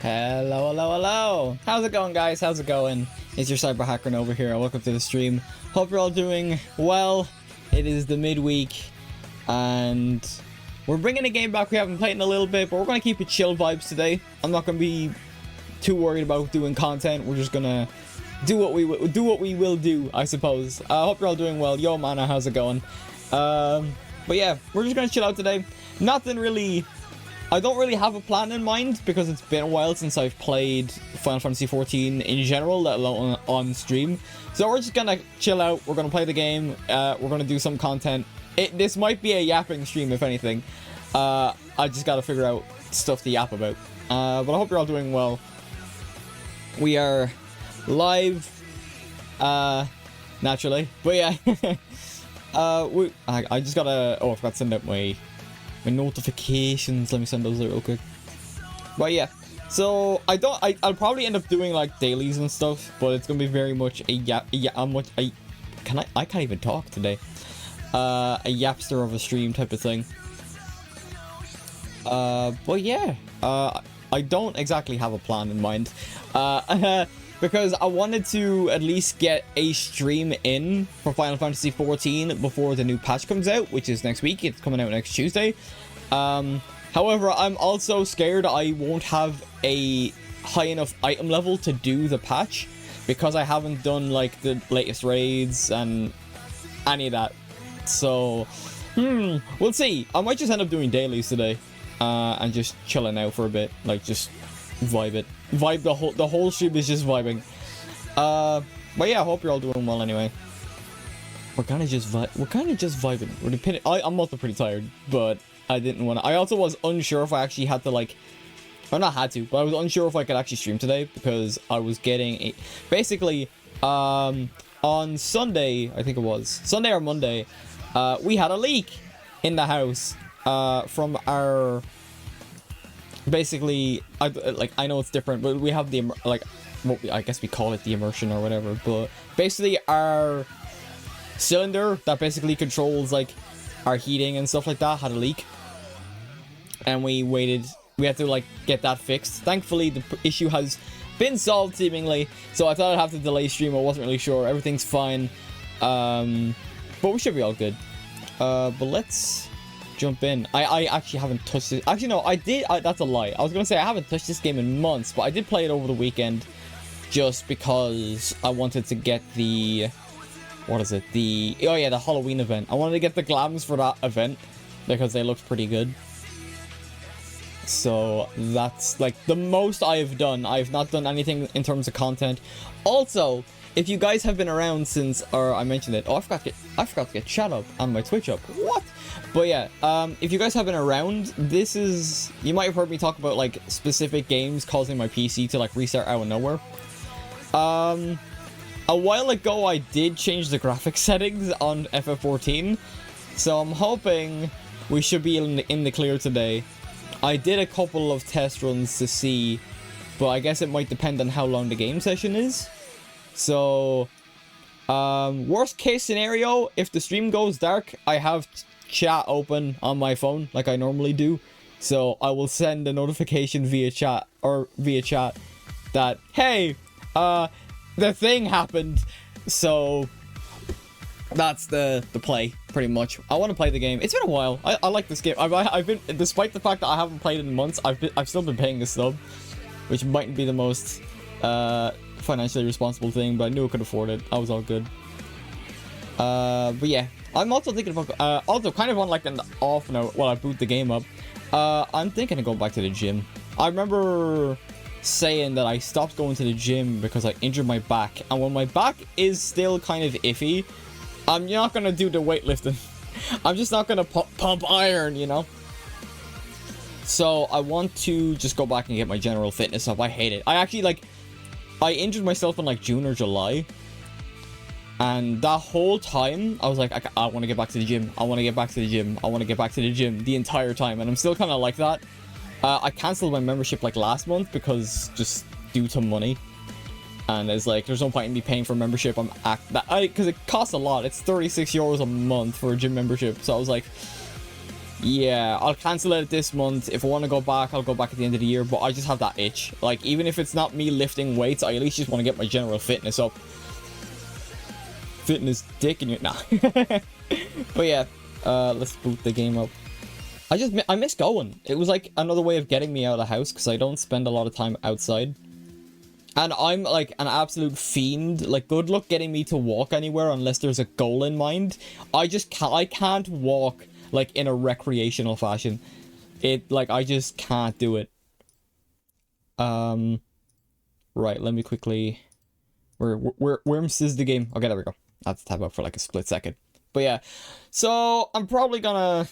Hello, hello, hello! How's it going, guys? How's it going? It's your Cyber Hacker over here. Welcome to the stream. Hope you're all doing well. It is the midweek, and we're bringing a game back we haven't played in a little bit, but we're going to keep it chill vibes today. I'm not going to be too worried about doing content. We're just going to do what we will do, I suppose. I hope you're all doing well. Yo, Mana, how's it going? But yeah, we're just going to chill out today. Nothing really... I don't really have a plan in mind because it's been a while since I've played Final Fantasy XIV in general, let alone on stream. So we're just gonna chill out. We're gonna play the game. We're gonna do some content. This might be a yapping stream, if anything. I just gotta figure out stuff to yap about. But I hope you're all doing well. We are live, naturally. But yeah, I just gotta. Oh, I forgot to send out my notifications. Let me send those out real quick. But yeah, so I'll probably end up doing like dailies and stuff, but it's gonna be very much a I can't even talk today. A yapster of a stream type of thing. But yeah, I don't exactly have a plan in mind. Because I wanted to at least get a stream in for Final Fantasy XIV before the new patch comes out, which is next week. It's coming out next Tuesday. However, I'm also scared I won't have a high enough item level to do the patch, because I haven't done like the latest raids and any of that. So, we'll see. I might just end up doing dailies today, and just chilling out for a bit, like just vibe it. Vibe the whole stream is just vibing. But yeah, I hope you're all doing well anyway. We're kind of just vibing. I'm also pretty tired, but I didn't want to. I also was unsure if I actually had to like, or not had to, but I was unsure if I could actually stream today because I was getting basically on Sunday, I think it was Sunday or Monday, we had a leak in the house from our. Basically, I know it's different, but we have the I guess we call it the immersion or whatever. But basically, our cylinder that basically controls like our heating and stuff like that had a leak, and we had to like get that fixed. Thankfully, the issue has been solved seemingly. So I thought I'd have to delay stream. I wasn't really sure. Everything's fine, but we should be all good. But let's jump in. I actually haven't touched it. Actually, no, I did. That's a lie. I was gonna say I haven't touched this game in months, but I did play it over the weekend just because I wanted to get the the Halloween event. I wanted to get the glams for that event because they looked pretty good. So that's like the most I've done. I've not done anything in terms of content. Also, if you guys have been around since, or I mentioned it. Oh, I forgot to get chat up on my Twitch up. What? But yeah, if you guys have been around, you might have heard me talk about like specific games causing my PC to like restart out of nowhere. A while ago, I did change the graphics settings on FF14, so I'm hoping we should be in the clear today. I did a couple of test runs to see, but I guess it might depend on how long the game session is. So, worst case scenario, if the stream goes dark, I have chat open on my phone like I normally do. So I will send a notification via chat that, hey, the thing happened. So that's the play, pretty much. I want to play the game. It's been a while. I like this game. I've been, despite the fact that I haven't played it in months, I've still been paying the sub, which mightn't be the most financially responsible thing, but I knew I could afford it. I was all good. But yeah, I'm also thinking about also kind of on like an off note while I boot the game up. I'm thinking of going back to the gym. I remember saying that I stopped going to the gym because I injured my back, and when my back is still kind of iffy, I'm not gonna do the weightlifting. I'm just not gonna pump iron, you know. So I want to just go back and get my general fitness up. I hate it. I injured myself in like June or July, and that whole time I was like, I want to get back to the gym. I want to get back to the gym. I want to get back to the gym the entire time, and I'm still kind of like that. I cancelled my membership like last month because just due to money, and it's like there's no point in me paying for membership. Because it costs a lot. It's 36 euros a month for a gym membership. So I was like, Yeah, I'll cancel it this month. If I want to go back, I'll go back at the end of the year. But I just have that itch. Like, even if it's not me lifting weights, I at least just want to get my general fitness up. Fitness dick in your... Nah. But yeah, let's boot the game up. I miss going. It was like another way of getting me out of the house because I don't spend a lot of time outside. And I'm like an absolute fiend. Like, good luck getting me to walk anywhere unless there's a goal in mind. I can't walk like in a recreational fashion. I just can't do it. Right, let me quickly... Where is the game? Okay, there we go. That's tab up for like a split second. But yeah, so I'm probably gonna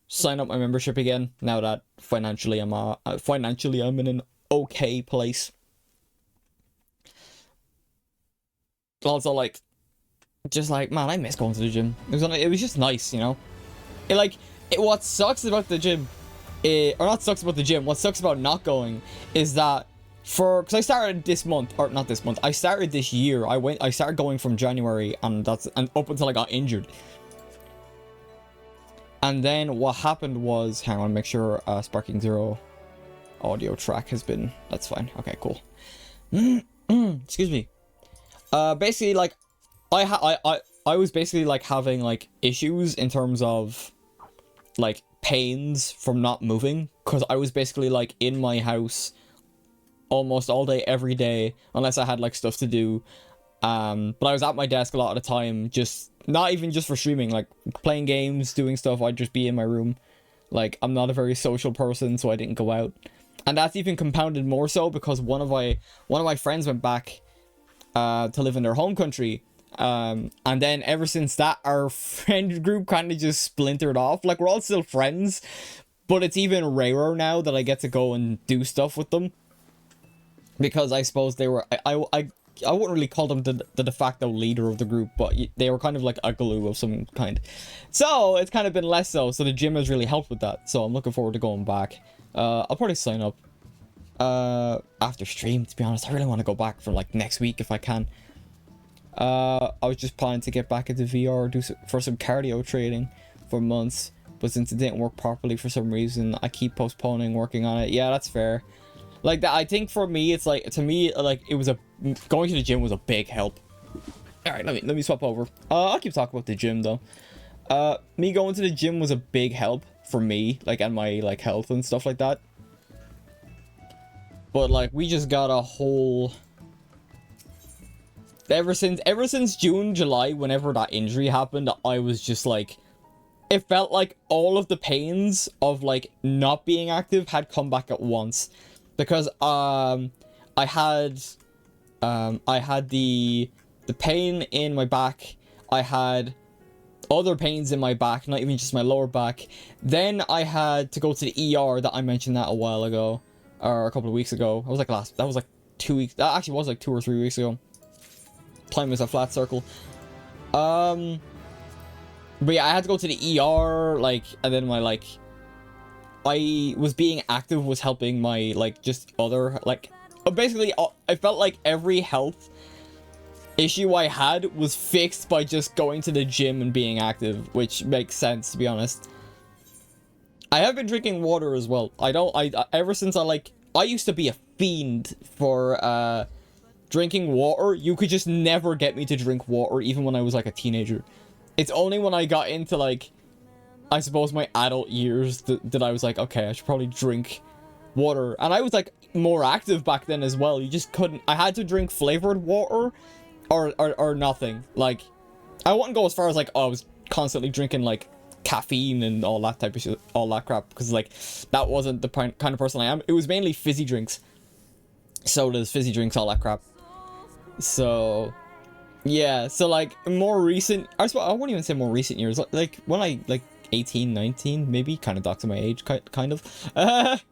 sign up my membership again now that financially I'm in an okay place. Also, like, just like, man, I miss going to the gym. It was just nice, you know. What sucks about the gym, or not sucks about the gym. What sucks about not going is that because I started this month, or not this month, I started this year. I started going from January, and up until I got injured. And then what happened was, hang on, make sure Sparking Zero audio track has been, that's fine. Okay, cool. Excuse me. Basically, like, I was basically like having like issues in terms of like pains from not moving, because I was basically like in my house almost all day every day unless I had like stuff to do, but I was at my desk a lot of the time, just not even just for streaming, like playing games, doing stuff. I'd just be in my room. Like, I'm not a very social person, so I didn't go out, and that's even compounded more so because one of my friends went back to live in their home country, and then ever since that, our friend group kind of just splintered off. Like, we're all still friends, but it's even rarer now that I get to go and do stuff with them. Because I suppose they were, I wouldn't really call them the de facto leader of the group, but they were kind of like a glue of some kind. So it's kind of been less so the gym has really helped with that. So I'm looking forward to going back. I'll probably sign up after stream, to be honest. I really want to go back for like next week if I can. I was just planning to get back into VR, for some cardio training for months, but since it didn't work properly for some reason, I keep postponing working on it. Yeah, that's fair. Like, that, I think for me, it's like, to me, like, going to the gym was a big help. Alright, let me swap over. I'll keep talking about the gym, though. Me going to the gym was a big help for me, like, and my, like, health and stuff like that. But, like, we just got a whole... Ever since June, July, whenever that injury happened, I was just, like... It felt like all of the pains of, like, not being active had come back at once. Because I had the pain in my back, I had other pains in my back, not even just my lower back. Then I had to go to the ER that I mentioned that a while ago, or a couple of weeks ago. That was like 2 weeks. That actually was like 2 or 3 weeks ago. Time is a flat circle. But yeah, I had to go to the ER, like, and then my like. I was being active was helping my, like, just other, like, basically, I felt like every health issue I had was fixed by just going to the gym and being active, which makes sense, to be honest. I have been drinking water as well. Ever since I used to be a fiend for, drinking water. You could just never get me to drink water, even when I was, like, a teenager. It's only when I got into, like, I suppose my adult years that I was like, okay, I should probably drink water. And I was like more active back then as well. You just couldn't. I had to drink flavored water or nothing. Like, I wouldn't go as far as like, oh, I was constantly drinking like caffeine and all that type of shit, all that crap, because like that wasn't the kind of person I am. It was mainly fizzy drinks, sodas, fizzy drinks, all that crap. So yeah, so like more recent, I wouldn't even say more recent years, like when I like 18, 19, maybe, kind of doxing my age, kind of.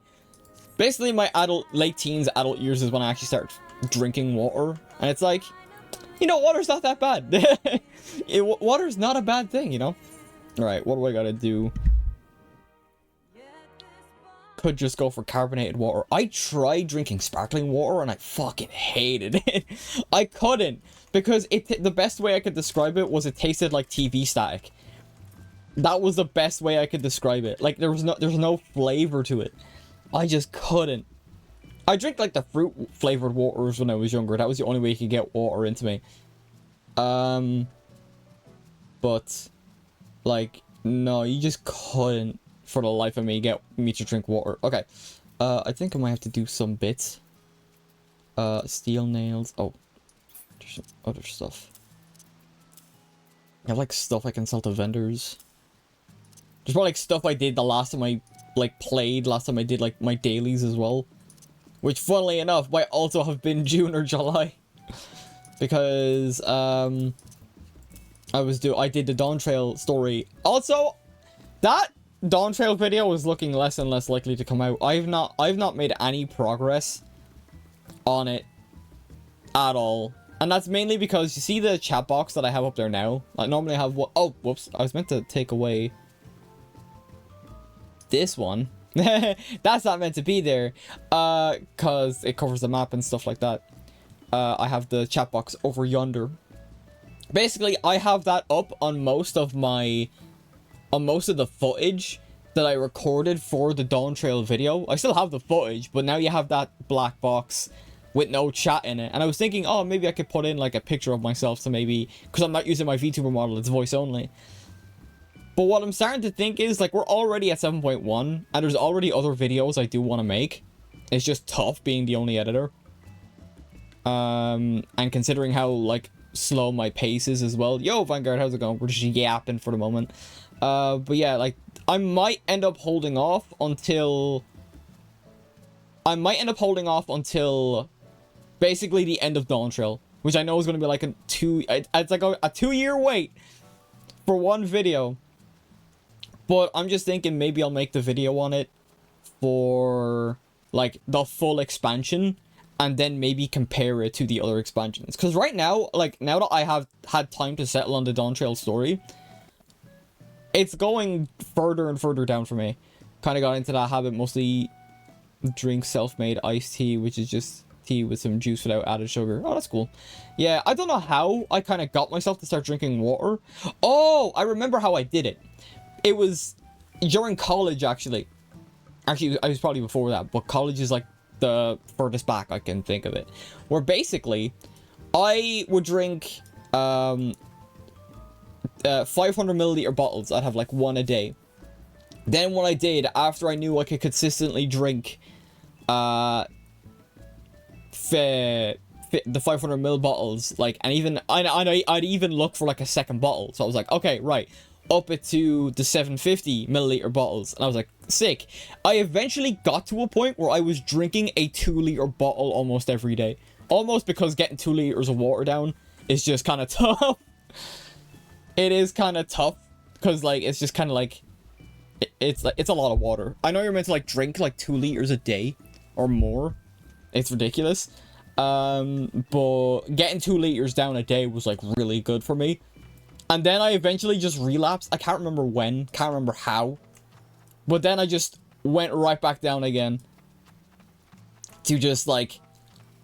Basically, my late teens, adult years is when I actually started drinking water, and it's like, you know, water's not that bad. Water's not a bad thing, you know? Alright, what do I gotta do? Could just go for carbonated water. I tried drinking sparkling water, and I fucking hated it. I couldn't, because the best way I could describe it was it tasted like TV static. That was the best way I could describe it. Like, there's no flavor to it. I just couldn't. I drink, like, the fruit flavored waters when I was younger. That was the only way you could get water into me. But, like, no, you just couldn't, for the life of me, get me to drink water. Okay. I think I might have to do some bits. Steel nails. Oh. There's some other stuff. I have, like, stuff I can sell to vendors. There's probably, like, stuff I did the last time I, like, played. Last time I did, like, my dailies as well. Which, funnily enough, might also have been June or July. Because, I did the Dawntrail story. Also, that Dawntrail video was looking less and less likely to come out. I've not made any progress on it at all. And that's mainly because, you see the chat box that I have up there now? I normally have what? Oh, whoops. I was meant to take away this one. That's not meant to be there. Because it covers the map and stuff like that. I have the chat box over yonder. Basically, I have that up on most of the footage that I recorded for the Dawntrail video. I still have the footage, but now you have that black box with no chat in it. And I was thinking, oh, maybe I could put in, like, a picture of myself to maybe... Because I'm not using my VTuber model, it's voice only. But what I'm starting to think is, like, we're already at 7.1, and there's already other videos I do want to make. It's just tough being the only editor. And considering how, like, slow my pace is as well. Yo, Vanguard, how's it going? We're just yapping for the moment. But yeah, like, I might end up holding off until basically the end of Dawntrail, which I know is going to be like it's like a 2-year wait for one video. But I'm just thinking maybe I'll make the video on it for, like, the full expansion, and then maybe compare it to the other expansions. Because right now, like, now that I have had time to settle on the Dawntrail story, it's going further and further down for me. Kind of got into that habit, mostly drink self-made iced tea, which is just tea with some juice without added sugar. Oh, that's cool. Yeah, I don't know how I kind of got myself to start drinking water. Oh, I remember how I did it. It was during college, actually. Actually, I was probably before that, but college is like the furthest back I can think of it. Where basically, I would drink 500 milliliter bottles. I'd have like one a day. Then what I did, after I knew I could consistently drink the 500 ml bottles, like, and even I'd even look for like a second bottle. So I was like, okay, right, up it to the 750 milliliter bottles, and I was like, sick. I eventually got to a point where I was drinking a 2-liter bottle almost every day, almost because getting 2 liters of water down is just kind of tough. It is kind of tough because, like, it's just kind of like it's a lot of water. I know you're meant to like drink like 2 liters a day or more. It's ridiculous. But getting 2 liters down a day was like really good for me. And then I eventually just relapsed. I can't remember when, can't remember how. But then I just went right back down again to just like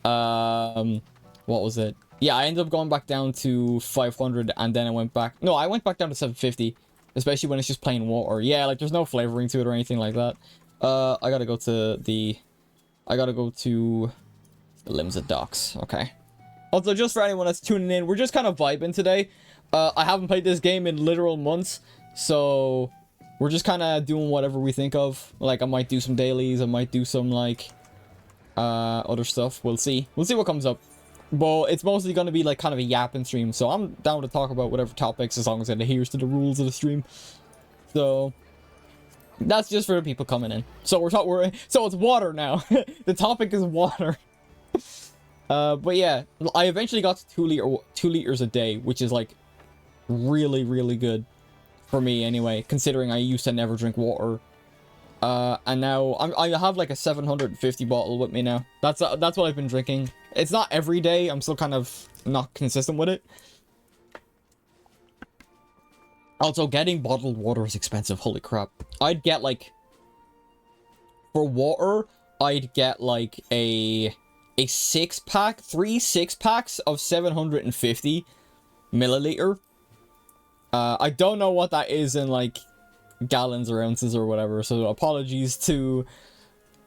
what was it? Yeah, I ended up going back down to 500, and then I went back. No, I went back down to 750, especially when it's just plain water. Yeah, like there's no flavoring to it or anything like that. I gotta go to the Limsa Docks. Okay. Also, just for anyone that's tuning in, we're just kind of vibing today. I haven't played this game in literal months, so we're just kind of doing whatever we think of. Like, I might do some dailies, I might do some like other stuff. We'll see. We'll see what comes up. But it's mostly going to be like kind of a yapping stream, so I'm down to talk about whatever topics as long as it adheres to the rules of the stream. So that's just for the people coming in. So so it's water now. The topic is water. But yeah, I eventually got to 2 liters a day, which is like really, really good for me anyway, considering I used to never drink water. And now I have like a 750 bottle with me now. That's what I've been drinking. It's not every day. I'm still kind of not consistent with it. Also, getting bottled water is expensive. Holy crap. I'd get like, for water, I'd get like a 6-pack, 3 6-packs of 750 milliliter. I don't know what that is in like gallons or ounces or whatever. So apologies to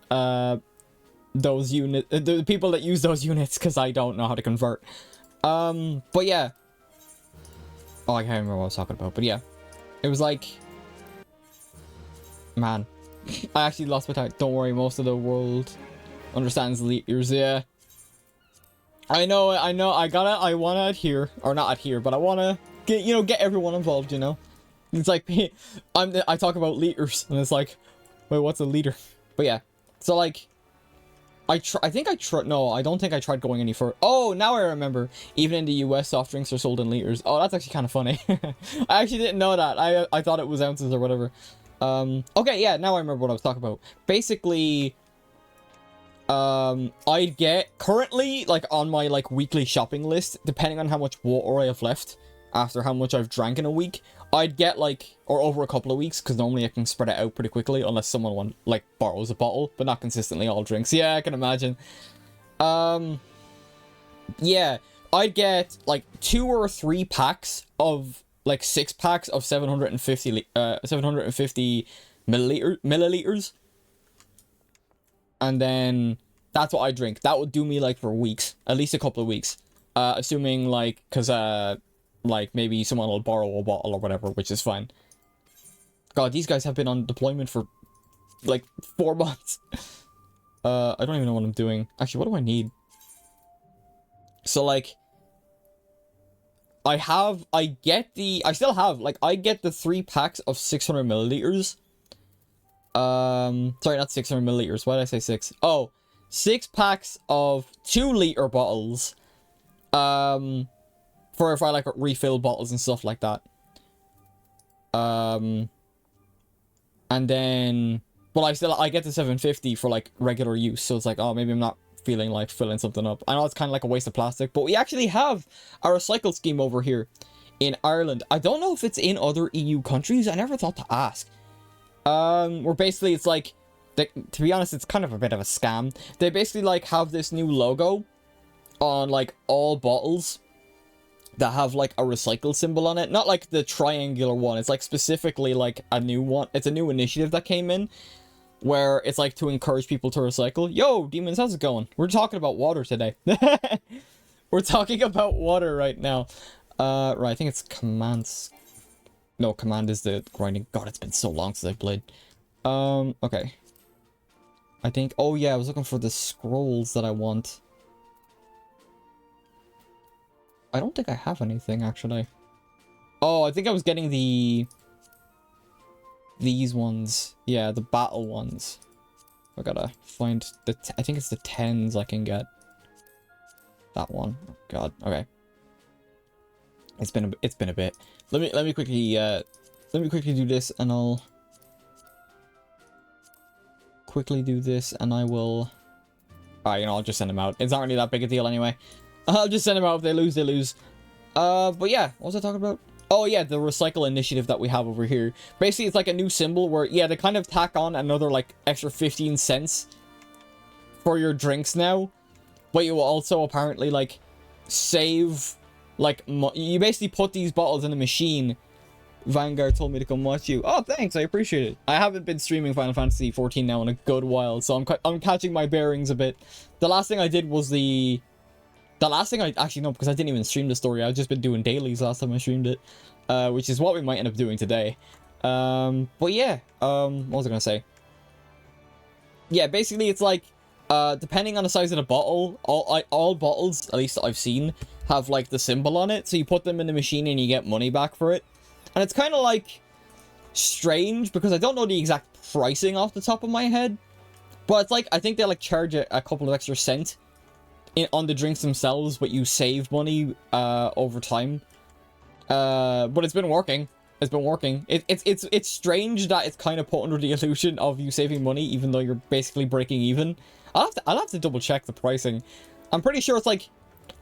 those the people that use those units, because I don't know how to convert. But yeah. Oh, I can't remember what I was talking about, but yeah. It was like, man, I actually lost my time. Don't worry, most of the world understands liters. Yeah, I know, I wanna adhere, or not adhere, but I wanna get, get everyone involved, It's like, I talk about liters, and it's like, wait, what's a liter? But yeah, so like, I don't think I tried going any further. Oh, now I remember. Even in the US, soft drinks are sold in liters. Oh, that's actually kind of funny. I actually didn't know that. I thought it was ounces or whatever. Okay, yeah, now I remember what I was talking about. Basically, I'd get, currently, like, on my, like, weekly shopping list, depending on how much water I have left after how much I've drank in a week, I'd get, like, or over a couple of weeks, because normally I can spread it out pretty quickly, unless someone, like, borrows a bottle, but not consistently all drinks. Yeah, I can imagine. Yeah, I'd get, like, 2 or 3 packs of, like, 6 packs of 750 milliliters. And then, that's what I drink. That would do me, like, for weeks. At least a couple of weeks. Assuming, like, because, like, maybe someone will borrow a bottle or whatever, which is fine. God, these guys have been on deployment for, like, 4 months. I don't even know what I'm doing. Actually, what do I need? So, like, I still have, like, I get the 3 packs of 600 milliliters. Sorry, not 600 milliliters. Why did I say 6? Oh, 6 packs of 2-liter bottles. For if I, like, refill bottles and stuff like that. And then, well, I get the 750 for, like, regular use, so it's like, oh, maybe I'm not feeling like filling something up. I know it's kind of like a waste of plastic, but we actually have a recycle scheme over here in Ireland. I don't know if it's in other EU countries. I never thought to ask. Where basically it's like, to be honest, it's kind of a bit of a scam. They basically, like, have this new logo on, like, all bottles that have, like, a recycle symbol on it. Not, like, the triangular one. It's, like, specifically, like, a new one. It's a new initiative that came in, where it's, like, to encourage people to recycle. Yo, demons, how's it going? We're talking about water today. We're talking about water right now. Right, I think it's commands. No, command is the grinding. God, it's been so long since I played. Okay. I think, oh yeah, I was looking for the scrolls that I want. I don't think I have anything, actually. Oh, I think I was getting these ones. Yeah, the battle ones. I gotta find the... I think it's the 10s I can get. That one. Oh, God. Okay. It's been a bit. Let me quickly do this, and I'll quickly do this, and I will... Alright, I'll just send them out. It's not really that big a deal anyway. I'll just send them out. If they lose, they lose. But yeah, what was I talking about? Oh yeah, the recycle initiative that we have over here. Basically, it's like a new symbol where, yeah, they kind of tack on another, like, extra 15 cents for your drinks now. But you will also apparently, like, save, like, you basically put these bottles in a machine. Vanguard told me to come watch you. Oh, thanks, I appreciate it. I haven't been streaming Final Fantasy 14 now in a good while, so I'm catching my bearings a bit. The last thing I did was the last thing I actually know, because I didn't even stream the story. I've just been doing dailies last time I streamed it, which is what we might end up doing today. But yeah, what was I gonna say? Yeah, basically it's like, depending on the size of the bottle, all bottles, at least that I've seen, have like the symbol on it. So you put them in the machine and you get money back for it. And it's kind of like strange because I don't know the exact pricing off the top of my head, but it's like, I think they like charge a couple of extra cents on the drinks themselves, but you save money over time. But it's been working. It's been working. It's strange that it's kind of put under the illusion of you saving money, even though you're basically breaking even. I'll have to double check the pricing. I'm pretty sure it's like,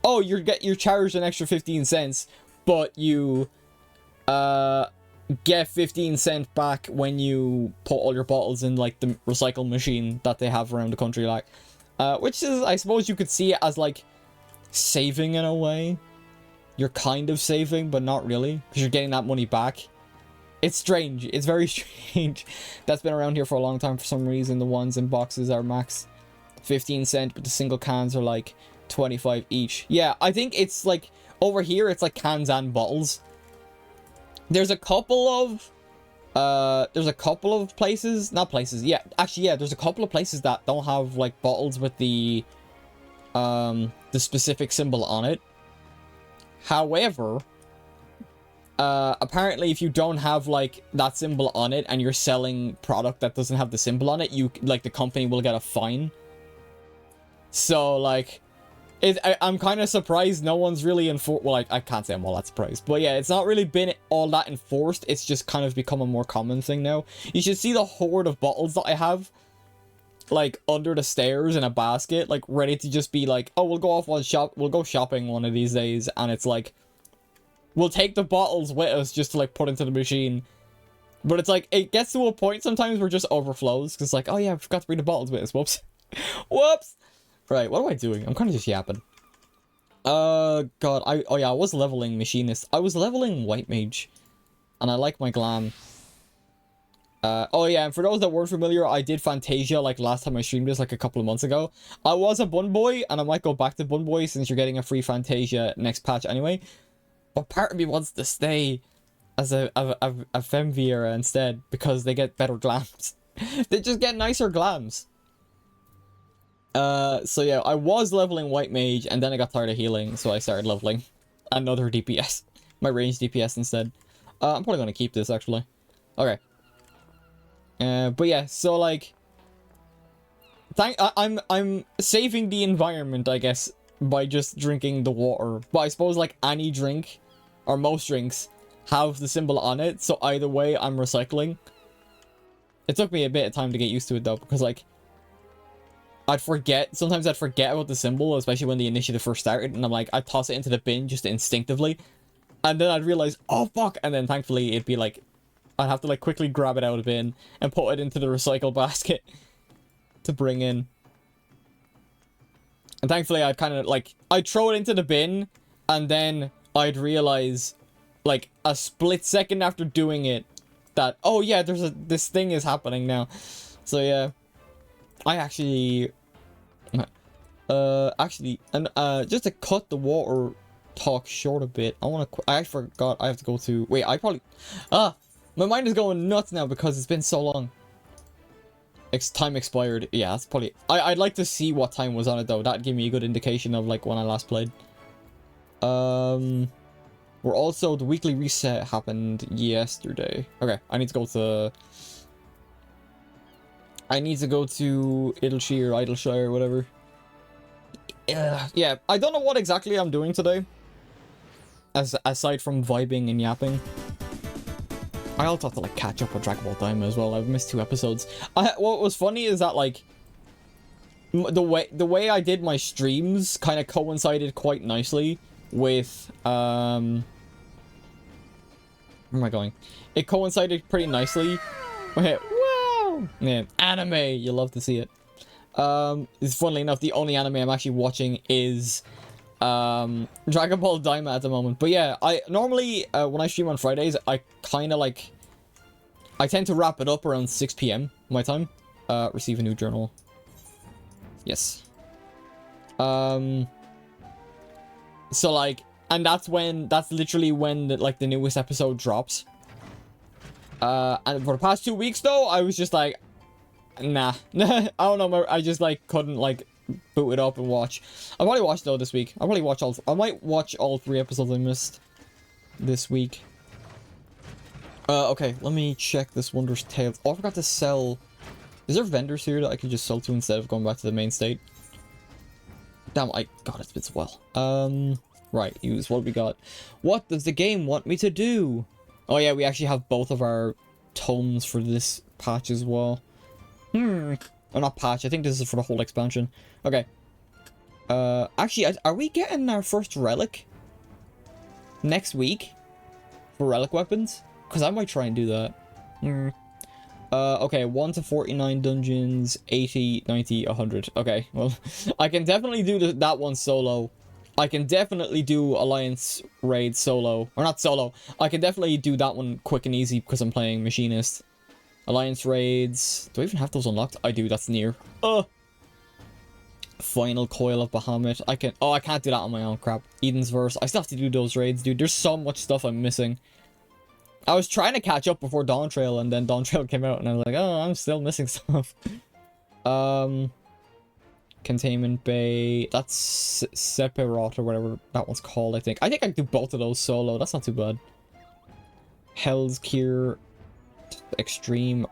oh, you're charged an extra 15 cents, but you get 15 cents back when you put all your bottles in like the recycle machine that they have around the country, like, which is, I suppose you could see it as like saving in a way. You're kind of saving, but not really, because you're getting that money back. It's strange. It's very strange. That's been around here for a long time for some reason. The ones in boxes are max 15 cents, but the single cans are like 25 each. Yeah, I think it's like over here it's like cans and bottles. There's a couple of places, not places. Yeah, actually yeah, there's a couple of places that don't have like bottles with the specific symbol on it. However, apparently if you don't have like that symbol on it and you're selling product that doesn't have the symbol on it, you like the company will get a fine. So like I'm kind of surprised no one's really enforced. Well, I can't say I'm all that surprised, but yeah, it's not really been all that enforced. It's just kind of become a more common thing now. You should see the horde of bottles that I have like under the stairs in a basket, like ready to just be like, oh, we'll go off one shop, we'll go shopping one of these days, and it's like we'll take the bottles with us just to like put into the machine. But it's like it gets to a point sometimes where it just overflows because like, oh yeah, I forgot to bring the bottles with us. Whoops. Whoops. Right, what am I doing? I'm kind of just yapping. God, I was leveling machinist. I was leveling white mage, and I like my glam. Oh yeah, and for those that weren't familiar, I did Fantasia like last time I streamed this, like a couple of months ago. I was a Bun Boy, and I might go back to Bun Boy since you're getting a free Fantasia next patch anyway. But part of me wants to stay as a Femvira instead because they get better glams. They just get nicer glams. So yeah, I was leveling white mage, and then I got tired of healing, so I started leveling another DPS, my range DPS instead. I'm probably gonna keep this actually. Okay. But yeah, so like, I'm saving the environment, I guess, by just drinking the water. But I suppose like any drink, or most drinks, have the symbol on it, so either way, I'm recycling. It took me a bit of time to get used to it though, because like, sometimes I'd forget about the symbol, especially when the initiative first started, and I'm like, I'd toss it into the bin just instinctively, and then I'd realize, oh fuck, and then thankfully it'd be like, I'd have to like quickly grab it out of the bin and put it into the recycle basket to bring in. And thankfully I'd kind of like, I'd throw it into the bin, and then I'd realize, like, a split second after doing it, that, oh yeah, this thing is happening now. So yeah, I actually, just to cut the water talk short a bit, I forgot I have to go to, wait, my mind is going nuts now because it's been so long. Time expired. Yeah, that's probably, I'd like to see what time was on it though. That'd give me a good indication of like when I last played. We're also, the weekly reset happened yesterday. Okay, I need to go to Idleshire, whatever. Yeah, I don't know what exactly I'm doing today, aside from vibing and yapping. I also have to like catch up with Dragon Ball Daima as well. I've missed 2 episodes. What was funny is that like the way I did my streams kind of coincided quite nicely with where am I going? It coincided pretty nicely. Wow! Yeah, anime. You love to see it. It's funnily enough the only anime I'm actually watching is Dragon Ball Daima at the moment. But yeah, I normally when I stream on Fridays, I kind of like, I tend to wrap it up around 6 PM my time. Receive a new journal. Yes. So like, and that's literally when the newest episode drops. And for the past 2 weeks though, I was just like, nah. I don't know, I just like couldn't like boot it up and watch. I'll probably watch though this week. I might watch all 3 episodes I missed this week. Okay, let me check this Wondrous Tales. Oh, I forgot to sell. Is there vendors here that I could just sell to instead of going back to the main state? Damn, God, it's been so well. Right, use what we got. What does the game want me to do? Oh yeah, we actually have both of our tomes for this patch as well. Oh, not patch, I think this is for the whole expansion. Okay. Actually, are we getting our first relic next week for relic weapons? Because I might try and do that. Okay, 1 to 49 dungeons, 80, 90, 100. Okay, well, I can definitely do that one solo. I can definitely do Alliance Raid solo. Or not solo. I can definitely do that one quick and easy because I'm playing Machinist. Alliance Raids. Do I even have those unlocked? I do, that's near. Final Coil of Bahamut. I can... Oh, I can't do that on my own, crap. Eden's Verse. I still have to do those raids, dude. There's so much stuff I'm missing. I was trying to catch up before Dawntrail, and then Dawntrail came out, and I was like, oh, I'm still missing stuff. Containment Bay. That's Sephiroth or whatever that one's called, I think. I think I can do both of those solo. That's not too bad. Hell's Cure. Extreme.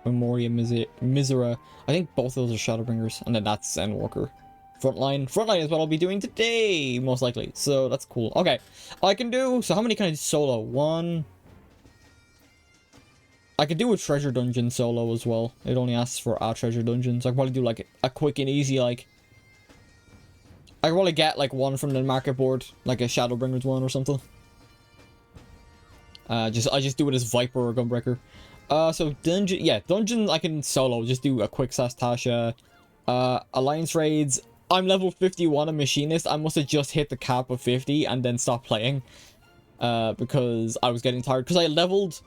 Memoria Misera. I think both of those are Shadowbringers. And then that's Endwalker. Frontline. Frontline is what I'll be doing today, most likely. So that's cool. Okay. I can do... So how many can I do solo? One... I could do a treasure dungeon solo as well. It only asks for a treasure dungeon. So I could probably do like a quick and easy like... I could probably get like one from the market board. Like a Shadowbringers one or something. I just do it as Viper or Gunbreaker. So dungeon... Yeah, dungeon I can solo. Just do a quick Tasha. Alliance Raids. I'm level 51 a Machinist. I must have just hit the cap of 50 and then stopped playing. Because I was getting tired. Because I leveled...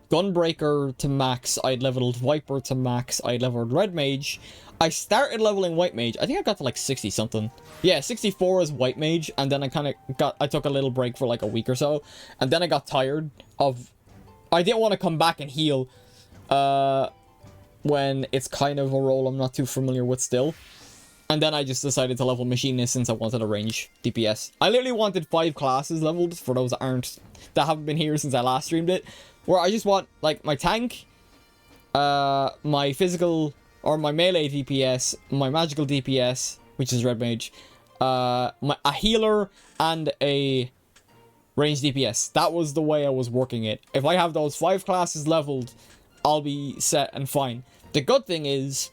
Gunbreaker to max, I leveled Viper to max, I leveled Red Mage. I started leveling White Mage. I think I got to like 60 something. Yeah, 64 as White Mage, and then I took a little break for like a week or so, and then I got tired of... I didn't want to come back and heal when it's kind of a role I'm not too familiar with still. And then I just decided to level Machinist since I wanted a range DPS. I literally wanted 5 classes leveled for those that haven't been here since I last streamed it. Where I just want, like, my tank, my physical, or my melee DPS, my magical DPS, which is Red Mage, a healer, and a range DPS. That was the way I was working it. If I have those 5 classes leveled, I'll be set and fine. The good thing is,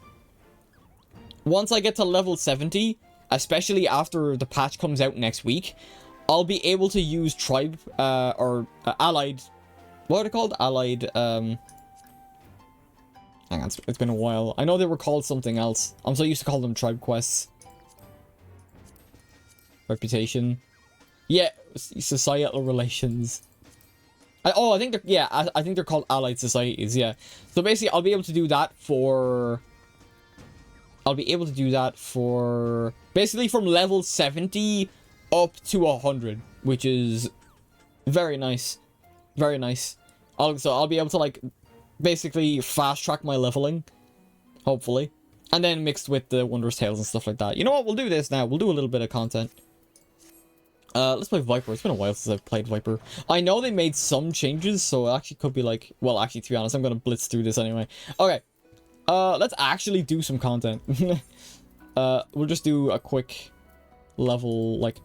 once I get to level 70, especially after the patch comes out next week, I'll be able to use tribe, or allied... What are they called? Allied, hang on, it's been a while. I know they were called something else. I'm so used to call them tribe quests. Reputation. Yeah, societal relations. I think they're, yeah, I think they're called allied societies, yeah. So basically, I'll be able to do that for... basically from level 70 up to 100, which is very nice. Very nice. So I'll be able to, like, basically fast-track my leveling. Hopefully. And then mixed with the Wondrous Tales and stuff like that. You know what? We'll do this now. We'll do a little bit of content. Let's play Viper. It's been a while since I've played Viper. I know they made some changes, so it actually could be, like... Well, actually, to be honest, I'm gonna blitz through this anyway. Okay. Let's actually do some content. We'll just do a quick level, like,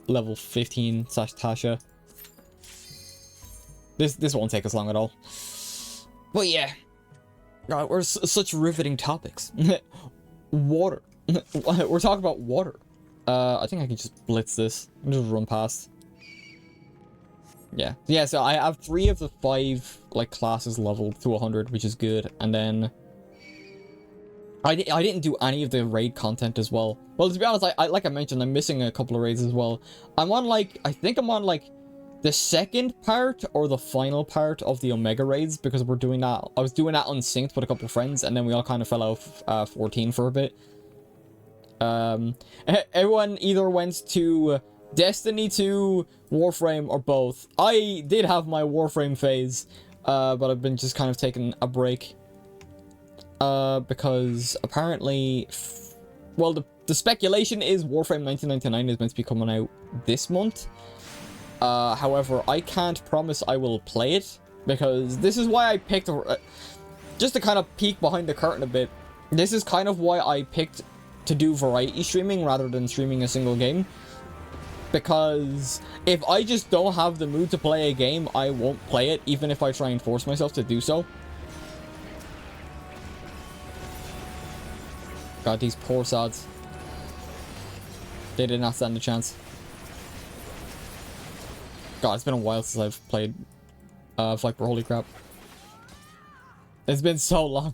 level 15 / Tasha. This won't take us long at all. But yeah. God, we're such riveting topics. Water. We're talking about water. I think I can just blitz this. And just run past. Yeah. Yeah, so I have 3 of the 5, like, classes leveled to 100, which is good. And then... I didn't do any of the raid content as well. Well, to be honest, like I mentioned, I'm missing a couple of raids as well. I'm on, like... I think I'm on, like... the second part or the final part of the Omega raids, because we're doing that. I was doing that unsynced with a couple of friends, and then we all kind of fell out 14 for a bit. Everyone either went to Destiny 2, Warframe, or both. I did have my Warframe phase, but I've been just kind of taking a break. Because apparently, well, the speculation is Warframe 1999 is meant to be coming out this month. However, I can't promise I will play it, because this is why I picked, just to kind of peek behind the curtain a bit, this is kind of why I picked to do variety streaming rather than streaming a single game. Because if I just don't have the mood to play a game, I won't play it, even if I try and force myself to do so. God, these poor sods. They did not stand a chance. God, it's been a while since I've played Viper, holy crap. It's been so long.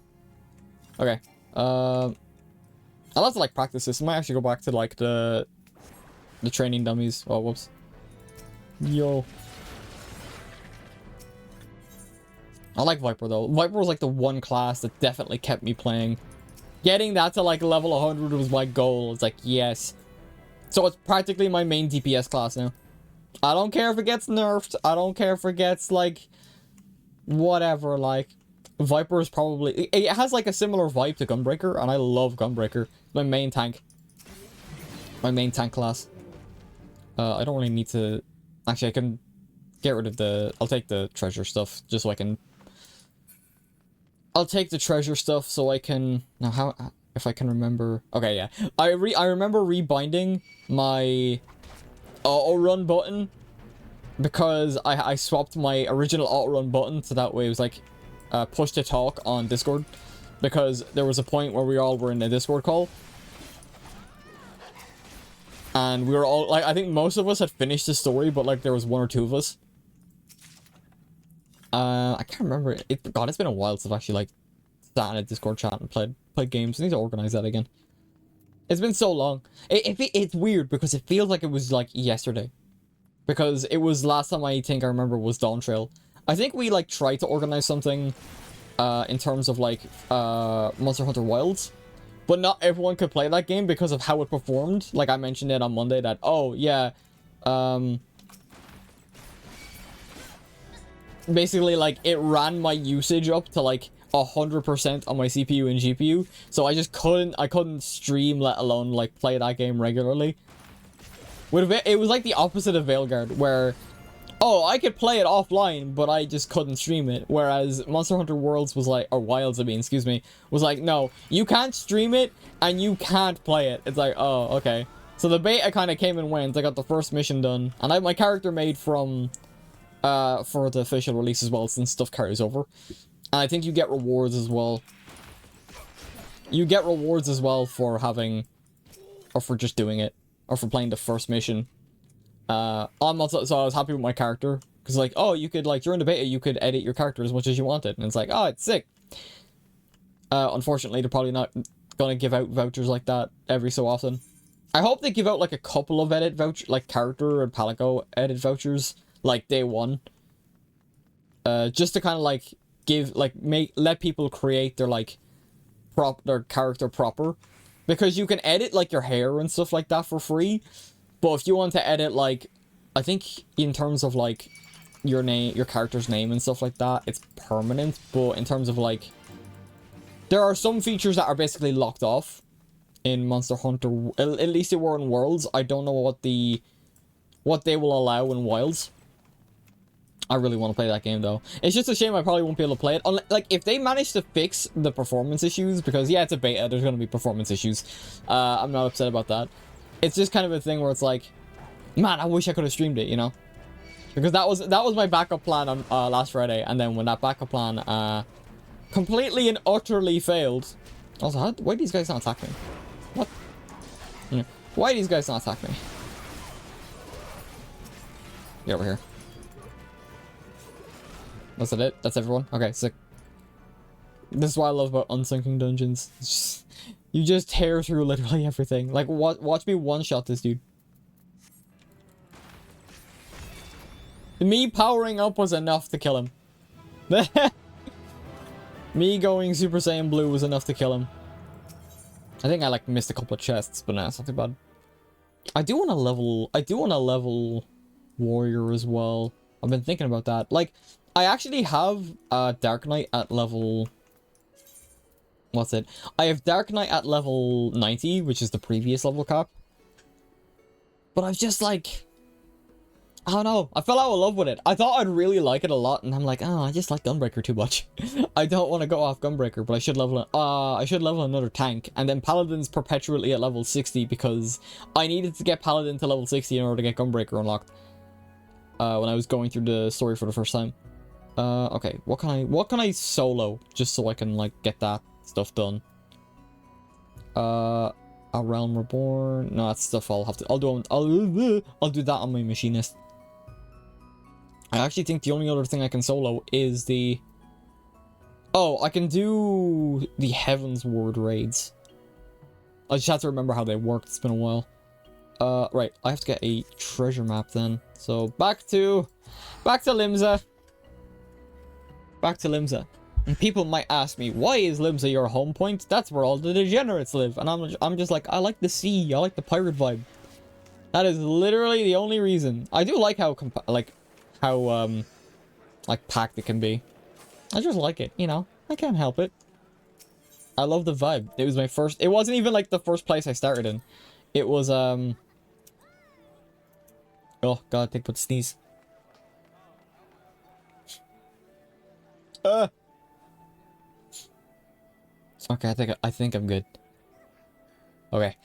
Okay. I'll have to, like, practice this. I might actually go back to, like, the The training dummies. Oh, whoops. Yo. I like Viper though. Viper was like the one class that definitely kept me playing. Getting that to like level 100 was my goal. It's like, yes. So it's practically my main DPS class now. I don't care if it gets nerfed. I don't care if it gets like whatever. Like Viper is probably, it has like a similar vibe to Gunbreaker, and I love Gunbreaker. My main tank. My main tank class. I don't really need to, actually I can get rid of the, I'll take the treasure stuff just so I can, I'll take the treasure stuff so I can, now how, if I can remember, okay, yeah. I remember rebinding my auto run button because I swapped my original auto run button so that way it was like push to talk on Discord, because there was a point where we all were in a Discord call and we were all like, I think most of us had finished the story, but like there was one or two of us. I can't remember it. God, it's been a while since I've actually like sat in a Discord chat and played games. I need to organize that again. It's been so long. It's weird because it feels like it was like yesterday, because it was last time I think I remember was Dawntrail. I think we like tried to organize something in terms of like Monster Hunter Wilds, but not everyone could play that game because of how it performed. Like I mentioned it on Monday that, oh yeah, basically like it ran my usage up to like 100% on my CPU and GPU, so I just couldn't stream, let alone like play that game regularly. It was like the opposite of Veilguard, where oh, I could play it offline, but I just couldn't stream it. Whereas Monster Hunter Worlds was like, or Wilds, I mean, excuse me, was like, no, you can't stream it and you can't play it. It's like, oh, okay. So the beta kind of came and went. I got the first mission done, and I have my character made from, for the official release as well, since stuff carries over. And I think you get rewards as well. You get rewards as well for having, or for just doing it, or for playing the first mission. So I was happy with my character, because like, oh, you could like, during the beta, you could edit your character as much as you wanted, and it's like, oh, it's sick. Unfortunately, they're probably not gonna give out vouchers like that every so often. I hope they give out like a couple of edit vouchers, like character and Palico edit vouchers, like day one. Just to kind of like give, like, let people create their like, their character proper. Because you can edit like your hair and stuff like that for free. But if you want to edit, like, I think in terms of, like, your name, your character's name and stuff like that, it's permanent. But in terms of, like, there are some features that are basically locked off in Monster Hunter. At least they were in Worlds. I don't know what they will allow in Wilds. I really want to play that game, though. It's just a shame I probably won't be able to play it. Like, if they manage to fix the performance issues, because, yeah, it's a beta, there's going to be performance issues. I'm not upset about that. It's just kind of a thing where it's like, man, I wish I could have streamed it, you know? Because that was my backup plan on last Friday, and then when that backup plan completely and utterly failed. Also, why do these guys not attack me? What? Yeah. Why do these guys not attack me? Get over here. That's it? That's everyone? Okay, sick. This is what I love about unsinking dungeons. It's just, you just tear through literally everything. Like, watch me one-shot this dude. Me powering up was enough to kill him. Me going Super Saiyan Blue was enough to kill him. I think I, like, missed a couple of chests, but nah, it's not too bad. I do want to level Warrior as well. I've been thinking about that. Like, I actually have Dark Knight at level... What's it? I have Dark Knight at level 90, which is the previous level cap. But I've just, like... I don't know. I fell out of love with it. I thought I'd really like it a lot, and I'm like, oh, I just like Gunbreaker too much. I don't want to go off Gunbreaker, but I should level another tank, and then Paladin's perpetually at level 60 because I needed to get Paladin to level 60 in order to get Gunbreaker unlocked. When I was going through the story for the first time. Okay, what can I solo just so I can like get that stuff done? A Realm Reborn. No, that's stuff I'll do that on my machinist. I actually think the only other thing I can solo is the... Oh, I can do the Heavens Ward raids. I just have to remember how they work. It's been a while. Right, I have to get a treasure map then. So back to Limsa. Back to Limsa. And people might ask me, why is Limsa your home point? That's where all the degenerates live. And I'm just like, I like the sea. I like the pirate vibe. That is literally the only reason. I do like how packed it can be. I just like it, you know. I can't help it. I love the vibe. It was my first. It wasn't even like the first place I started in. It was oh god, I think I would sneeze. Okay, I think I'm good. Okay,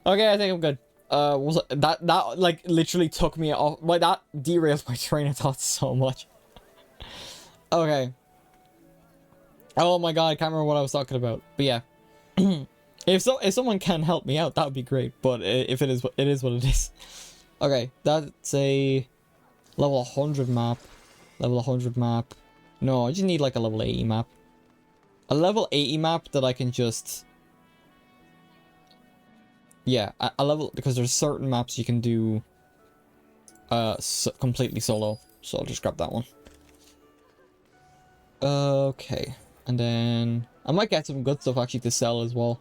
I think I'm good. Was that like literally took me off? Like that derailed my train of thought so much. Okay. Oh my god, I can't remember what I was talking about. But yeah, if someone can help me out, that would be great. But if it is what it is. Okay, that's a level 100 map. Level 100 map. No, I just need like a level 80 map. A level 80 map that I can just... Yeah, a level... Because there's certain maps you can do completely solo. So I'll just grab that one. Okay. And then... I might get some good stuff actually to sell as well.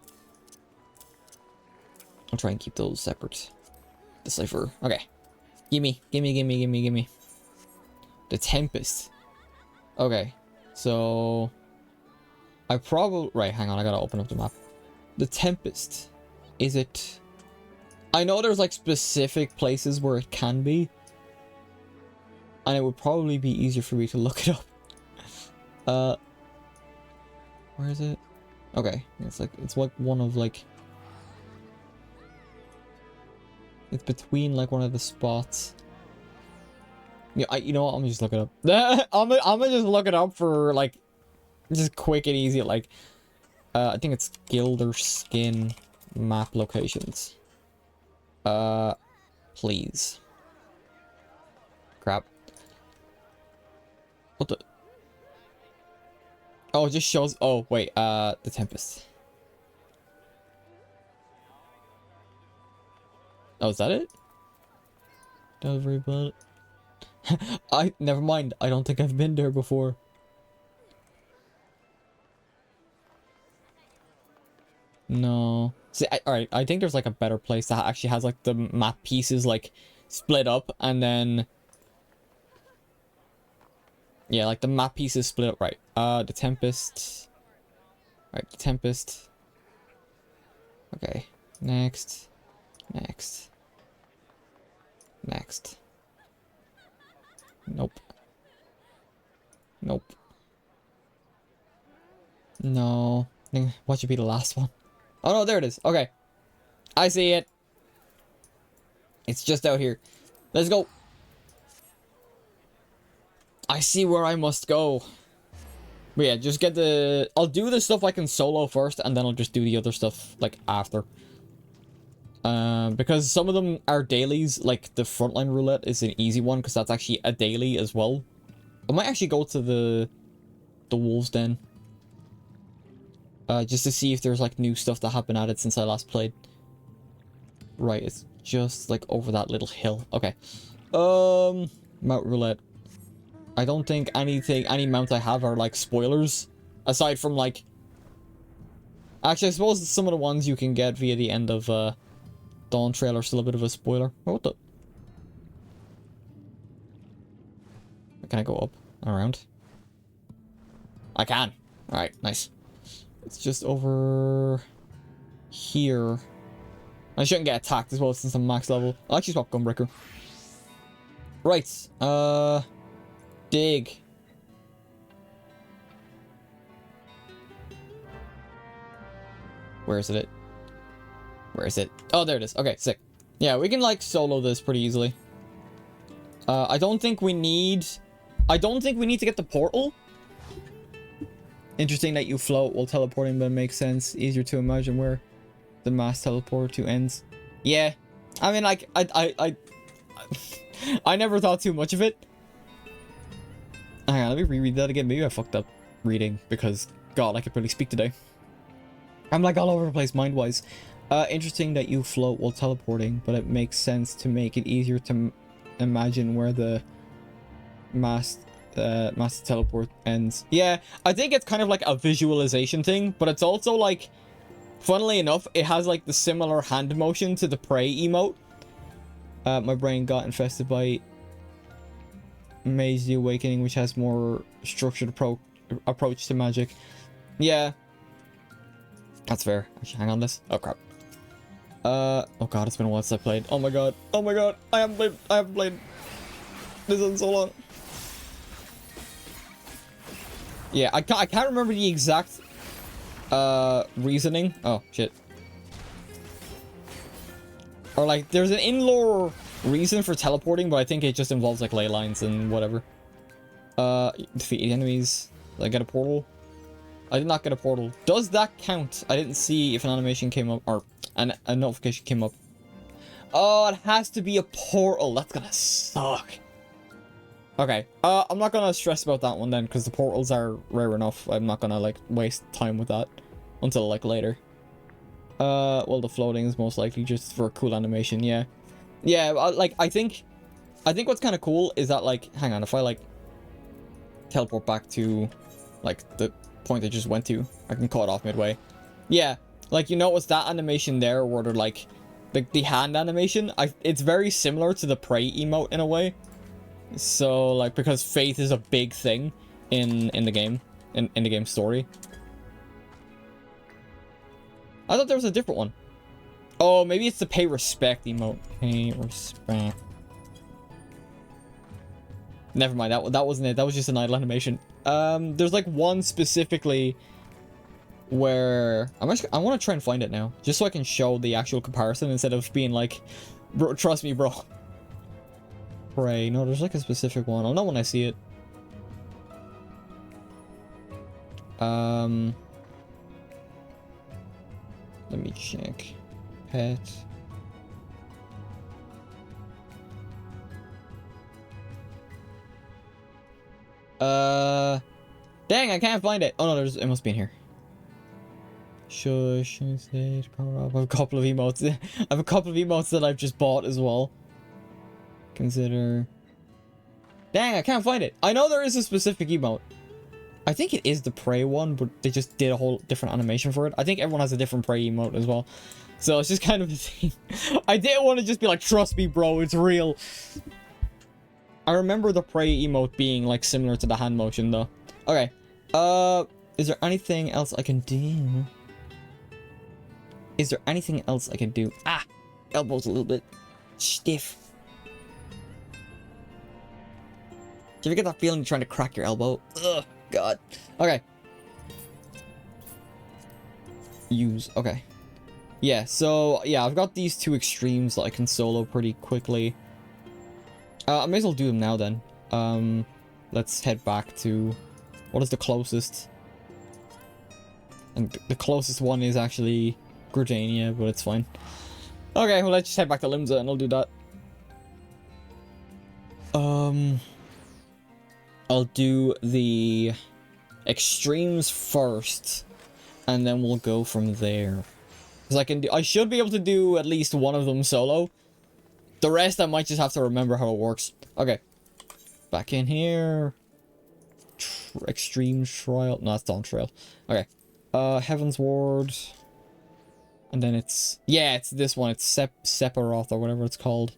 I'll try and keep those separate. Decipher. Okay. Gimme. The Tempest. Okay. So... I probably... Right, hang on. I gotta open up the map. The Tempest. Is it... I know there's like specific places where it can be. And it would probably be easier for me to look it up. Where is it? Okay. It's like one of like... It's between like one of the spots. Yeah, you know what? I'm gonna just look it up. I'm gonna just look it up for like... Just quick and easy, like, I think it's Gilder Skin map locations. Please. Crap. What the? Oh, it just shows, oh, wait, the Tempest. Oh, is that it? Delivery bullet. Never mind, I don't think I've been there before. No. See, alright, I think there's like a better place that actually has like the map pieces like split up and then... Yeah, like the map pieces split up, right. The Tempest. Right, the Tempest. Okay. Next. Next. Next. Nope. Nope. No. What should be the last one? Oh no, there it is. Okay. I see it. It's just out here. Let's go. I see where I must go. But yeah, just get the... I'll do the stuff I can solo first, and then I'll just do the other stuff, like, after. Because some of them are dailies, like the Frontline Roulette is an easy one, because that's actually a daily as well. I might actually go to the Wolves Den. Just to see if there's like new stuff that happened at it since I last played. Right, it's just like over that little hill. Okay. Mount Roulette. I don't think any mount I have are like spoilers. Aside from like... Actually, I suppose some of the ones you can get via the end of Dawntrail are still a bit of a spoiler. Oh, what the? Can I go up and around? I can. Alright, nice. It's just over here. I shouldn't get attacked as well since I'm max level. I'll actually swap Gunbreaker. Right. Dig. Where is it? Where is it? Oh, there it is. Okay, sick. Yeah, we can like solo this pretty easily. I don't think we need to get the portal. Interesting that you float while teleporting, but it makes sense. Easier to imagine where the mass teleport to ends. Yeah, I mean, like, I never thought too much of it. Hang on, let me reread that again. Maybe I fucked up reading because, God, I could barely speak today. I'm like all over the place mind-wise. Interesting that you float while teleporting, but it makes sense to make it easier to imagine where the mass teleport ends. Yeah, I think it's kind of like a visualization thing, but it's also like, funnily enough, it has like the similar hand motion to the Prey emote. My brain got infested by Maze the Awakening, which has more structured approach to magic. Yeah, that's fair. Actually, hang on this. Oh crap. Oh god, it's been a while since I played. Oh my god. Oh my god. I haven't played this in so long. Yeah, I can't remember the exact reasoning. Oh shit. Or like there's an in-lore reason for teleporting, but I think it just involves like ley lines and whatever. Defeat the enemies. Did I get a portal? I did not get a portal. Does that count? I didn't see if an animation came up or a notification came up. Oh, it has to be a portal. That's gonna suck. Okay. I'm not gonna stress about that one then, because the portals are rare enough. I'm not gonna like waste time with that until like later. Well, the floating is most likely just for a cool animation. Yeah. Yeah. Like I think what's kind of cool is that like, hang on, if I like teleport back to like the point I just went to, I can cut it off midway. Yeah, like you notice that animation there where they're like the hand animation, it's very similar to the Prey emote in a way. So like, because faith is a big thing in the game, in the game story. I thought there was a different one. Oh, maybe it's the pay respect emote. Pay respect. Never mind, that wasn't it. That was just an idle animation. There's like one specifically where I want to try and find it now, just so I can show the actual comparison instead of being like, bro, trust me, bro. Pray. No, there's like a specific one. I'll know when I see it. Let me check. Pet. Dang, I can't find it. Oh no, it must be in here. Shush, stage, power up. I have a couple of emotes. I have a couple of emotes that I've just bought as well. Consider. Dang, I can't find it. I know there is a specific emote. I think it is the Prey one, but they just did a whole different animation for it. I think everyone has a different Prey emote as well. So it's just kind of a thing. I didn't want to just be like, trust me, bro, it's real. I remember the Prey emote being like similar to the hand motion though. Okay. Is there anything else I can do? Is there anything else I can do? Ah, elbow's a little bit stiff. Do you ever get that feeling trying to crack your elbow? Ugh, God. Okay. Use. Okay. Yeah, so, yeah, I've got these two extremes that I can solo pretty quickly. I may as well do them now then. Let's head back to... What is the closest? And the closest one is actually Gridania, but it's fine. Okay, well, let's just head back to Limsa and I'll do that. I'll do the extremes first, and then we'll go from there. Because I should be able to do at least one of them solo. The rest I might just have to remember how it works. Okay. Back in here. Extreme Trial. No, that's Dawntrail. Okay. Heaven's Ward. And then it's... Yeah, it's this one. It's Sephiroth or whatever it's called.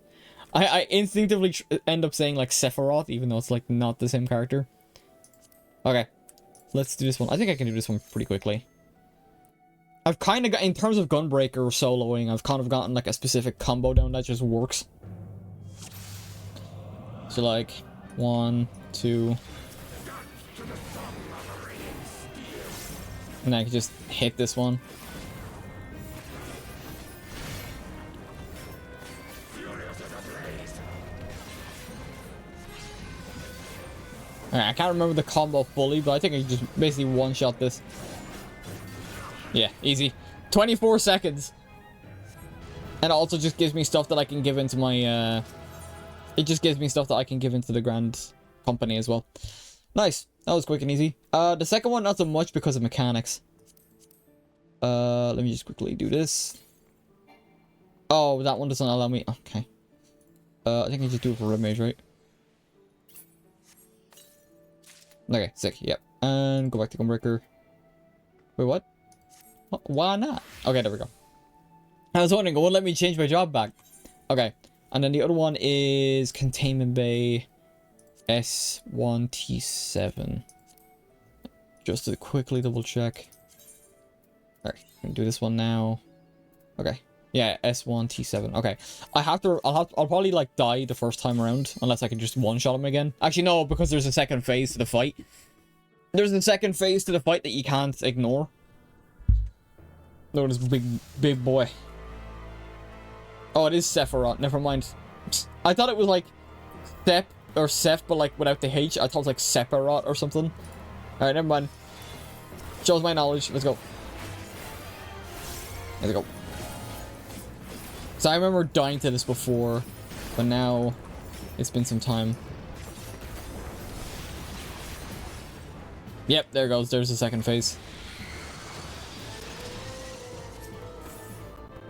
I instinctively end up saying like Sephiroth, even though it's like not the same character. Okay. Let's do this one. I think I can do this one pretty quickly. I've kind of got, in terms of Gunbreaker soloing, I've kind of gotten like a specific combo down that just works. So like, 1, 2. And I can just hit this one. Alright, I can't remember the combo fully, but I think I can just basically one-shot this. Yeah, easy. 24 seconds. And it also just gives me stuff that I can give into my, it just gives me stuff that I can give into the Grand Company as well. Nice. That was quick and easy. The second one, not so much because of mechanics. Let me just quickly do this. Oh, that one doesn't allow me. Okay. I think I just do it for red mage, right? Okay, sick. Yep. And go back to Gunbreaker. Wait, what? Why not? Okay, there we go. I was wondering, it won't let me change my job back. Okay. And then the other one is Containment Bay S1T7. Just to quickly double check. Alright, I'm gonna do this one now. Okay. Yeah, S1T7. Okay. I'll probably like die the first time around unless I can just one-shot him again. Actually, no, because there's a second phase to the fight. There's a second phase to the fight that you can't ignore. Look at this big boy. Oh, it is Sephiroth. Never mind. I thought it was like Sep or Seth, but like without the H. I thought it was like Sephiroth or something. Alright, never mind. Shows my knowledge. Let's go. Let's go. So I remember dying to this before, but now it's been some time. Yep, there it goes. There's the second phase.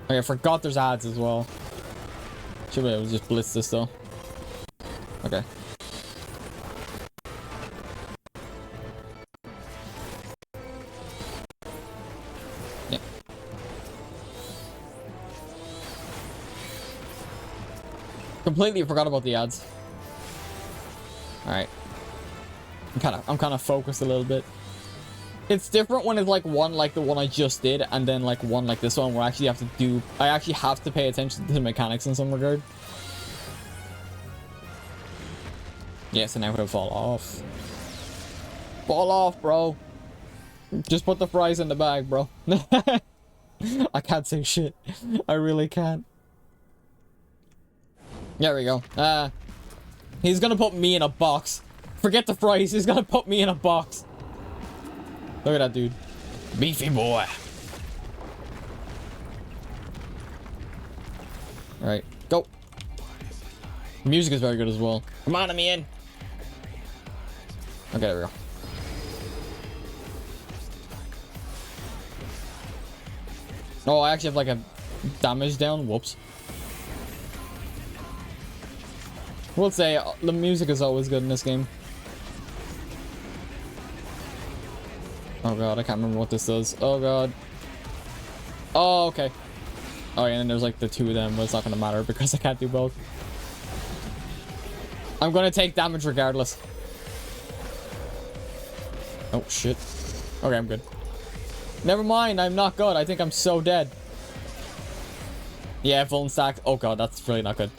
Okay, I forgot there's ads as well. Should be able to just blitz this though. Okay. Yeah. Completely forgot about the ads. Alright. I'm kind of focused a little bit. It's different when it's like one like the one I just did and then like one like this one where I actually have to pay attention to the mechanics in some regard. Yeah, so now it'll fall off. Fall off, bro. Just put the fries in the bag, bro. I can't say shit. I really can't. There we go. He's gonna put me in a box. Forget the fries, he's gonna put me in a box. Look at that dude. Beefy boy. Alright, go. Music is very good as well. Come on, let me in. Okay, there we go. Oh, I actually have like a damage down. Whoops. We'll say the music is always good in this game. Oh god, I can't remember what this does. Oh god. Oh, okay. Oh yeah, and there's like the two of them, but it's not gonna matter because I can't do both. I'm gonna take damage regardless. Oh shit. Okay, I'm good. Never mind, I'm not good. I think I'm so dead. Yeah, full stack. Oh god, that's really not good.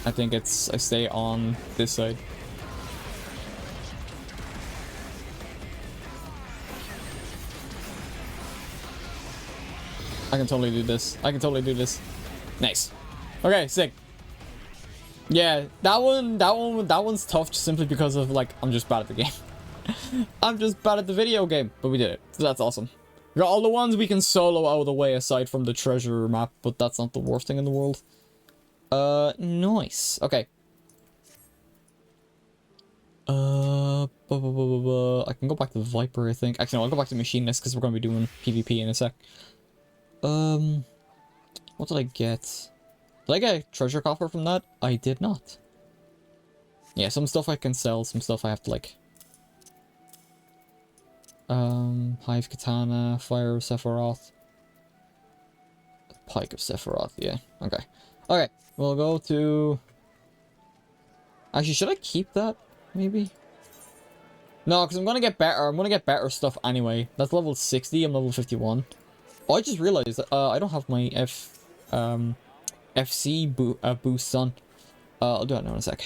I think I stay on this side. I can totally do this. I can totally do this. Nice. Okay, sick. Yeah, that one's tough just simply because of like I'm just bad at the game. I'm just bad at the video game, but we did it. So that's awesome. We got all the ones we can solo out of the way aside from the treasure map, but that's not the worst thing in the world. Nice. Okay. I can go back to the Viper, I think. Actually, no, I'll go back to Machinist because we're going to be doing PvP in a sec. What did I get? Did I get a treasure coffer from that? I did not. Yeah, some stuff I can sell, some stuff I have to, like... Hive Katana, Fire of Sephiroth. Pike of Sephiroth, yeah. Okay. Okay, we'll go to... Actually, should I keep that? Maybe? No, because I'm gonna get better. I'm gonna get better stuff anyway. That's level 60, I'm level 51. Oh, I just realized that I don't have my FC boosts on. I'll do that now in a sec.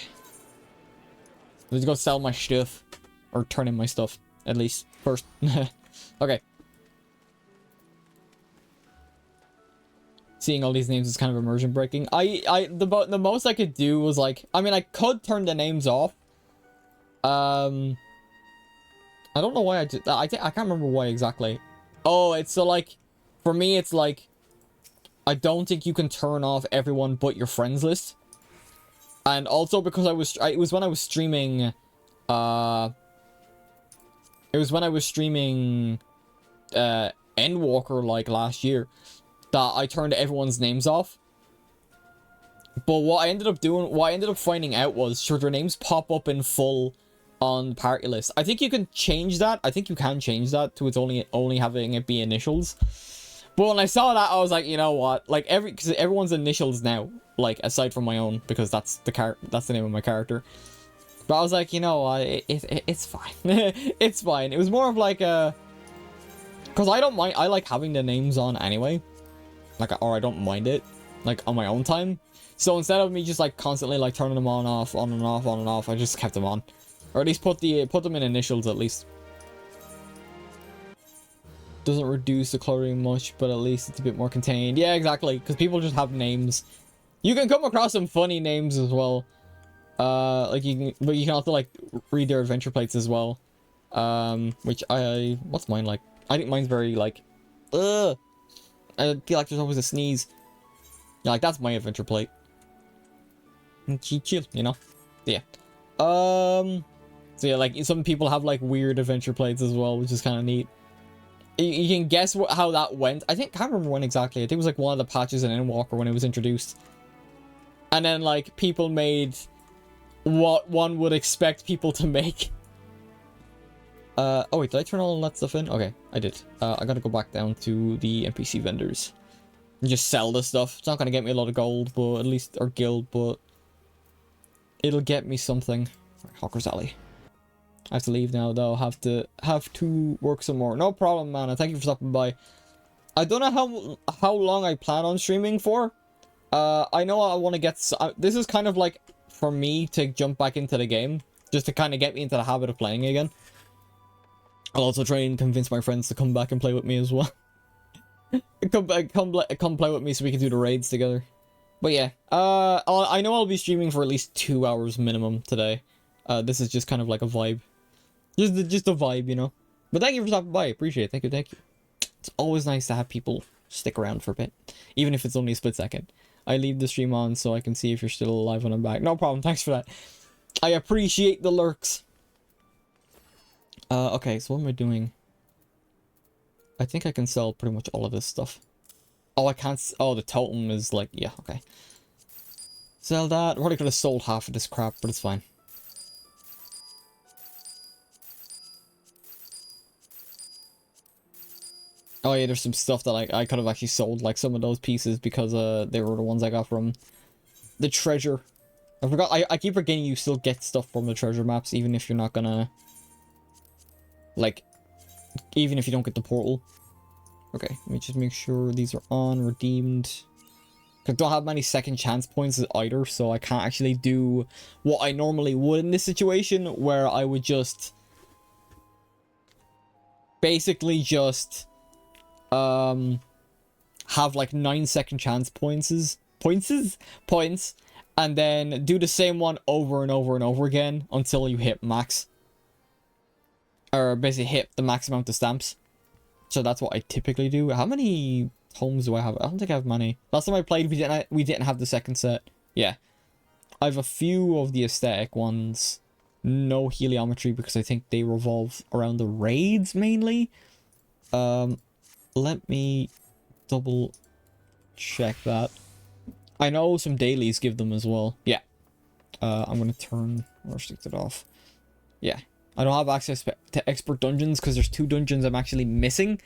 Let's go sell my stuff. Or turn in my stuff, at least, first. Okay. Seeing all these names is kind of immersion breaking. The most I could do was like, I mean, I could turn the names off. I don't know why I did that. I can't remember why exactly. Oh, it's so like, for me, it's like, I don't think you can turn off everyone but your friends list. And also because it was when I was streaming, It was when I was streaming Endwalker like last year that I turned everyone's names off. But what I ended up finding out was, sure, their names pop up in full on the party list. I think you can change that. I think you can change that to its only having it be initials. But when I saw that, I was like, you know what? Like because everyone's initials now, like aside from my own, because that's the name of my character. But I was like, you know what? It's fine. It's fine. It was more of like a, because I don't mind. I like having the names on anyway. Like, or I don't mind it, like on my own time. So instead of me just like constantly like turning them on, off, on and off, on and off, I just kept them on, or at least put them in initials at least. Doesn't reduce the coloring much, but at least it's a bit more contained. Yeah, exactly, because people just have names. You can come across some funny names as well. Like but you can also like read their adventure plates as well. Which what's mine like? I think mine's very like, I feel like there's always a sneeze. Yeah, like that's my adventure plate. Chill, you know? Yeah. So yeah, like some people have like weird adventure plates as well, which is kind of neat. You can guess how that went. I can't remember when exactly. I think it was like one of the patches in Endwalker when it was introduced. And then like people made what one would expect people to make. Oh wait, did I turn all that stuff in? Okay, I did. I gotta go back down to the NPC vendors and just sell this stuff. It's not gonna get me a lot of gold, but at least, or guild, but it'll get me something. Right, Hawker's Alley. I have to leave now though. Have to work some more. No problem, man. And thank you for stopping by. I don't know how long I plan on streaming for. I know I want to get. This is kind of like for me to jump back into the game, just to kind of get me into the habit of playing again. I'll also try and convince my friends to come back and play with me as well. come play with me so we can do the raids together. But yeah, I know I'll be streaming for at least 2 hours minimum today. This is just kind of like a vibe. Just a vibe, you know. But thank you for stopping by. Appreciate it. Thank you. It's always nice to have people stick around for a bit, even if it's only a split second. I leave the stream on so I can see if you're still alive when I'm back. No problem. Thanks for that. I appreciate the lurks. Okay, so what am I doing? I think I can sell pretty much all of this stuff. Oh, I can't. Oh, the totem is like, yeah, okay. Sell that. I probably could have sold half of this crap, but it's fine. Oh yeah, there's some stuff that I could have actually sold, like some of those pieces, because they were the ones I got from the treasure. I forgot. I keep forgetting you still get stuff from the treasure maps, even if you're not gonna, like, even if you don't get the portal. Okay, let me just make sure these are on, redeemed. I don't have many second chance points either, so I can't actually do what I normally would in this situation, where I would just basically just have like 9 second chance points, and then do the same one over and over and over again until you hit max, or basically hit the max amount of stamps. So that's what I typically do. How many homes do I have? I don't think I have many. Last time I played, we didn't have the second set. Yeah, I have a few of the aesthetic ones. No heliometry because I think they revolve around the raids mainly. Let me double check that. I know some dailies give them as well. Yeah. I'm gonna turn or restrict it off. Yeah. I don't have access to expert dungeons because there's 2 dungeons I'm actually missing.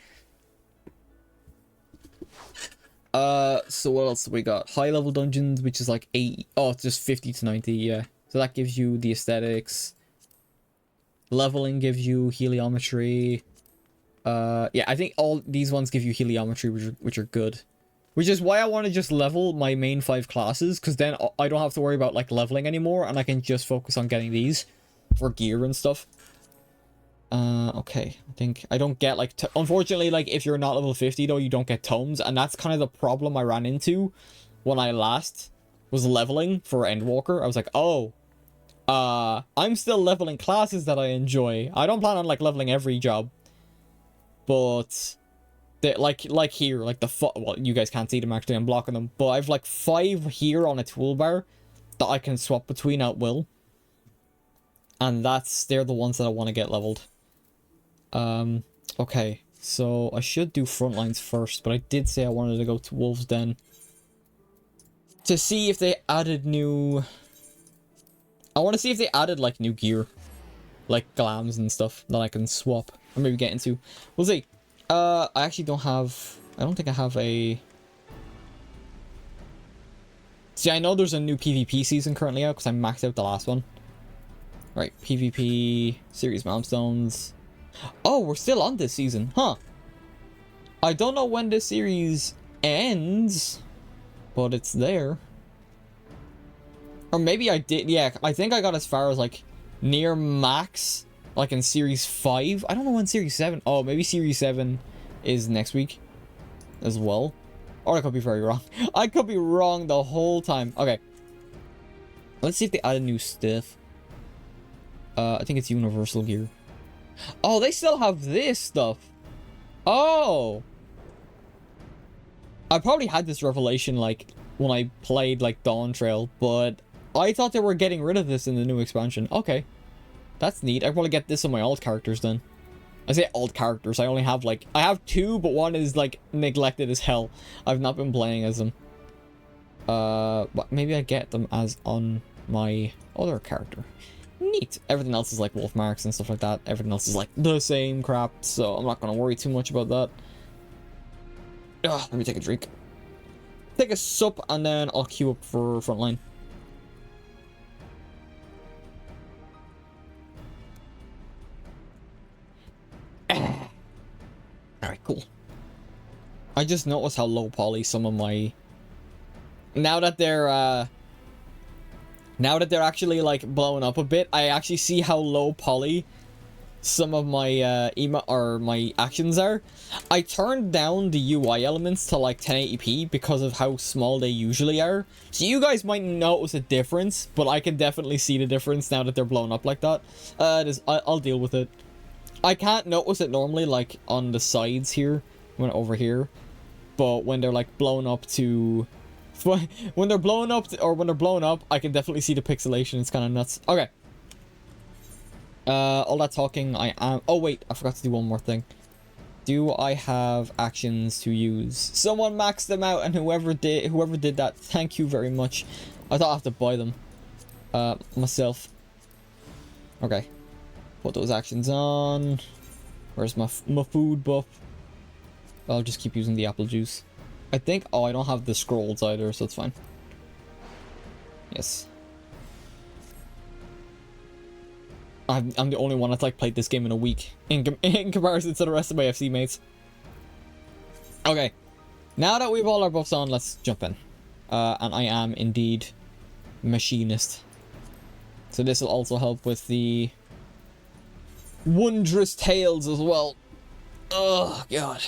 So what else do we got? High level dungeons, which is like 80. Oh, it's just 50 to 90, yeah. So that gives you the aesthetics. Leveling gives you heliometry. Yeah, I think all these ones give you heliometry, which are good. Which is why I want to just level my main 5 classes, because then I don't have to worry about like leveling anymore, and I can just focus on getting these for gear and stuff. Okay, I think I don't get like, unfortunately, like if you're not level 50 though, you don't get tomes, and that's kind of the problem I ran into when I last was leveling for Endwalker. I was like, oh, I'm still leveling classes that I enjoy. I don't plan on like leveling every job, but they, like here, like well, you guys can't see them actually, I'm blocking them, but I've like 5 here on a toolbar that I can swap between at will, and they're the ones that I want to get leveled. Okay. So I should do Frontlines first, but I did say I wanted to go to Wolves Den to see if they added new... I want to see if they added, like, new gear. Like, glams and stuff that I can swap. Or maybe get into. We'll see. I actually don't have... I don't think I have a... See, I know there's a new PvP season currently out, because I maxed out the last one. Right, PvP, series milestones. Oh, we're still on this season. Huh. I don't know when this series ends, but it's there. Or maybe I did, yeah, I think I got as far as, like, near max, like in Series 5. I don't know when Series 7... Oh, maybe Series 7 is next week as well. Or I could be very wrong. I could be wrong the whole time. Okay. Let's see if they added new stuff. I think it's Universal Gear. Oh, they still have this stuff. Oh. I probably had this revelation, like, when I played, like, Dawntrail, but I thought they were getting rid of this in the new expansion. Okay. That's neat. I probably get this on my alt characters then. I say alt characters. I only have, like... I have 2, but one is, like, neglected as hell. I've not been playing as them. But maybe I get them as on my other character. Neat. Everything else is, like, wolf marks and stuff like that. Everything else is, like, the same crap. So I'm not going to worry too much about that. Ugh, let me take a drink. Take a sup, and then I'll queue up for Frontline. Alright, cool. I just noticed how low poly some of my... Now that they're actually, like, blowing up a bit, I actually see how low poly some of my my actions are. I turned down the UI elements to, like, 1080p because of how small they usually are. So you guys might notice a difference, but I can definitely see the difference now that they're blown up like that. I'll deal with it. I can't notice it normally, like, on the sides here, when over here, but when they're, like, blown up to... When they're blown up, when they're blown up, I can definitely see the pixelation. It's kind of nuts. Okay. All that talking, I am... Oh, wait, I forgot to do one more thing. Do I have actions to use? Someone maxed them out, and whoever did that, thank you very much. I thought I have to buy them. Myself. Okay. Put those actions on. Where's my food buff? I'll just keep using the apple juice. I think... Oh, I don't have the scrolls either, so it's fine. Yes. I'm the only one that's, like, played this game in a week. In comparison to the rest of my FC mates. Okay. Now that we've all our buffs on, let's jump in. And I am indeed machinist. So this will also help with the... wondrous tales as well. Oh god.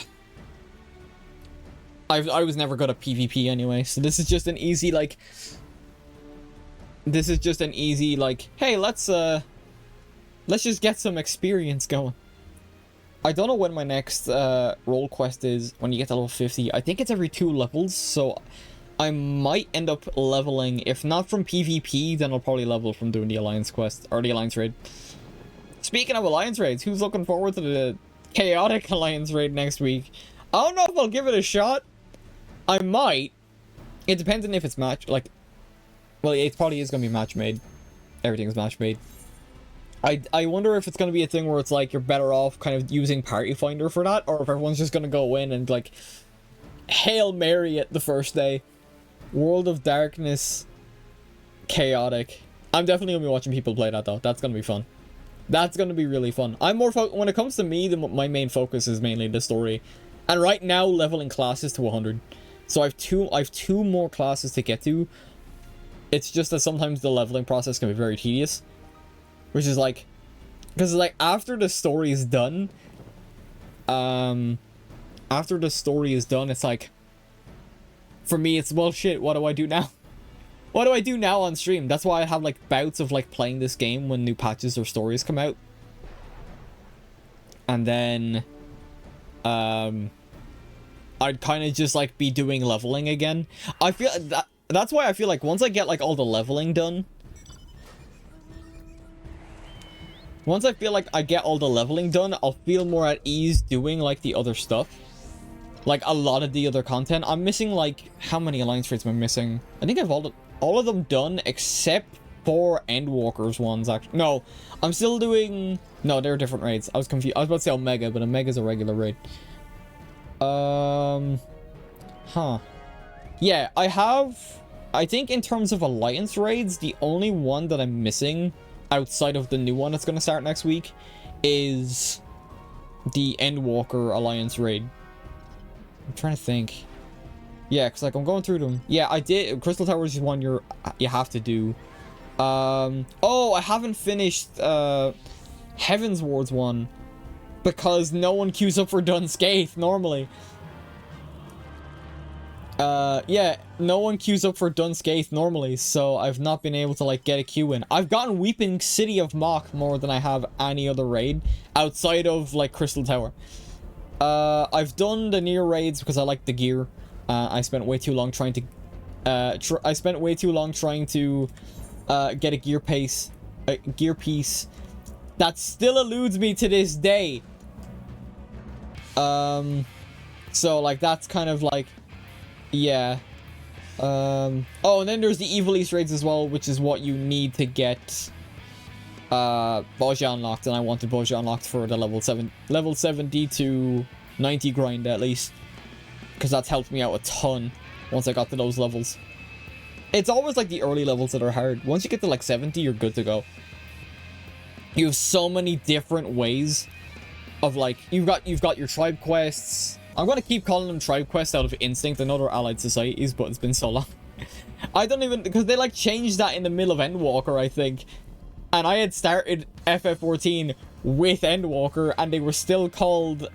I was never good at PvP anyway, so this is just an easy, like... This is just an easy, like, hey, let's just get some experience going. I don't know when my next role quest is, when you get to level 50. I think it's every 2 levels, so I might end up leveling. If not from PvP, then I'll probably level from doing the Alliance quest, or the Alliance raid. Speaking of Alliance raids, who's looking forward to the chaotic Alliance raid next week? I don't know if I'll give it a shot. I might. It depends on if it's match, like... Well, it probably is going to be match made. Everything's match made. I wonder if it's going to be a thing where it's like you're better off kind of using Party Finder for that, or if everyone's just going to go in and, like, Hail Mary it the first day. World of Darkness. Chaotic. I'm definitely going to be watching people play that, though. That's going to be fun. That's going to be really fun. I'm more when it comes to me, my main focus is mainly the story. And right now, leveling classes to 100. So I have two more classes to get to. It's just that sometimes the leveling process can be very tedious. Which is like... Because, like, after the story is done... After the story is done, it's like... For me, it's, well, shit, what do I do now? What do I do now on stream? That's why I have, like, bouts of, like, playing this game when new patches or stories come out. And then... I'd kind of just, like, be doing leveling again. I feel... That's why I feel like once I get, like, all the leveling done... Once I feel like I get all the leveling done, I'll feel more at ease doing like the other stuff. Like a lot of the other content. I'm missing like, how many alliance raids am I missing? I think I've all of them done except for Endwalker's ones actually. No, I'm still doing, no, they're different raids. I was confused. I was about to say Omega, but Omega's a regular raid. Yeah, I think in terms of alliance raids, the only one that I'm missing outside of the new one that's going to start next week is the Endwalker alliance raid. I'm trying to think. Yeah, because like I'm going through them. Yeah, I did. Crystal Towers is one you have to do. Oh, I haven't finished Heaven's Wards one because no one queues up for Dunscaith normally. Yeah, no one queues up for Dunscaith normally, so I've not been able to, like, get a queue in. I've gotten Weeping City of Mach more than I have any other raid outside of, like, Crystal Tower. I've done the near raids because I like the gear. I spent way too long trying to, get a gear piece that still eludes me to this day. So, like, that's kind of, like, yeah. Oh, and then there's the Evil East raids as well, which is what you need to get Bozja unlocked, and I wanted Bozja unlocked for the level 70 to 90 grind at least, because that's helped me out a ton once I got to those levels. It's always like the early levels that are hard. Once you get to like 70, you're good to go. You have so many different ways of, like, you've got your tribe quests. I'm going to keep calling them tribe quests out of instinct. I know they're allied societies, but it's been so long. I don't even, because they like changed that in the middle of Endwalker, I think. And I had started FF14 with Endwalker, and they were still called,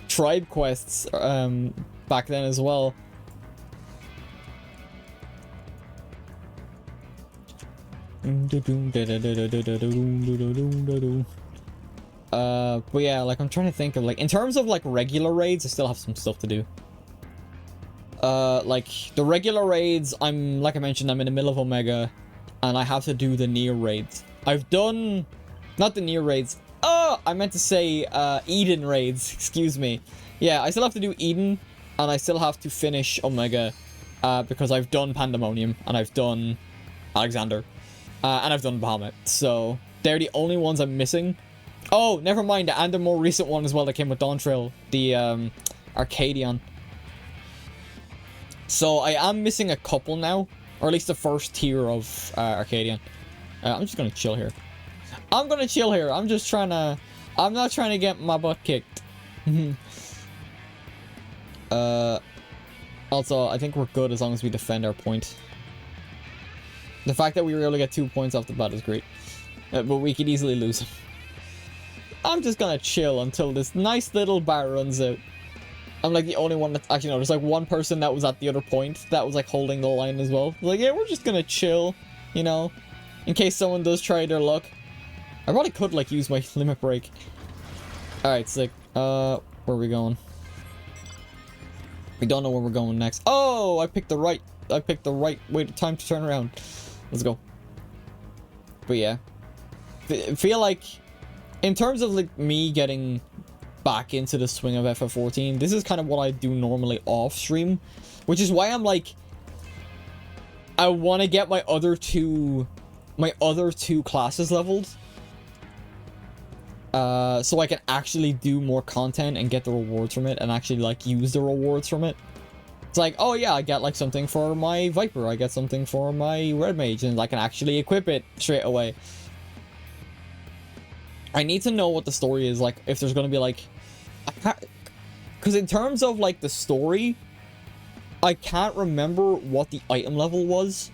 tribe quests, back then as well. But yeah, like, I'm trying to think of, like, in terms of, like, regular raids, I still have some stuff to do. Like, the regular raids, like I mentioned, I'm in the middle of Omega, and I have to do the near raids. I've done, not the near raids, oh, I meant to say, Eden raids, excuse me. Yeah, I still have to do Eden, and I still have to finish Omega, because I've done Pandemonium, and I've done Alexander, and I've done Bahamut, so they're the only ones I'm missing. Oh, never mind, and the more recent one as well that came with Dawntrail, the Arcadian. So I am missing a couple now, or at least the first tier of Arcadian. I'm just gonna chill here. I'm gonna chill here. I'm just trying to, I'm not trying to get my butt kicked. Also, I think we're good as long as we defend our point. The fact that we were able to get 2 points off the bat is great, but we could easily lose. I'm just gonna chill until this nice little bar runs out. I'm like the only one that's actually, no, there's like one person that was at the other point that was like holding the line as well. Like, yeah, we're just gonna chill, you know, in case someone does try their luck. I probably could like use my limit break. Alright, sick. Where are we going? We don't know where we're going next. Oh, I picked the right time to turn around. Let's go. But yeah, I feel like in terms of like me getting back into the swing of FF14, this is kind of what I do normally off stream, which is why I'm like, I want to get my other two classes leveled, so I can actually do more content and get the rewards from it, and actually like use the rewards from it. It's like, oh yeah, I get like something for my Viper, I get something for my Red Mage, and I can actually equip it straight away. I need to know what the story is like, if there's going to be like, because in terms of like the story, I can't remember what the item level was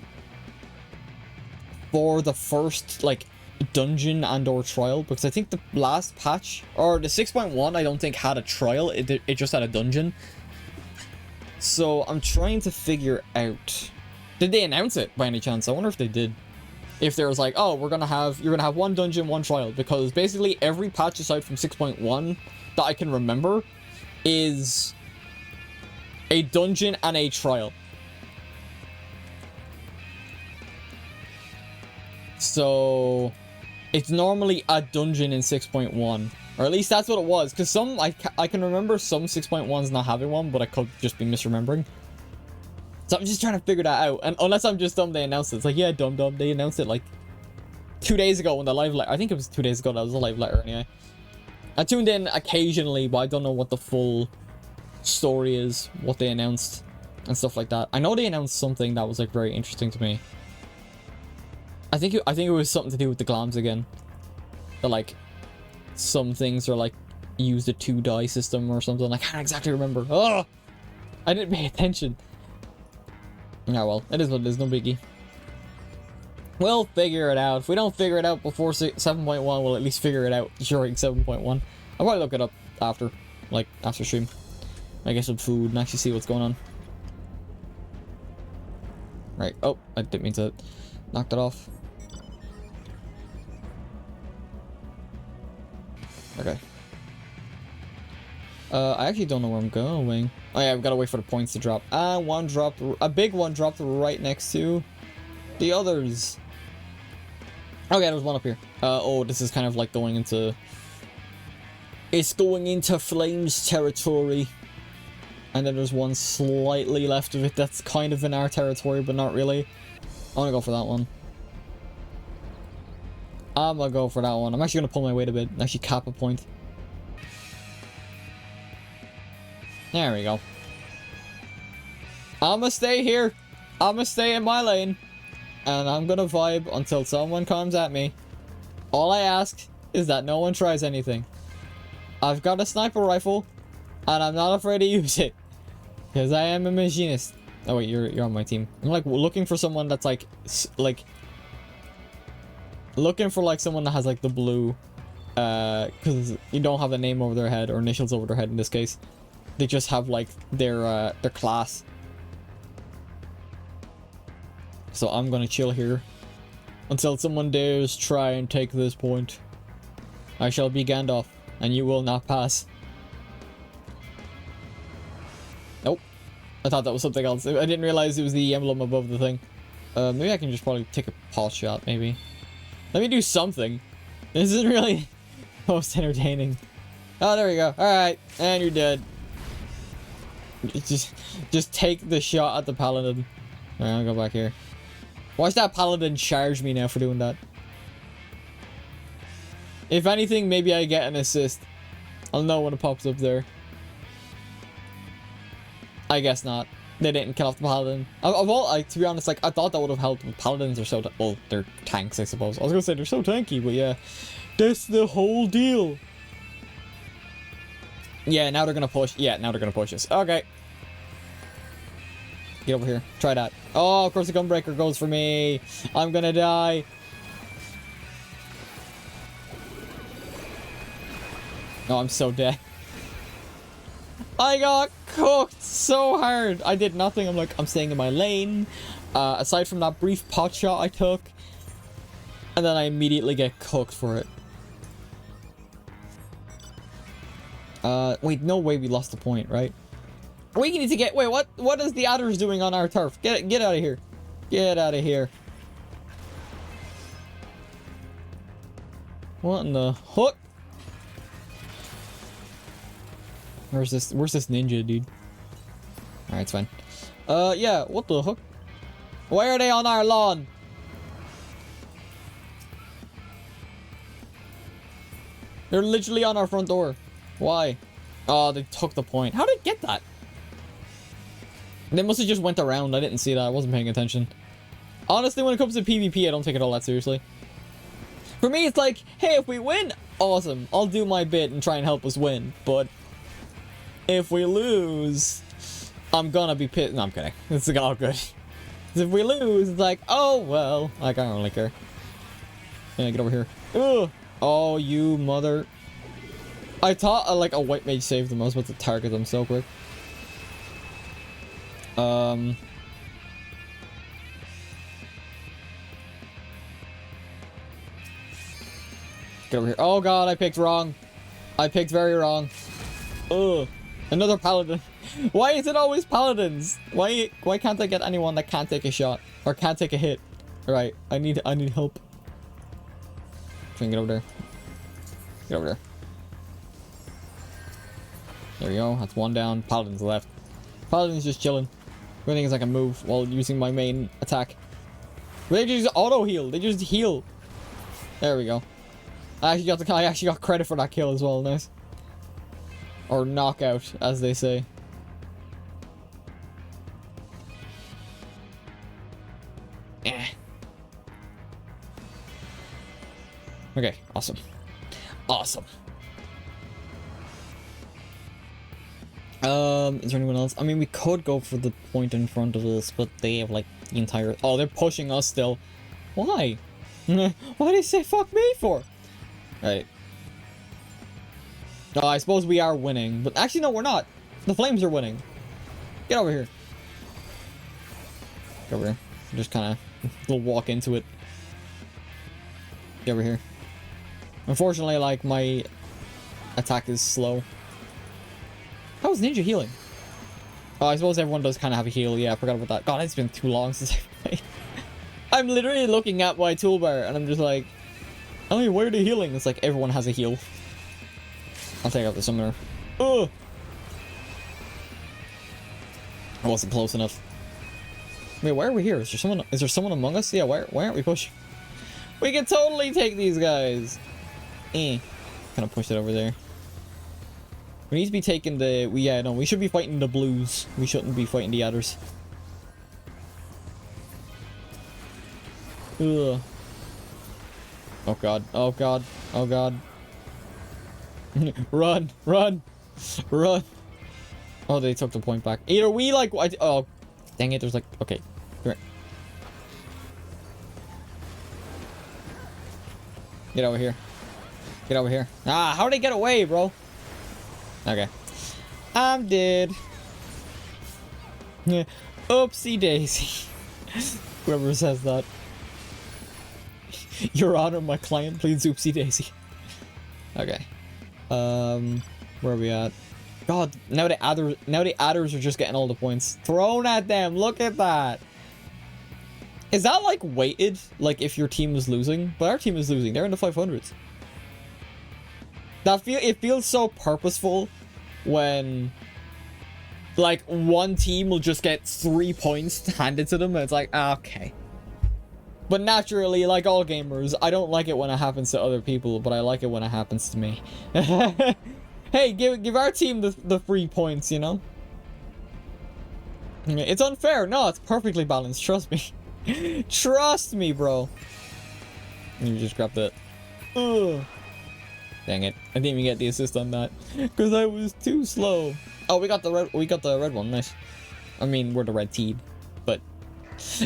for the first like dungeon and or trial, because I think the last patch, or the 6.1, I don't think had a trial, it just had a dungeon. So I'm trying to figure out, did they announce it by any chance? I wonder if they did. If there was like, oh, you're gonna have one dungeon, one trial, because basically every patch aside from 6.1 that I can remember is a dungeon and a trial. So it's normally a dungeon in 6.1. Or at least that's what it was. Because some, I can remember some 6.1s not having one, but I could just be misremembering. So I'm just trying to figure that out. And unless I'm just dumb, they announced it. It's like, yeah, dumb. They announced it like 2 days ago when the live letter. I think it was 2 days ago that was the live letter anyway. I tuned in occasionally, but I don't know what the full story is, what they announced, and stuff like that. I know they announced something that was like very interesting to me. I think it was something to do with the glams again. That like some things are like use the 2-die system or something. I can't exactly remember. Oh, I didn't pay attention. Yeah, well, it is what it is. No biggie. We'll figure it out. If we don't figure it out before 7.1, we'll at least figure it out during 7.1. I'll probably look it up after, like, after stream. I get some food and actually see what's going on. Right. Oh, I didn't mean to knock that off. Okay. I actually don't know where I'm going. Oh yeah, I've got to wait for the points to drop. One dropped, a big one dropped right next to the others. Okay, there's one up here. Oh, this is kind of like going into... It's going into Flames territory. And then there's one slightly left of it that's kind of in our territory, but not really. I want to go for that one. I'm gonna go for that one. I'm actually gonna pull my weight a bit and actually cap a point. There we go. I'm gonna stay here. I'm gonna stay in my lane. And I'm gonna vibe until someone comes at me. All I ask is that no one tries anything. I've got a sniper rifle, and I'm not afraid to use it. Because I am a machinist. Oh wait, you're on my team. I'm like looking for someone that's like looking for like someone that has like the blue, because you don't have a name over their head or initials over their head in this case. They just have like their class. So I'm gonna chill here until someone dares try and take this point. I shall be Gandalf, and you will not pass. Nope. I thought that was something else. I didn't realize it was the emblem above the thing. Maybe I can just probably take a pot shot, maybe. Let me do something. This isn't really most entertaining. Oh, there we go. Alright, and you're dead. Just take the shot at the paladin. Alright, I'll go back here. Watch that paladin charge me now for doing that. If anything, maybe I get an assist. I'll know when it pops up there. I guess not. They didn't kill off the paladin. To be honest, like I thought that would have helped. But paladins are so well, they're tanks, I suppose. I was gonna say they're so tanky, but yeah, that's the whole deal. Yeah, now they're gonna push. Yeah, now they're gonna push us. Okay. Get over here. Try that. Oh, of course the gunbreaker goes for me. I'm gonna die. Oh, I'm so dead. I got cooked so hard. I did nothing. I'm staying in my lane. Aside from that brief pot shot I took. And then I immediately get cooked for it. Wait, no way we lost the point, right? We need to get... Wait, what is the others doing on our turf? Get out of here. Get out of here. What in the hook? Where's this ninja, dude? Alright, it's fine. Yeah, what the hook? Why are they on our lawn? They're literally on our front door. Why? Oh, they took the point. How did they get that? They must have just went around. I didn't see that. I wasn't paying attention. Honestly, when it comes to PvP, I don't take it all that seriously. For me, it's like, hey, if we win, awesome. I'll do my bit and try and help us win. But if we lose, I'm gonna be pissed. No, I'm kidding. It's all good. If we lose, it's like, oh, well. Like, I don't really care. Yeah, get over here. Ugh. Oh, you mother... I thought like a white mage saved them. I was about to target them so quick. Get over here. Oh god, I picked wrong. I picked very wrong. Ugh. Another paladin. Why is it always paladins? Why can't I get anyone that can't take a shot or can't take a hit? Right. I need help. Try and get over there. Get over there. There we go. That's one down. Paladin's left. Paladin's just chilling. The only thing is I can move while using my main attack. They just auto heal. They just heal. There we go. I actually got credit for that kill as well. Nice. Or knockout, as they say. Okay, awesome. Awesome. Is there anyone else? I mean, we could go for the point in front of us, but they have like the entire... Oh, they're pushing us still. Why? Why did they say fuck me for? Right. Oh, I suppose we are winning, but actually no, we're not. The flames are winning. Get over here. Get over here. Just kind of... We'll walk into it. Get over here. Unfortunately, like, my attack is slow. How is Ninja healing? Oh, I suppose everyone does kind of have a heal. Yeah, I forgot about that. God, it's been too long since I played. I'm literally looking at my toolbar, and I'm just like... I mean, where are they healing? It's like everyone has a heal. I'll take out the summoner. Ugh! I wasn't close enough. Wait, why are we here? Is there someone among us? Yeah, why aren't we pushing? We can totally take these guys! Kind of push it over there. We need to be taking the... Yeah, no, we should be fighting the blues. We shouldn't be fighting the others. Ugh. Oh god, oh god, oh god. Run, run, run. Oh, they took the point back. Either we like... Oh, dang it, there's like... Okay, come here. Get over here. Get over here. Ah, how did they get away, bro? Okay. I'm dead. Oopsie daisy. Whoever says that. Your Honor, my client pleads oopsie daisy. Okay. Where are we at? God, now the adders are just getting all the points thrown at them. Look at that. Is that like weighted? Like if your team is losing? But our team is losing. They're in the 500s. It feels so purposeful when like one team will just get 3 points handed to them and it's like, okay. But naturally, like all gamers, I don't like it when it happens to other people, but I like it when it happens to me. Hey, give our team the 3 points, you know? It's unfair. No, it's perfectly balanced. Trust me. Trust me, bro. You just grabbed it. Ugh. Dang it. I didn't even get the assist on that. Because I was too slow. Oh, we got the red one. Nice. I mean, we're the red team. But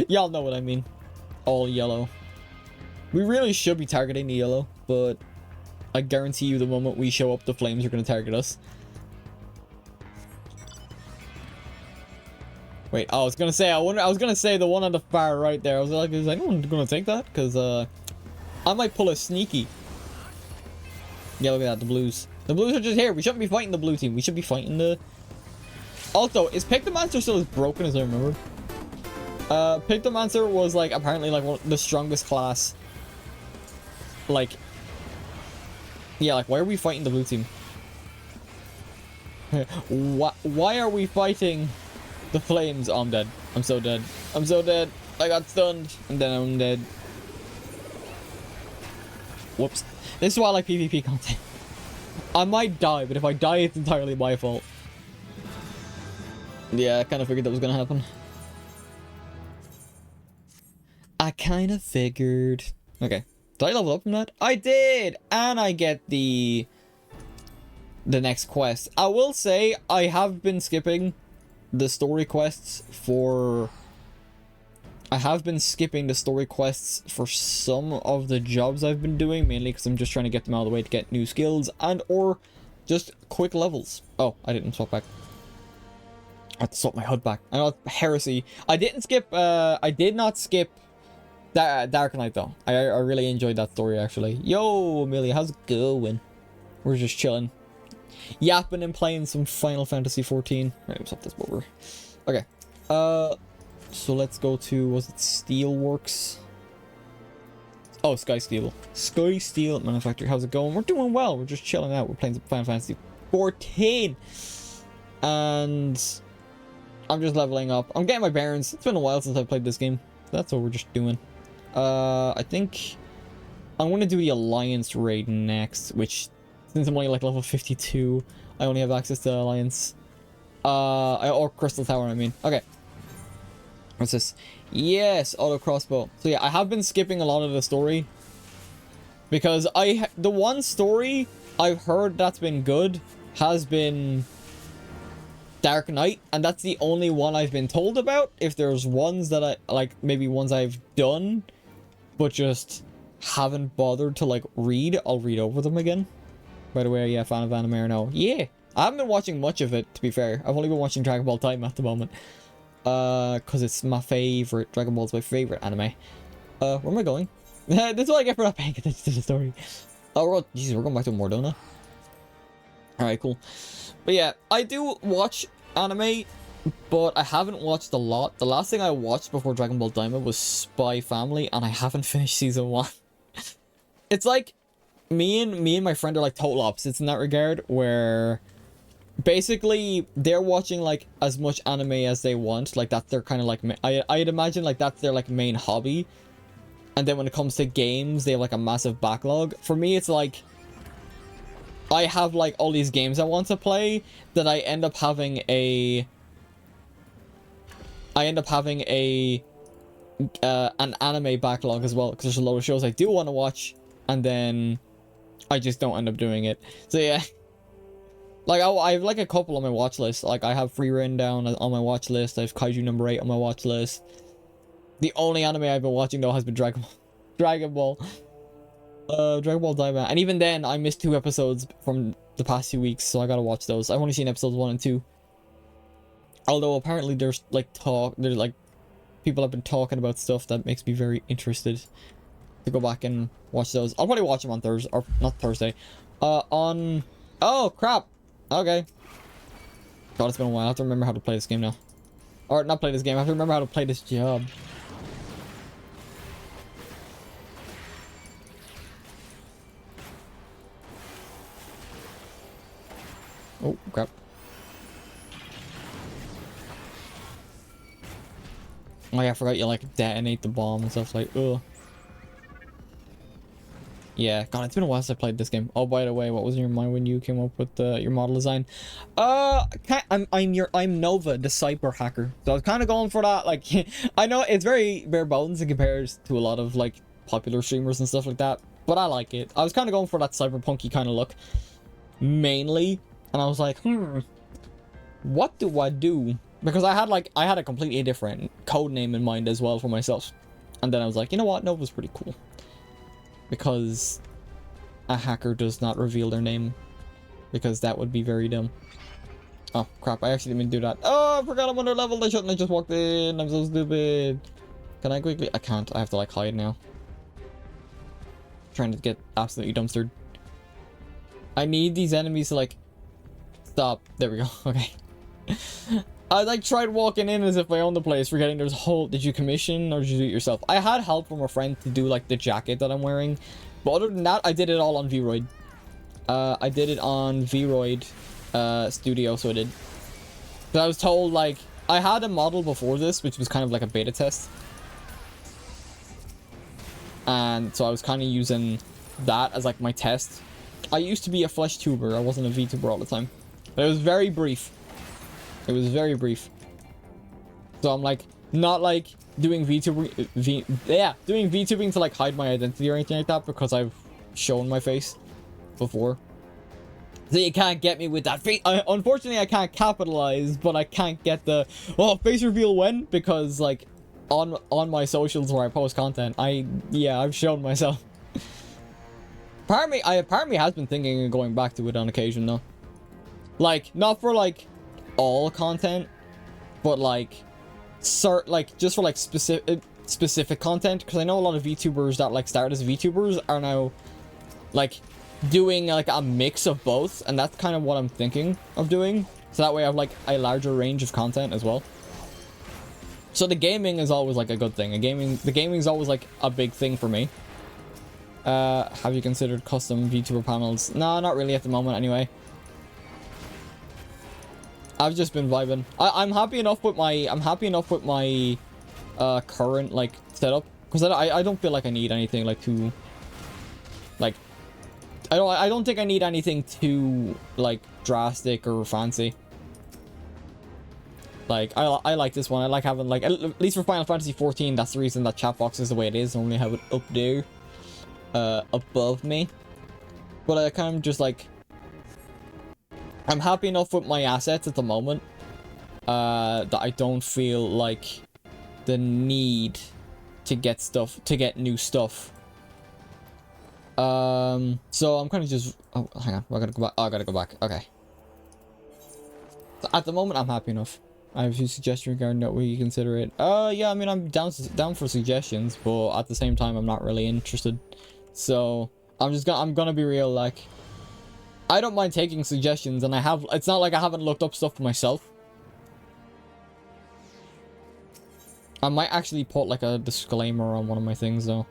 y'all know what I mean. All yellow. We really should be targeting the yellow, but I guarantee you the moment we show up, the flames are going to target us. Wait, I was going to say, I was going to say the one on the far right there. I was like, is anyone going to take that? Because I might pull a sneaky. Yeah, look at that, the blues. The blues are just here. We shouldn't be fighting the blue team. We should be fighting the... Also, is Pictomancer still as broken as I remember? Pictomancer was like apparently like the strongest class. Like, yeah, like why are we fighting the blue team? Why are we fighting the flames? Oh, I'm dead. I'm so dead. I'm so dead. I got stunned and then I'm dead. Whoops. This is why I like PvP content. I might die, but if I die, it's entirely my fault. Yeah, I kind of figured that was gonna happen. I kind of figured. Okay. Did I level up from that? I did! And I get the next quest. I will say, I have been skipping the story quests for... I have been skipping the story quests for some of the jobs I've been doing, mainly because I'm just trying to get them out of the way to get new skills and or just quick levels. Oh, I didn't swap back. I have to swap my HUD back. I know, heresy. I didn't skip, I did not skip Dark Knight though. I really enjoyed that story actually. Yo, Amelia, how's it going? We're just chilling. Yapping and playing some Final Fantasy 14. Right, let's swap this over. Okay. So let's go to, was it Steelworks? Oh, Sky Steel. Sky Steel Manufacturer. How's it going? We're doing well. We're just chilling out. We're playing some Final Fantasy 14. And I'm just leveling up. I'm getting my bearings. It's been a while since I played this game. That's what we're just doing. I think I'm going to do the Alliance raid next, which, since I'm only like level 52, I only have access to Alliance. Or Crystal Tower, I mean. Okay. What's this? Yes, auto crossbow. So yeah, I have been skipping a lot of the story. Because the one story I've heard that's been good has been Dark Knight. And that's the only one I've been told about. If there's ones that I, like, maybe ones I've done, but just haven't bothered to, like, read, I'll read over them again. By the way, yeah, fan of anime or no. Yeah, I haven't been watching much of it, to be fair. I've only been watching Dragon Ball Time at the moment. Because it's my favorite. Dragon Ball's my favorite anime. Where am I going? This is what I get for not paying attention to the story. Oh, Jesus, we're going back to Mordona. Alright, cool. But yeah, I do watch anime, but I haven't watched a lot. The last thing I watched before Dragon Ball Daima was Spy Family, and I haven't finished season 1. It's like, me and my friend are like total opposites in that regard, where basically they're watching like as much anime as they want, like that's their kind of like I'd imagine like that's their like main hobby, and then when it comes to games they have like a massive backlog. For me, it's like I have like all these games I want to play that I end up having an anime backlog as well, because there's a lot of shows I do want to watch and then I just don't end up doing it. So yeah. Like, I have, like, a couple on my watch list. Like, I have Free Reign down on my watch list. I have Kaiju number 8 on my watch list. The only anime I've been watching, though, has been Dragon Ball. Dragon Ball Daima. And even then, I missed 2 episodes from the past few weeks, so I gotta watch those. I've only seen episodes 1 and 2. Although, apparently, there's, like, people have been talking about stuff that makes me very interested to go back and watch those. I'll probably watch them on Thursday, or not Thursday. Oh, crap! Okay. God, it's been a while. I have to remember how to play this game now. Or, not play this game. I have to remember how to play this job. Oh, crap. Oh, yeah, I forgot you, like, detonate the bomb and stuff. Like, ugh. Yeah, God, it's been a while since I played this game. Oh, by the way, what was in your mind when you came up with your model design? I'm Nova, the cyber hacker. So I was kind of going for that. Like, I know it's very bare bones in comparison to a lot of like popular streamers and stuff like that, but I like it. I was kind of going for that cyberpunky kind of look, mainly, and I was like, what do I do? Because I had a completely different code name in mind as well for myself, and then I was like, you know what, Nova's pretty cool. Because a hacker does not reveal their name. Because that would be very dumb. Oh, crap. I actually didn't mean to do that. Oh, I forgot I'm under level. I shouldn't have just walked in. I'm so stupid. Can I quickly? I can't. I have to, like, hide now. Trying to get absolutely dumpstered. I need these enemies to, like, stop. There we go. Okay. I, like, tried walking in as if I owned the place, forgetting there's a whole... Did you commission or did you do it yourself? I had help from a friend to do, like, the jacket that I'm wearing. But other than that, I did it all on Vroid. I did it on Vroid Studio, so I did. But I was told, like... I had a model before this, which was kind of like a beta test. And so I was kind of using that as, like, my test. I used to be a flesh tuber. I wasn't a VTuber all the time. But it was very brief. It was very brief. So I'm like, not like doing VTubing to like hide my identity or anything like that, because I've shown my face before. So you can't get me with that face. Unfortunately, I can't capitalize, but I can't get the face reveal when, because like on my socials where I post content, I've shown myself. Part of me has been thinking of going back to it on occasion though. Like, not for like all content, but like just for like specific content, because I know a lot of VTubers that like start as VTubers are now like doing like a mix of both, and that's kind of what I'm thinking of doing, so that way I have like a larger range of content as well. So the gaming is always like a good thing. The gaming is always like a big thing for me. Have you considered custom VTuber panels? No, not really at the moment anyway. I've just been vibing. I'm happy enough with my current like setup, because I don't feel like I need anything like too like I don't think I need anything too like drastic or fancy. Like I like this one. I like having like at least for Final Fantasy 14. That's the reason that chat box is the way it is. I only have it up there, above me. But I kind of just like, I'm happy enough with my assets at the moment, that I don't feel like the need to get new stuff. So I'm kind of just, oh, hang on, I gotta go back. Oh, I gotta go back. Okay. So at the moment, I'm happy enough. I have a few suggestions regarding that. Will you consider it? Yeah, I mean, I'm down for suggestions, but at the same time, I'm not really interested. So I'm gonna be real. Like, I don't mind taking suggestions, and it's not like I haven't looked up stuff for myself. I might actually put like a disclaimer on one of my things though.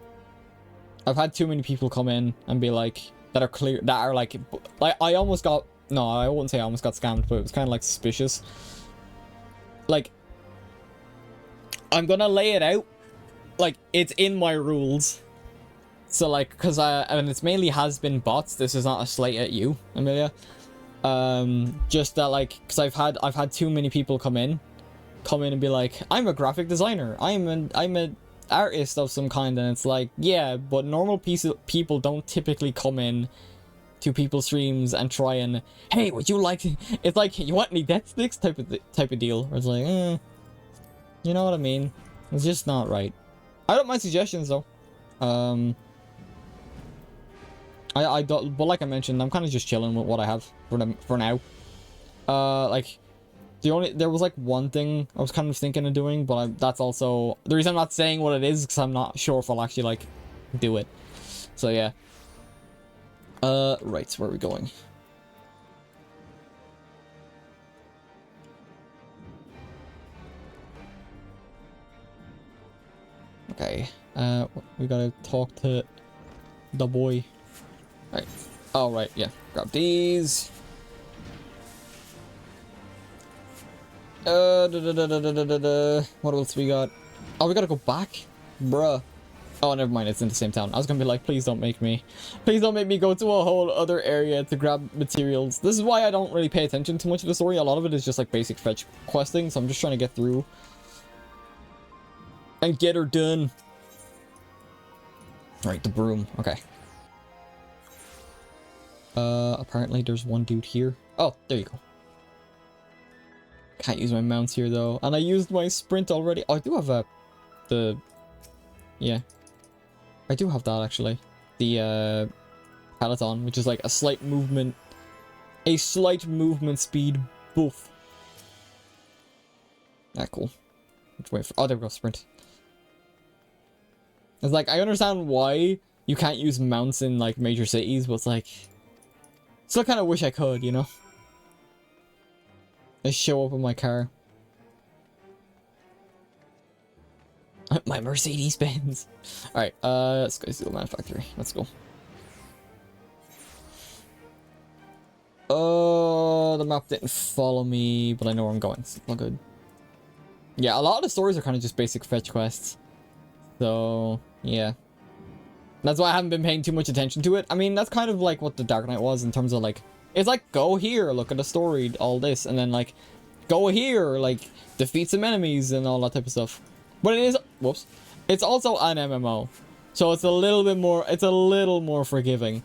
I've had too many people come in and be like, that are like I almost got, no, I wouldn't say I almost got scammed, but it was kind of like suspicious. Like, I'm gonna lay it out, like, it's in my rules. So like, because and it's mainly has been bots. This is not a slate at you, Amelia. Just that, like, because I've had too many people come in and be like, I'm a graphic designer, I'm an artist of some kind, and it's like, yeah, but normal people don't typically come in to people's streams and try and, hey, would you like, it's like, you want any death sticks type of deal, where it's like, you know what I mean? It's just not right. I don't mind suggestions though. I don't, but like I mentioned, I'm kind of just chilling with what I have for now. Like, there was like one thing I was kind of thinking of doing, but that's also the reason I'm not saying what it is, because I'm not sure if I'll actually like do it. So yeah. Right, where are we going? Okay, we gotta talk to the boy. Right. Oh, right, yeah. Grab these. What else we got? Oh, we gotta go back? Bruh. Oh, never mind, it's in the same town. I was gonna be like, please don't make me go to a whole other area to grab materials. This is why I don't really pay attention too much to the story. A lot of it is just like basic fetch questing, so I'm just trying to get through and get her done. Alright, the broom. Okay. Apparently there's one dude here. Oh, there you go. Can't use my mounts here though. And I used my sprint already. Oh, I do have yeah. I do have that actually. The Peloton, which is like a slight movement speed buff. Ah, cool. Let's wait for, oh, there we go, sprint. It's like, I understand why you can't use mounts in like major cities, but it's like, still kind of wish I could, you know? I show up in my car. My Mercedes Benz. Alright, let's go Steel Manufactory. Let's go. Oh, the map didn't follow me, but I know where I'm going. It's all good. Yeah, a lot of the stories are kind of just basic fetch quests. So, yeah. That's why I haven't been paying too much attention to it. I mean, that's kind of like what the Dark Knight was in terms of like, it's like, go here, look at the story, all this, and then like, go here, like, defeat some enemies and all that type of stuff. But it is, whoops, it's also an MMO. So it's a little bit more, it's a little more forgiving.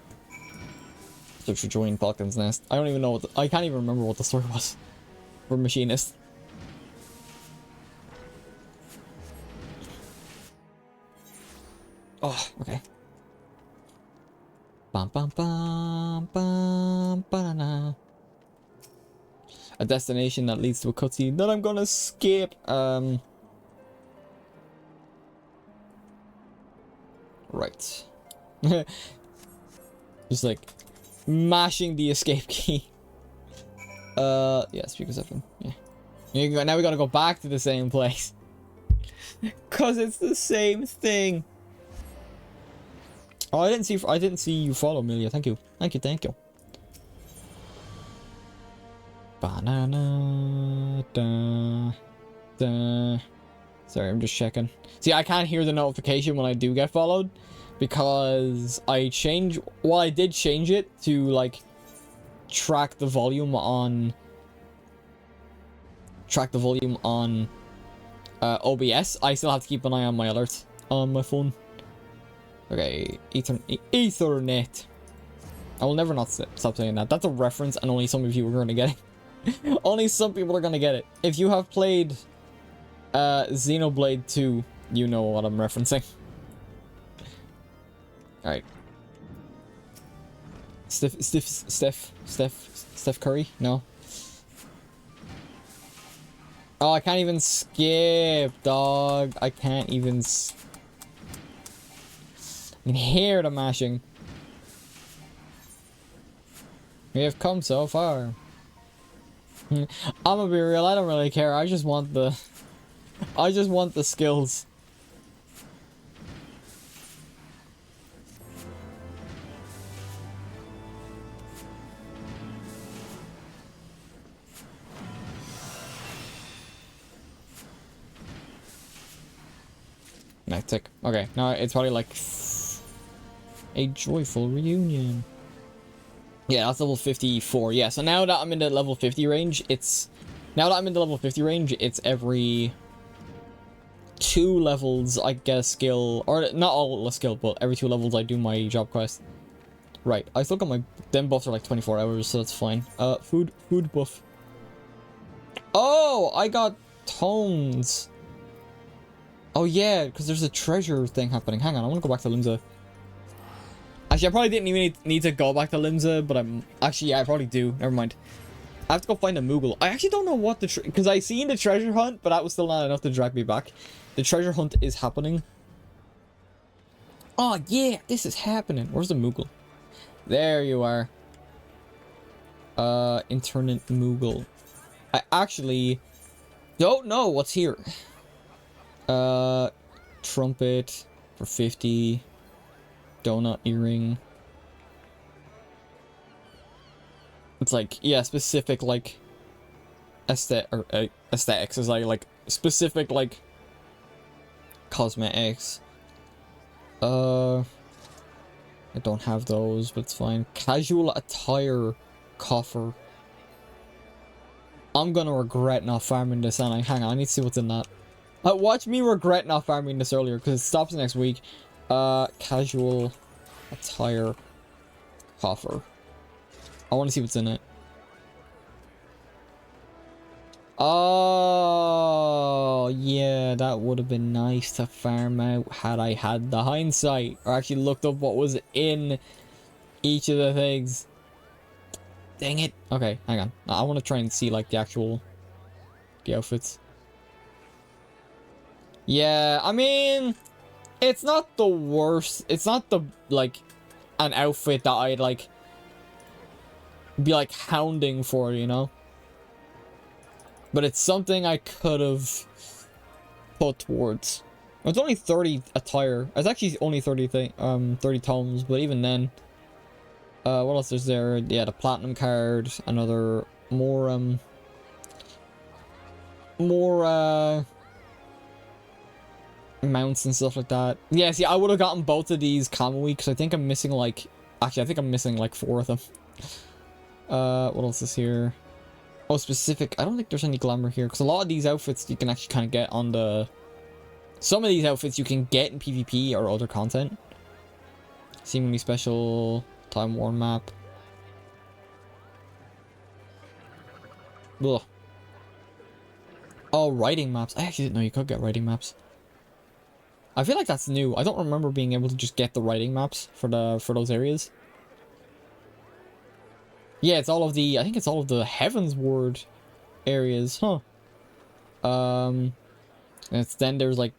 So to join Falcon's Nest. I don't even know what, I can't even remember what the story was for Machinist. Oh, okay. Bum bum bum bum ba-na-na. A destination that leads to a cutscene that I'm gonna skip. Right. Just like mashing the escape key. Yeah, speakers open. Yeah. Now we gotta go back to the same place. Cause it's the same thing. Oh, I didn't see you follow, Amelia. Thank you. Thank you, thank you. Banana da da. Sorry, I'm just checking. See, I can't hear the notification when I do get followed because I change. Well, I did change it to like track the volume on OBS. I still have to keep an eye on my alerts on my phone. Okay, Ethernet. I will never not stop saying that. That's a reference, and only some of you are going to get it. Only some people are going to get it. If you have played Xenoblade 2, you know what I'm referencing. Alright. Steph Curry? No. Oh, I can't even skip, dog. I can't even I can hear the mashing. We have come so far. I'm gonna be real, I don't really care. I just want the skills. Tick. Okay, now it's probably like a joyful reunion. Yeah, that's level 54. Yeah, so now that I'm in the level 50 range, it's every 2 levels I get a skill, or not all a skill, but every 2 levels I do my job quest. Right, I still got my them buffs are like 24 hours, so that's fine. Food buff. Oh, I got tones. Oh yeah, because there's a treasure thing happening. Hang on, I want to go back to Limsa. Actually, I probably didn't even need to go back to Limsa, but yeah, I probably do. Never mind. I have to go find a Moogle. I actually don't know what because I seen the treasure hunt, but that was still not enough to drag me back. The treasure hunt is happening. Oh yeah, this is happening. Where's the Moogle? There you are. Internet Moogle. I actually don't know what's here. Trumpet for 50. Donut earring. It's like, yeah, specific like aesthetics is like specific like cosmetics. I don't have those, but it's fine. Casual attire coffer. I'm gonna regret not farming this, and hang on, I need to see what's in that. Watch me regret not farming this earlier, because it stops next week. Casual attire coffer. I want to see what's in it. Oh, yeah, that would have been nice to farm out had I had the hindsight, or actually looked up what was in each of the things. Dang it. Okay, hang on. I want to try and see, like, the outfits. Yeah, I mean, it's not the worst. It's not the, like, an outfit that I'd, like, be, like, hounding for, you know? But it's something I could have put towards. It's only 30 attire. It's actually only 30 tomes, but even then. What else is there? Yeah, the platinum card, another more mounts and stuff like that. Yeah, see, I would have gotten both of these common weeks. I think I'm missing like, actually, I think I'm missing like 4 of them. What else is here? Oh, specific. I don't think there's any glamour here, because a lot of these outfits you can actually kind of get on the. Some of these outfits you can get in PvP or other content. Seemingly special time worn map. Ugh. Oh, writing maps. I actually didn't know you could get writing maps. I feel like that's new. I don't remember being able to just get the writing maps for those areas. Yeah, it's all of the. I think it's all of the Heavensward areas, huh? And then there's like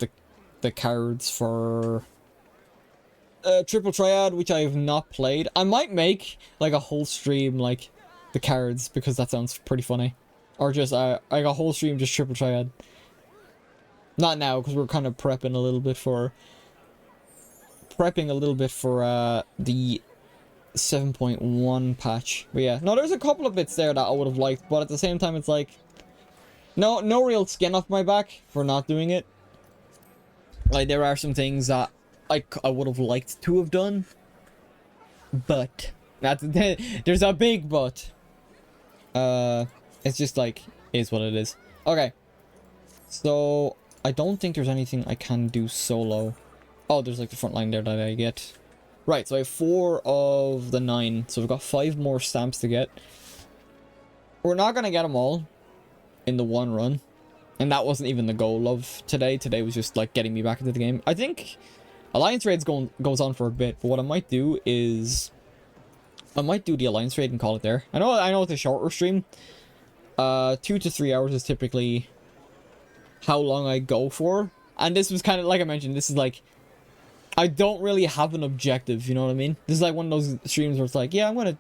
the cards for Triple Triad, which I have not played. I might make like a whole stream like the cards, because that sounds pretty funny, or just like a whole stream just Triple Triad. Not now, because we're kind of prepping a little bit for prepping a little bit for the 7.1 patch. But yeah, no, there's a couple of bits there that I would have liked, but at the same time, it's like, no real skin off my back for not doing it. Like, there are some things that I would have liked to have done, but there's a big but. It's just like, is what it is. Okay, so I don't think there's anything I can do solo. Oh, there's like the front line there that I get. Right, so I have 4 of the 9, so we've got 5 more stamps to get. We're not gonna get them all in the one run, and that wasn't even the goal of today. Today was just like getting me back into the game. I think Alliance Raid's goes on for a bit, but what I might do is I might do the Alliance Raid and call it there. I know it's a shorter stream. 2 to 3 hours is typically how long I go for, and this was kind of like I mentioned. This is like, I don't really have an objective, you know what I mean? This is like one of those streams where it's like, yeah, I'm gonna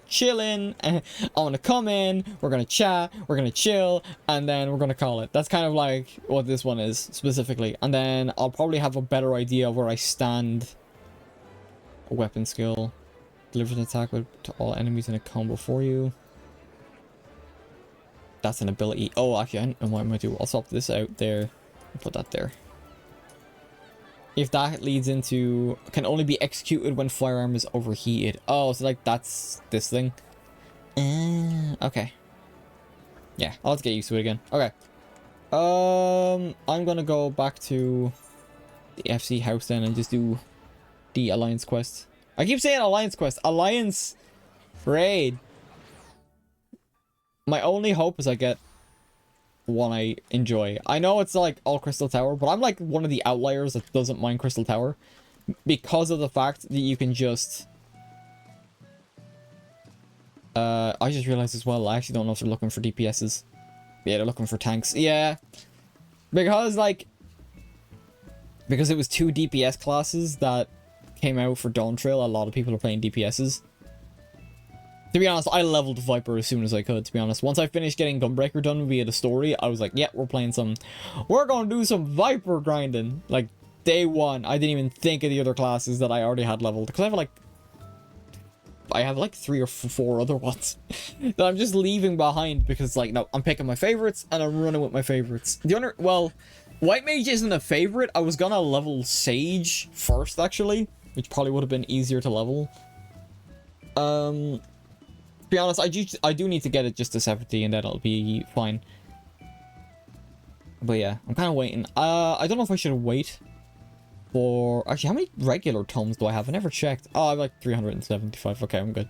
chill in, I want to come in, we're gonna chat, we're gonna chill, and then we're gonna call it. That's kind of like what this one is specifically, and then I'll probably have a better idea of where I stand. A weapon skill delivers an attack to all enemies in a combo for you. That's an ability. Oh, actually, I don't know what I'm gonna do. I'll swap this out there and put that there. If that leads into can only be executed when firearm is overheated. Oh, so like that's this thing. Okay. Yeah, I'll have to get used to it again. Okay. I'm gonna go back to the FC house then and just do the Alliance quest. I keep saying Alliance quest. Alliance raid. My only hope is I get one I enjoy. I know it's like all Crystal Tower, but I'm like one of the outliers that doesn't mind Crystal Tower because of the fact that you can just I just realized as well, I actually don't know if they're looking for DPSs. Yeah, they're looking for tanks. Yeah, because it was 2 DPS classes that came out for Dawntrail. A lot of people are playing DPSs. To be honest, I leveled Viper as soon as I could, to be honest. Once I finished getting Gunbreaker done via the story, I was like, yeah, we're gonna do some Viper grinding. Like, day 1, I didn't even think of the other classes that I already had leveled. Because I have like 3 or 4 other ones that I'm just leaving behind because, like, no, I'm picking my favorites and I'm running with my favorites. Well, White Mage isn't a favorite. I was gonna level Sage first, actually, which probably would have been easier to level. To be honest, I do need to get it just to 70 and then it'll be fine. But yeah, I'm kind of waiting. I don't know if I should wait for... Actually, how many regular tomes do I have? I never checked. Oh, I have like 375. Okay, I'm good.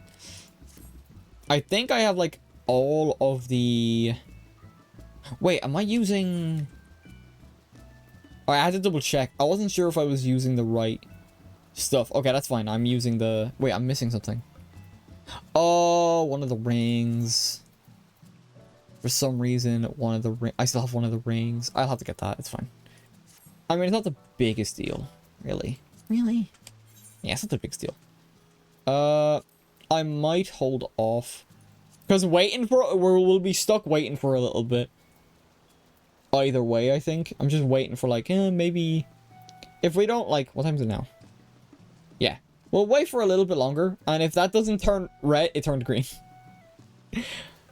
I think I have like all of the... Wait, am I using... Oh, I had to double check. I wasn't sure if I was using the right stuff. Okay, that's fine. I'm using the... Wait, I'm missing something. Oh, one of the rings. For some reason, one of the rings... I still have one of the rings. I'll have to get that. It's fine. I mean, it's not the biggest deal. Really? Really? Yeah, it's not the biggest deal. I might hold off. Because we'll be stuck waiting for a little bit. Either way, I think. I'm just waiting for, like, maybe... If we don't, like... What time is it now? Yeah. We'll wait for a little bit longer, and if that doesn't turn red, it turned green.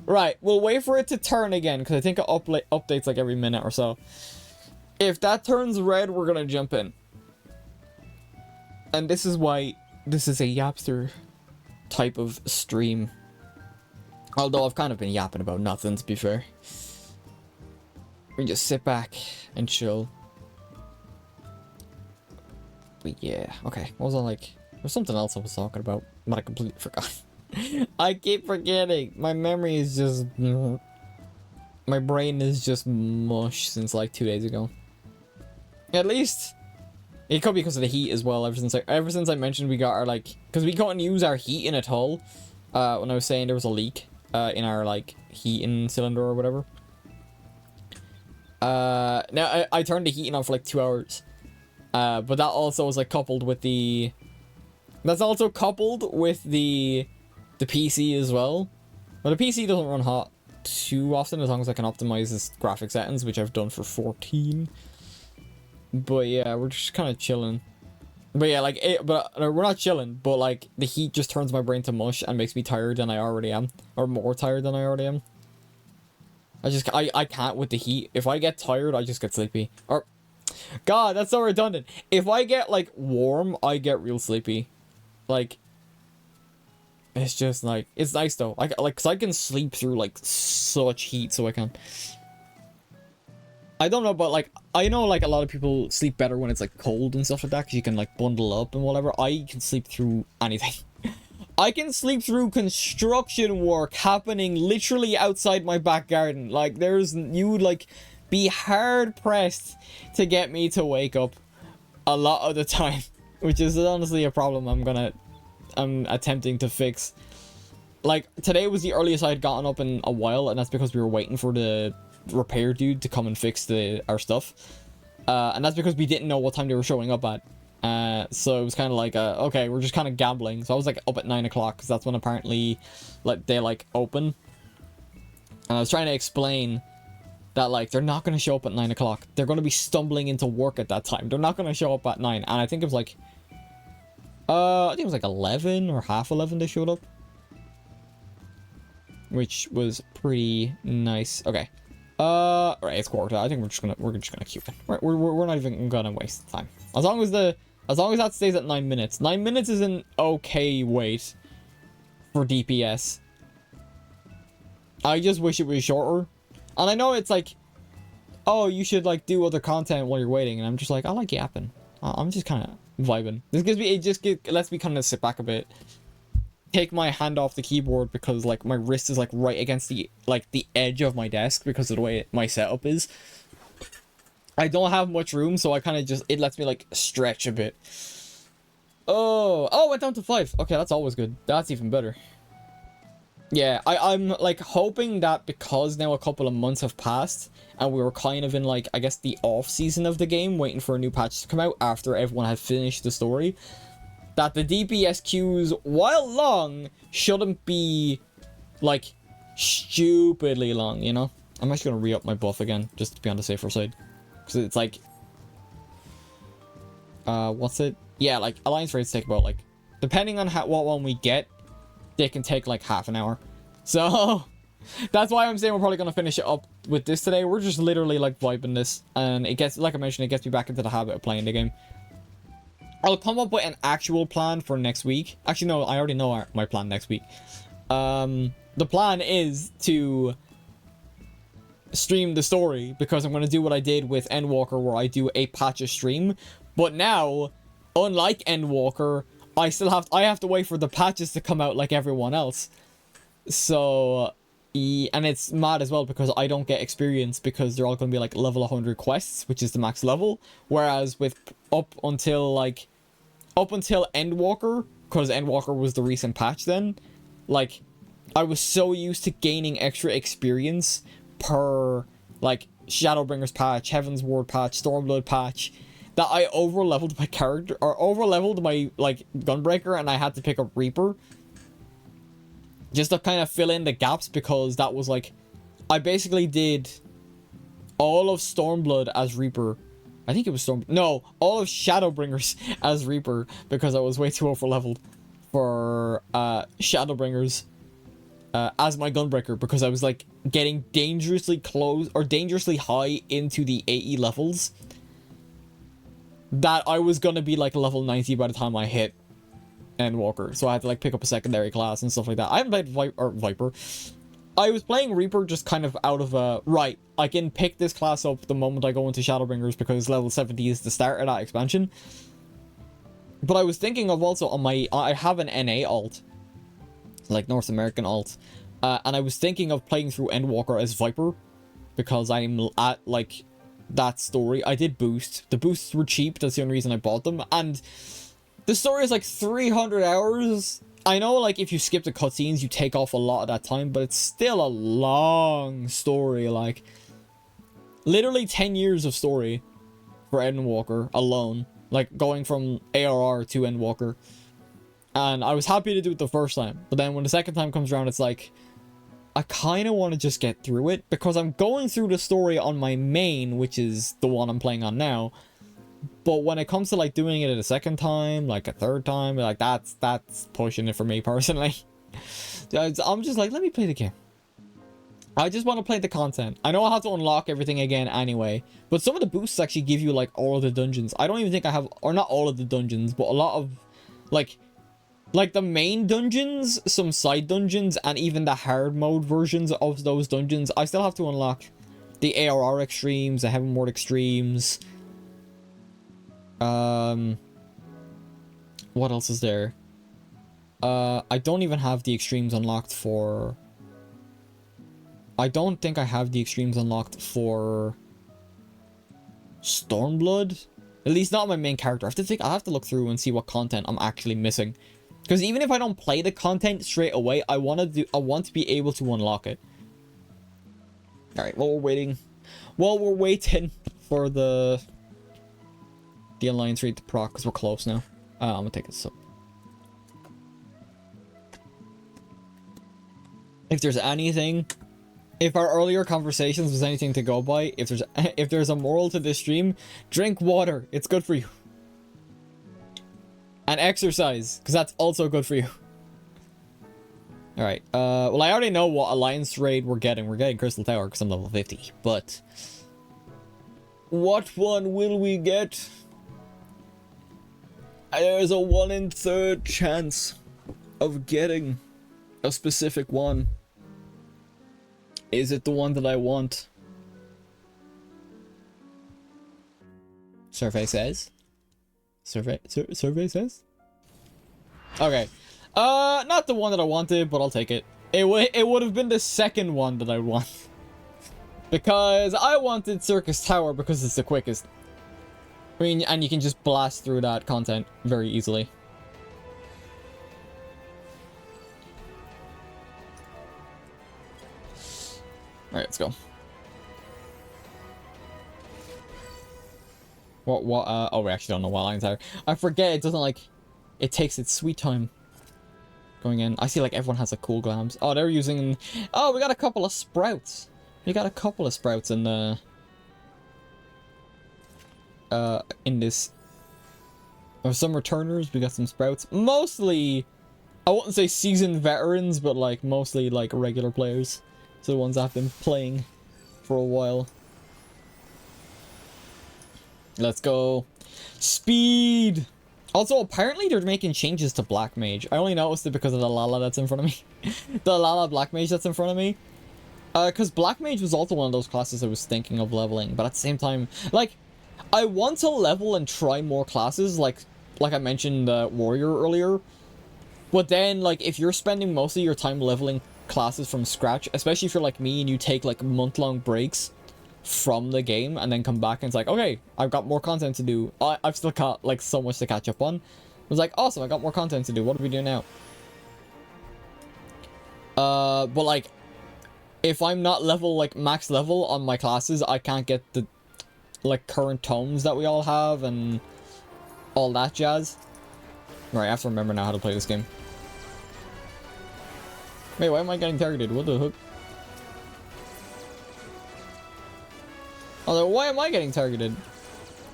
Right, we'll wait for it to turn again, because I think it updates like every minute or so. If that turns red, we're gonna jump in. And this is why this is a Yapster type of stream. Although I've kind of been yapping about nothing, to be fair. We can just sit back and chill. But yeah, okay, what was I like? There's something else I was talking about, but I completely forgot. I keep forgetting. My memory is just... My brain is just mush since like 2 days ago. At least... It could be because of the heat as well. Ever since I mentioned we got our, like... Because we couldn't use our heating at all. When I was saying there was a leak in our, like, heating cylinder or whatever. Now, I turned the heating on for like 2 hours. But that also was like coupled with the... That's also coupled with the PC as well. But the PC doesn't run hot too often as long as I can optimize its graphic settings, which I've done for 14. But yeah, we're just kind of chilling. But yeah, like, we're not chilling, but like, the heat just turns my brain to mush and makes me tired than I already am. Or more tired than I already am. I can't with the heat. If I get tired, I just get sleepy. Or, God, that's so redundant. If I get, like, warm, I get real sleepy. Like, it's just, like, it's nice, though. Cause I can sleep through, like, such heat, so I can. I don't know, but, like, I know, like, a lot of people sleep better when it's, like, cold and stuff like that, because you can, like, bundle up and whatever. I can sleep through anything. I can sleep through construction work happening literally outside my back garden. Like, you would, like, be hard-pressed to get me to wake up a lot of the time, which is honestly a problem I'm attempting to fix. Like, today was the earliest I had gotten up in a while, and that's because we were waiting for the repair dude to come and fix our stuff. And that's because we didn't know what time they were showing up at. So it was kind of like, okay, we're just kind of gambling. So I was like up at 9 o'clock, because that's when apparently, like, they, like, open. And I was trying to explain that, like, they're not going to show up at 9 o'clock. They're going to be stumbling into work at that time. They're not going to show up at 9. And I think it was like, I think it was like 11 or half 11 they showed up. Which was pretty nice. Okay. Right, it's quarter. I think we're just gonna keep it. We're not even gonna waste time. As long as that stays at 9 minutes. 9 minutes is an okay wait for DPS. I just wish it was shorter. And I know it's like, oh, you should like do other content while you're waiting, and I'm just like, I like yapping. I'm just kind of vibing. This gives me, it lets me kind of sit back a bit, take my hand off the keyboard, because like my wrist is like right against the edge of my desk because of the way my setup is. I don't have much room, so I kind of it lets me like stretch a bit. Oh, it went down to 5. Okay, that's always good. That's even better. Yeah, I'm like hoping that because now a couple of months have passed and we were kind of in like, I guess, the off season of the game, waiting for a new patch to come out after everyone had finished the story, that the DPS queues, while long, shouldn't be like stupidly long, you know? I'm actually gonna re-up my buff again just to be on the safer side, because it's like, what's it? Yeah, like alliance raids take about like, depending on what one we get, they can take like half an hour. So that's why I'm saying we're probably gonna finish it up with this today. We're just literally like vibing this, and it gets, like I mentioned, it gets me back into the habit of playing the game. I'll come up with an actual plan for next week. Actually, no, I already know my plan next week. The plan is to stream the story, because I'm going to do what I did with Endwalker, where I do a patch a stream. But now, unlike Endwalker, I have to wait for the patches to come out like everyone else. So, and it's mad as well because I don't get experience, because they're all going to be like level 100 quests, which is the max level. Whereas with up until Endwalker, because Endwalker was the recent patch then, like, I was so used to gaining extra experience per, like, Shadowbringers patch, Heaven's Ward patch, Stormblood patch, that I over-leveled my character, or over-leveled my, like, Gunbreaker, and I had to pick up Reaper. Just to kind of fill in the gaps, because that was, like, I basically did all of Stormblood as Reaper. I think it was all of Shadowbringers as Reaper, because I was way too over-leveled for Shadowbringers as my Gunbreaker, because I was like getting dangerously close or dangerously high into the AE levels that I was gonna be like level 90 by the time I hit Endwalker. So I had to like pick up a secondary class and stuff like that. I haven't played Viper. I was playing Reaper just kind of out of right, I can pick this class up the moment I go into Shadowbringers, because level 70 is the start of that expansion. But I was thinking of also on I have an NA alt, like North American alt, and I was thinking of playing through Endwalker as Viper, because I'm at like that story. I did boost. The boosts were cheap, that's the only reason I bought them, and the story is like 300 hours. I know, like, if you skip the cutscenes, you take off a lot of that time, but it's still a long story, like, literally 10 years of story for Endwalker alone, like, going from ARR to Endwalker. And I was happy to do it the first time, but then when the second time comes around, it's like, I kind of want to just get through it, because I'm going through the story on my main, which is the one I'm playing on now, But when it comes to like doing it a second time, like a third time, like that's pushing it for me personally. I'm just like, let me play the game. I just want to play the content. I know I have to unlock everything again anyway, but some of the boosts actually give you like all of the dungeons. I don't even think I have, or not all of the dungeons, but a lot of like the main dungeons, some side dungeons, and even the hard mode versions of those dungeons. I still have to unlock the ARR extremes, the Heavenward extremes. What else is there? I don't even have the extremes unlocked for... I don't think I have the extremes unlocked for Stormblood. At least not my main character. I have to look through and see what content I'm actually missing. Because even if I don't play the content straight away, I want to be able to unlock it. Alright, while we're waiting for the Alliance raid to proc, because we're close now. I'm gonna take this up. If there's anything, if our earlier conversations was anything to go by, if there's a moral to this stream, drink water. It's good for you. And exercise, because that's also good for you. Alright, well, I already know what Alliance raid we're getting. We're getting Crystal Tower, because I'm level 50. But what one will we get? There's a 1 in 3 chance of getting a specific one. Is it the one that I want? Survey says. Survey says. Okay. Not the one that I wanted, but I'll take it. It would have been the second one that I want. Because I wanted Circus Tower because it's the quickest. I mean, and you can just blast through that content very easily. Alright, let's go. Oh, we actually don't know what lines are. I forget, it doesn't like... It takes its sweet time going in. I see like everyone has like cool glams. Oh, they're using... Oh, we got a couple of sprouts. We got a couple of sprouts in the... in this... Or some returners, we got some sprouts. Mostly... I wouldn't say seasoned veterans, but like mostly like regular players. So the ones I've been playing for a while. Let's go. Speed! Also, apparently they're making changes to Black Mage. I only noticed it because of the Lala that's in front of me. The Lala Black Mage that's in front of me. Because Black Mage was also one of those classes I was thinking of leveling. But at the same time, like, I want to level and try more classes. Like I mentioned Warrior earlier. But then, like, if you're spending most of your time leveling classes from scratch, especially if you're like me and you take like month-long breaks from the game and then come back and it's like, okay, I've got more content to do. I've still got like so much to catch up on. I was like, awesome, I got more content to do. What do we do now? But like, if I'm not level, like max level on my classes, I can't get the like current tomes that we all have and all that jazz. Right, I have to remember now how to play this game. Wait, why am I getting targeted? What the hook? Although, why am I getting targeted?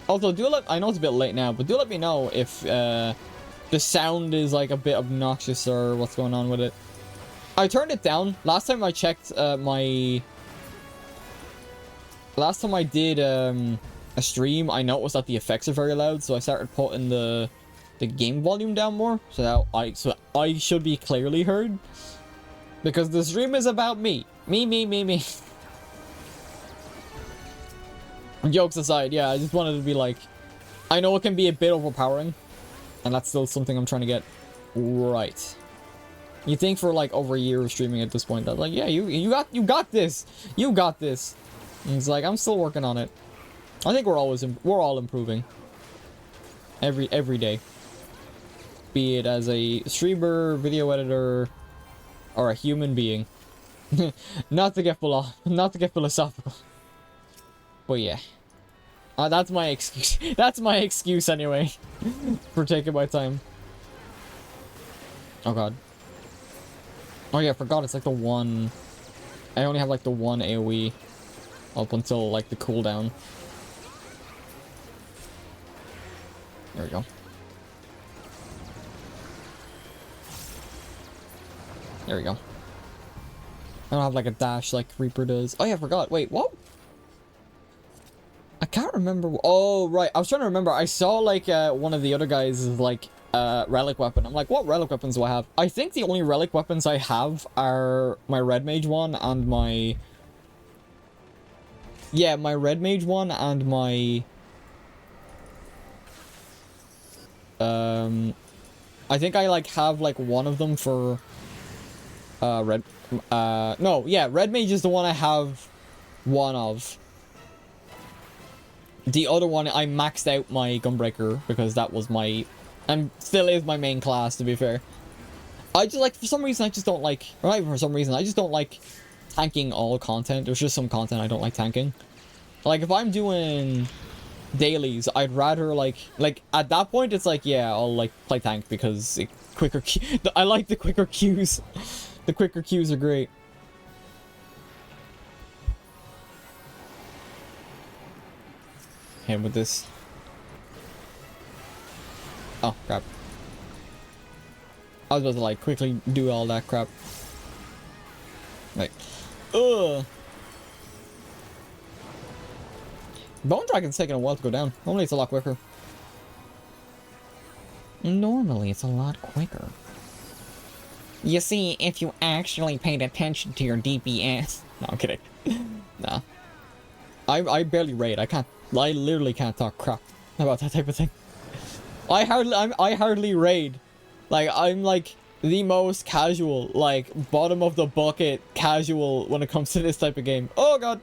Also, I know it's a bit late now, but do let me know if the sound is like a bit obnoxious or what's going on with it. I turned it down. Last time I checked last time I did a stream, I noticed that the effects are very loud, so I started putting the game volume down more, so that I should be clearly heard. Because the stream is about me. Me. Jokes aside, yeah, I just wanted to be like... I know it can be a bit overpowering. And that's still something I'm trying to get right. You think for like over a year of streaming at this point that like, yeah, you got this. You got this. And it's like, I'm still working on it. I think we're all improving. Every day. Be it as a streamer, video editor, or a human being. not to get philosophical. But yeah. That's my excuse. That's my excuse anyway. For taking my time. Oh god. Oh yeah, I forgot it's like the one... I only have like the one AoE. Up until like the cooldown. There we go. There we go. I don't have like a dash like Reaper does. Oh yeah, I forgot. Wait, what? I can't remember. Oh, right. I was trying to remember. I saw like one of the other guys' like relic weapon. I'm like, what relic weapons do I have? I think the only relic weapons I have are my red mage one and my... Yeah, my red mage one and my... I think I like have like one of them for red... no, yeah, red mage is the one I have one of. The other one, I maxed out my Gunbreaker because that was my... and still is my main class, to be fair. I just like, for some reason, I just don't like... or not even for some reason, I just don't like tanking all content. There's just some content I don't like tanking. Like, if I'm doing dailies, I'd rather, like, at that point, it's like, yeah, I'll, like, play tank because it quicker... I like the quicker queues. The quicker queues are great. Hit with this. Oh, crap. I was about to, like, quickly do all that crap. Like, ugh. Bone Dragon's taking a while to go down. Normally it's a lot quicker. Normally it's a lot quicker. You see, if you actually paid attention to your DPS... No, I'm kidding. Nah. I barely raid. I literally can't talk crap about that type of thing. I hardly raid. Like, I'm like the most casual, like bottom of the bucket casual when it comes to this type of game. Oh god.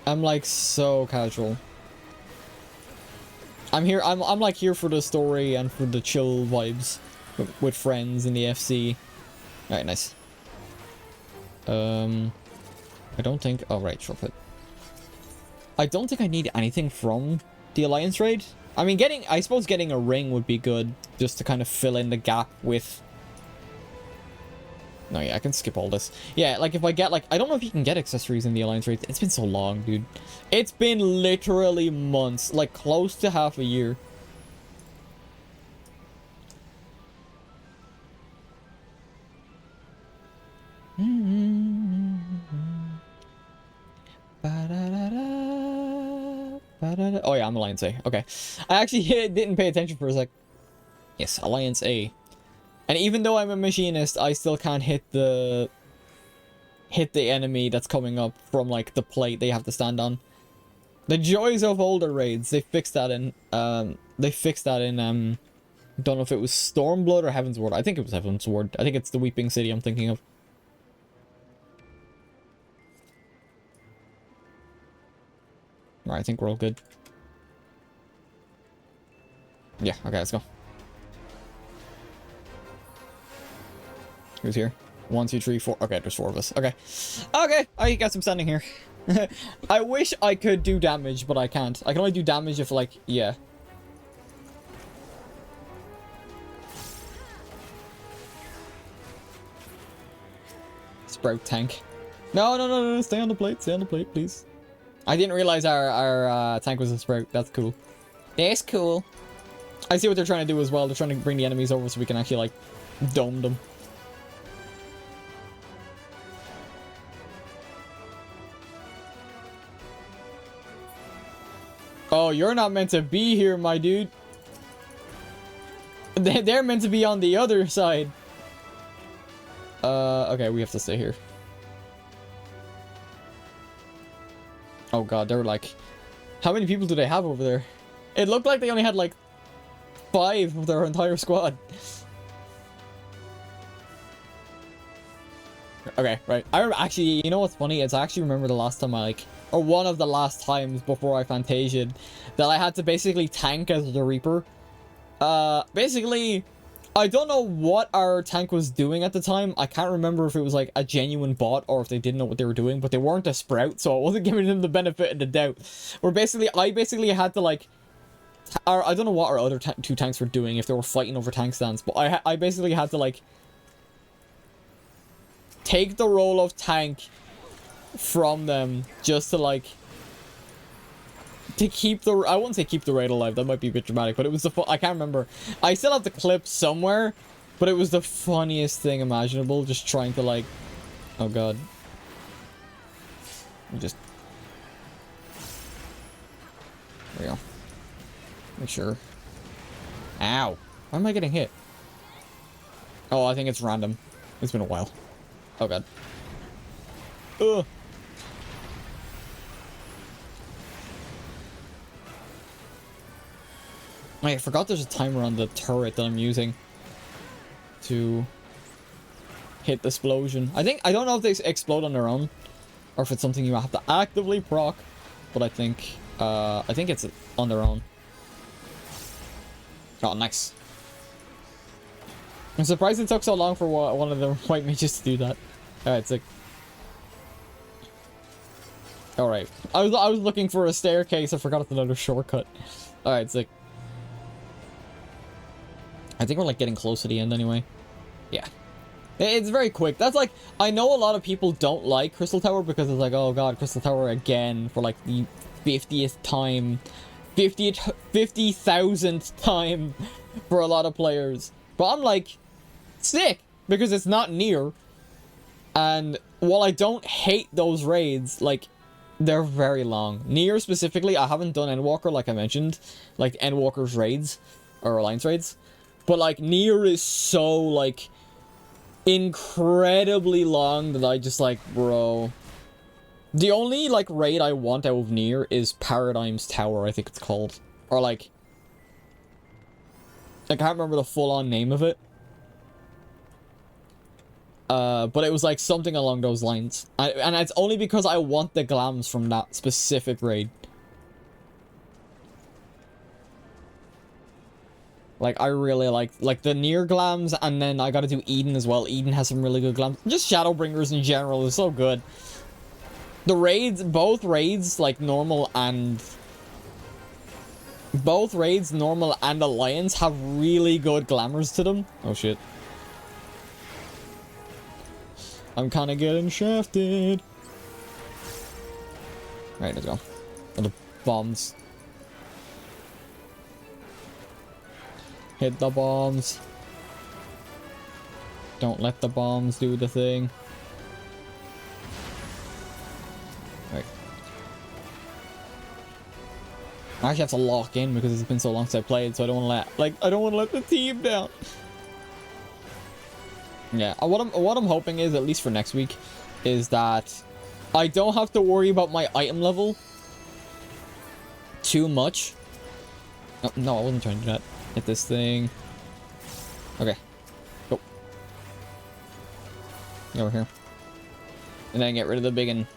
I'm like so casual. I'm like here for the story and for the chill vibes with friends in the FC. Alright, nice. I don't think... oh, right, shortcut. I don't think I need anything from the Alliance raid. I mean, I suppose getting a ring would be good, just to kind of fill in the gap with... no, yeah, I can skip all this. Yeah, like, if I get, like... I don't know if you can get accessories in the Alliance raid. It's been so long, dude. It's been literally months. Like, close to half a year. Oh yeah, I'm Alliance A. Okay. I actually didn't pay attention for a sec. Yes, Alliance A. And even though I'm a machinist, I still can't hit the enemy that's coming up from like the plate they have to stand on. The joys of older raids. They fixed that in don't know if it was Stormblood or Heavensward. I think it was Heavensward. I think it's the Weeping City I'm thinking of. Alright, I think we're all good. Yeah, okay, let's go. Who's here? 1, 2, 3, 4. Okay, there's 4 of us. Okay. Okay, I guess I'm standing here. I wish I could do damage, but I can't. I can only do damage if, like, yeah. Sprout tank. No, stay on the plate, please. I didn't realize our tank was a sprout. That's cool. That's cool. I see what they're trying to do as well. They're trying to bring the enemies over so we can actually, like, dome them. Oh, you're not meant to be here, my dude. They're meant to be on the other side. Okay, we have to stay here. Oh god, they're like... how many people do they have over there? It looked like they only had like 5 of their entire squad. Okay, right. I remember, actually, you know what's funny? It's I actually remember the last time I like... or one of the last times before I Fantasia'd that I had to basically tank as the Reaper. Basically... I don't know what our tank was doing at the time. I can't remember if it was like a genuine bot or if they didn't know what they were doing, but they weren't a sprout, so I wasn't giving them the benefit of the doubt. I basically had to like... I don't know what our other 2 tanks were doing, if they were fighting over tank stands, but I basically had to like... take the role of tank from them just to like to keep the, I wouldn't say keep the raid alive, that might be a bit dramatic, but it was the I can't remember. I still have the clip somewhere, but it was the funniest thing imaginable, just trying to like, oh god. Just there we go. Make sure. Ow. Why am I getting hit? Oh, I think it's random. It's been a while. Oh god. Ugh. Wait, I forgot there's a timer on the turret that I'm using to hit the explosion. I don't know if they explode on their own or if it's something you have to actively proc, but I think it's on their own. Oh, nice. I'm surprised it took so long for one of the white mages to do that. Alright, sick. Alright. I was looking for a staircase, I forgot it's another shortcut. Alright, sick. I think we're like getting close to the end anyway. Yeah. It's very quick. That's like, I know a lot of people don't like Crystal Tower because it's like, oh god, Crystal Tower again for like the 50th time. 50,000th time for a lot of players. But I'm like, sick, because it's not near. And while I don't hate those raids, like, they're very long. Near specifically, I haven't done Endwalker, like I mentioned. Like, Endwalker's raids, or Alliance raids. But, like, Near is so, like, incredibly long that I just, like, bro. The only, like, raid I want out of Near is Paradigm's Tower, I think it's called. Or, like, I can't remember the full-on name of it. But it was, like, something along those lines. And it's only because I want the glams from that specific raid. Like, I really like the Near glams, and then I gotta do Eden as well. Eden has some really good glams. Just Shadowbringers in general is so good. The raids, both raids, like normal and... Both raids, normal and Alliance, have really good glamours to them. Oh shit. I'm kinda getting shafted. Alright, let's go. Oh, the bombs. Hit the bombs. Don't let the bombs do the thing. Right. I actually have to lock in because it's been so long since I played, so I don't want to let, I don't want to let the team down. Yeah, what I'm hoping is, at least for next week, is that I don't have to worry about my item level too much. Oh, no, I wasn't trying to do that. Hit this thing. Okay. Go. Get over here. And then get rid of the big one.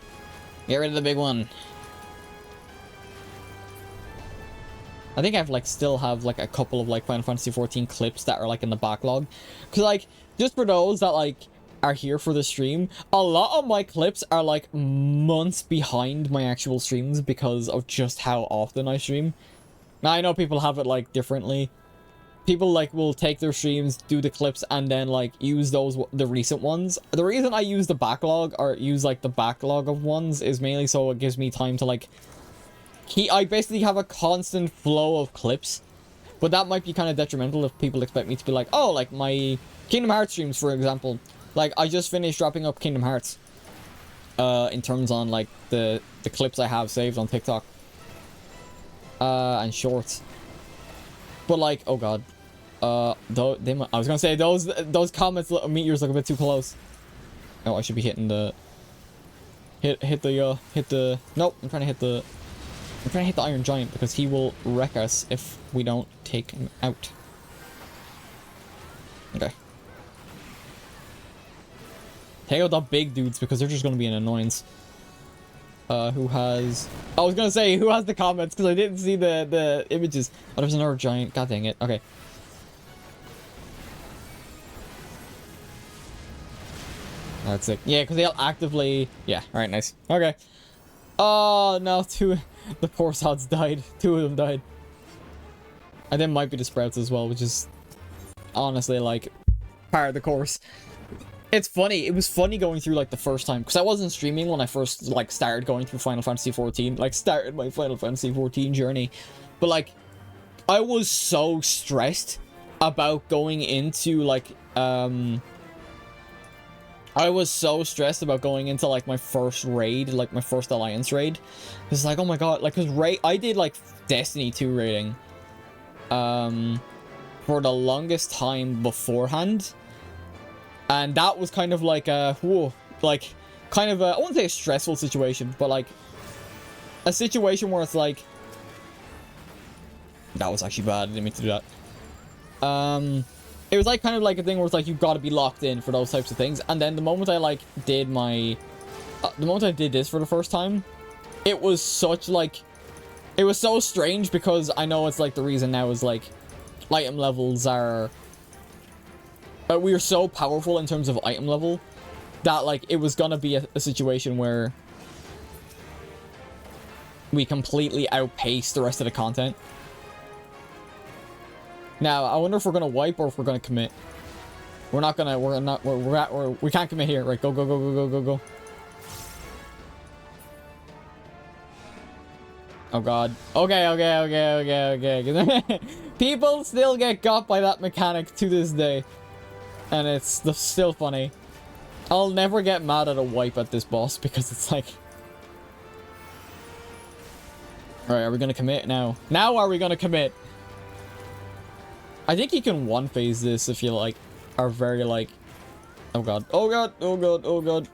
Get rid of the big one. I think I've like still have like a couple of like Final Fantasy 14 clips that are like in the backlog. Cause like, just for those that like are here for the stream, a lot of my clips are like months behind my actual streams because of just how often I stream. Now I know people have it like differently. People like will take their streams, do the clips, and then like use those, the recent ones. The reason I use the backlog, or use like the backlog of ones, is mainly so it gives me time to like I basically have a constant flow of clips. But that might be kind of detrimental if people expect me to be like, oh, like my Kingdom Hearts streams, for example. Like, I just finished wrapping up Kingdom Hearts. In terms on, like, the clips I have saved on TikTok. And shorts. But, like, oh god. I was gonna say, those comments meters look a bit too close. Oh, I should be hitting the... Hit the... Nope, I'm trying to hit the Iron Giant because he will wreck us if we don't take him out. Okay. Take out the big dudes because they're just going to be an annoyance. Who has... I was going to say, who has the comments because I didn't see the images. Oh, there's another giant. God dang it. Okay. That's it. Yeah, because they'll actively... Yeah, alright, nice. Okay. Oh, no, the poor sods died. Two of them died. And then might be the sprouts as well, which is honestly like part of the course. It's funny. It was funny going through, like, the first time. Because I wasn't streaming when I first, like, started going through Final Fantasy XIV. Like, started my Final Fantasy XIV journey. But, like, I was so stressed about going into, like, I was so stressed about going into, like, my first raid, like, my first Alliance raid. It's like, oh my god, like, because I did, like, Destiny 2 raiding, for the longest time beforehand. And that was kind of like a, whoa, like, kind of a, I wouldn't say a stressful situation, but, like, a situation where it's like, that was actually bad, I didn't mean to do that. It was like kind of like a thing where it's like, you've got to be locked in for those types of things. And then the moment I like did my, the moment I did this for the first time, it was such like, it was so strange because I know it's like the reason now is like, item levels are, we are so powerful in terms of item level that like, it was gonna be a situation where we completely outpace the rest of the content. Now, I wonder if we're gonna wipe or if we're gonna commit. We can't commit here. Right, go, go, go, go, go, go, go. Oh god. Okay, okay, okay, okay, okay. People still get got by that mechanic to this day. And it's still funny. I'll never get mad at a wipe at this boss because it's like... Alright, are we gonna commit now? Now are we gonna commit? I think you can one-phase this if you, like, are very, like... Oh god. Oh god. Oh god. Oh god.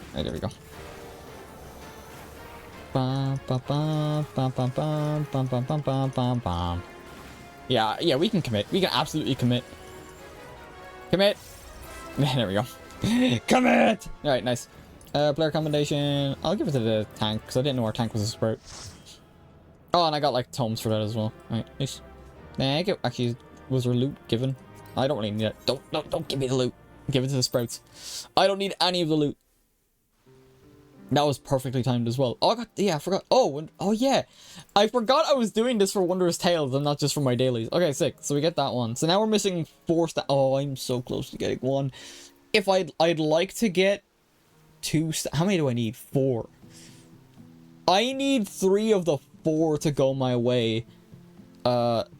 Alright, there we go. Yeah, we can commit. We can absolutely commit. Commit! There we go. Commit! Alright, nice. Player commendation. I'll give it to the tank, because I didn't know our tank was a sprout. Oh, and I got, like, tomes for that as well. Alright, nice. Actually, was there loot given? I don't really need it. Don't give me the loot. Give it to the sprouts. I don't need any of the loot. That was perfectly timed as well. Oh, I forgot. Oh, yeah. I forgot I was doing this for Wondrous Tales and not just for my dailies. Okay, sick. So we get that one. So now we're missing 4 Oh, I'm so close to getting one. If I'd like to get 2 How many do I need? 4. I need 3 of the 4 to go my way.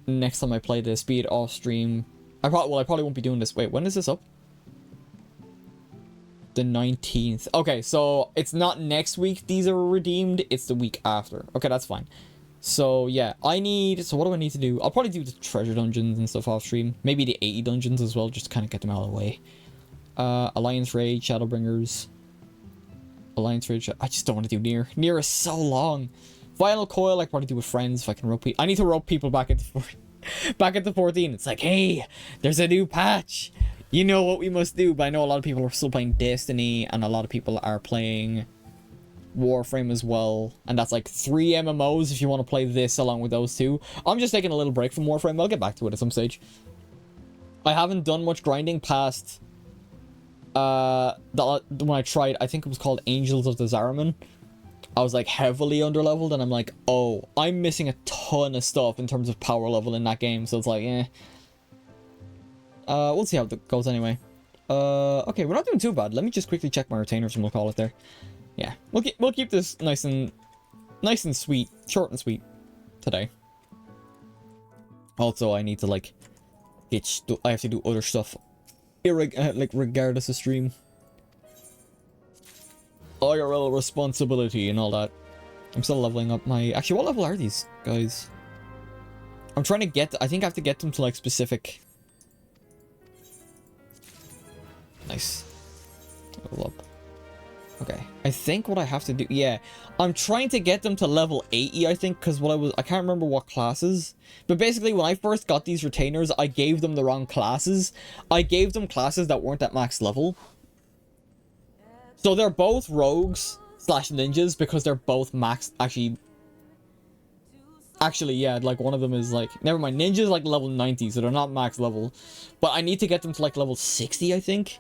Next time I play this, be it off stream. I probably won't be doing this. Wait, when is this up? The 19th. Okay, so it's not next week these are redeemed, it's the week after. Okay, that's fine. So yeah, so what do I need to do? I'll probably do the treasure dungeons and stuff off stream. Maybe the 80 dungeons as well, just to kind of get them out of the way. Alliance Raid, Shadowbringers. Alliance Raid, I just don't want to do Nier. Nier is so long. Final Coil, I can probably do with friends if I can rope people. I need to rope people back into 14. It's like, hey, there's a new patch. You know what we must do, but I know a lot of people are still playing Destiny, and a lot of people are playing Warframe as well, and that's like 3 MMOs if you want to play this along with those 2. I'm just taking a little break from Warframe. I'll get back to it at some stage. I haven't done much grinding past when I tried, I think it was called Angels of the Zariman. I was like heavily underleveled, and I'm like, oh, I'm missing a ton of stuff in terms of power level in that game, so it's like, eh. We'll see how it goes anyway. Okay, we're not doing too bad. Let me just quickly check my retainers and we'll call it there. Yeah, we'll keep this nice and sweet, short and sweet today. Also, I need to like I have to do other stuff, like regardless of stream. IRL responsibility and all that. I'm still leveling up my. Actually, what level are these guys? I'm trying to get. I think I have to get them to like specific. Nice. Level up. Okay. I think what I have to do... Yeah. I'm trying to get them to level 80, I think, because I can't remember what classes. But basically, when I first got these retainers, I gave them the wrong classes. I gave them classes that weren't at max level. So they're both rogues / ninjas, because they're both max... Actually, yeah, like, one of them is, like... Never mind, ninja's, like, level 90, so they're not max level. But I need to get them to, like, level 60, I think.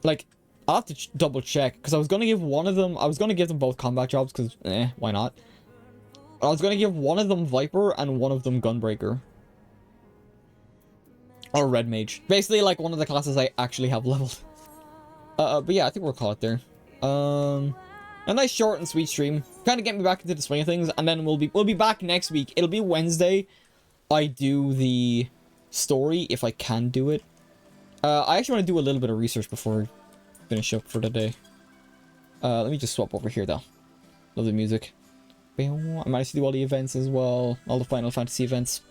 Like, I'll have to double check, because I was going to give one of them... I was going to give them both combat jobs, because, why not? I was going to give one of them Viper and one of them Gunbreaker. Or red mage. Basically, like, one of the classes I actually have leveled. But yeah, I think we'll call it there. A nice short and sweet stream. Kind of get me back into the swing of things, and then we'll be back next week. It'll be Wednesday. I do the story, if I can do it. I actually want to do a little bit of research before I finish up for the day. Let me just swap over here, though. Love the music. I managed to do all the events as well. All the Final Fantasy events.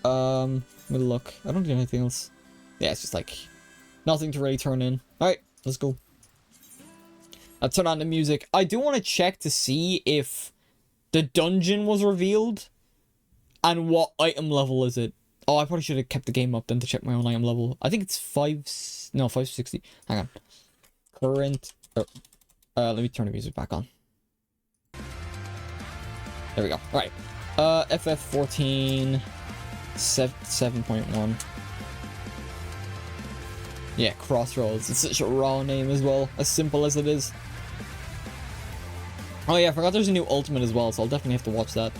We'll look. I don't do anything else. Yeah, it's just like nothing to really turn in. Alright, let's go. I'll turn on the music. I do want to check to see if the dungeon was revealed and what item level is it. Oh, I probably should have kept the game up then to check my own item level. I think it's 560. Hang on. Current. Let me turn the music back on. There we go. Alright. FF14 7.1. Yeah, Crossroads. It's such a raw name as well. As simple as it is. Oh yeah, I forgot there's a new Ultimate as well, so I'll definitely have to watch that.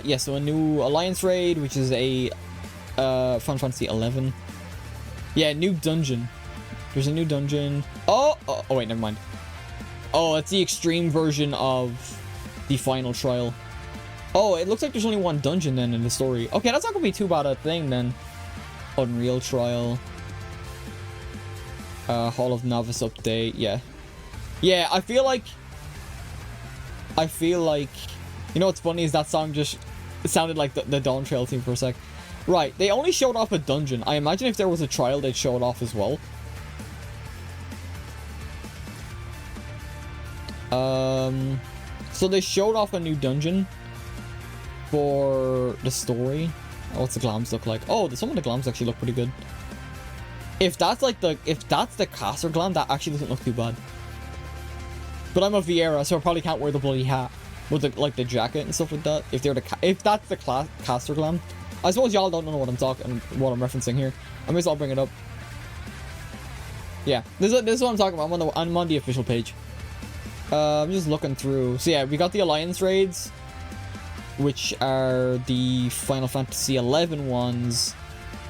Yeah, so a new Alliance raid, which is a Final Fantasy XI. Yeah, new dungeon. There's a new dungeon. Oh, wait, never mind. Oh, it's the extreme version of the final trial. Oh, it looks like there's only one dungeon then in the story. Okay, that's not gonna be too bad a thing then. Unreal trial. Hall of Novice update. Yeah. Yeah, I feel like... You know what's funny is that song just... It sounded like the Dawntrail theme for a sec. Right, they only showed off a dungeon. I imagine if there was a trial, they'd show it off as well. So they showed off a new dungeon for the story. What's the glams look like? Oh, some of the glams actually look pretty good. If that's the caster glam, that actually doesn't look too bad. But I'm a Vieira, so I probably can't wear the bloody hat with the jacket and stuff like that. If that's the caster glam, I suppose y'all don't know what I'm referencing here. I may as well bring it up. Yeah, this is what I'm talking about. I'm on the official page. I'm just looking through. So yeah, we got the Alliance raids, which are the Final Fantasy XI ones.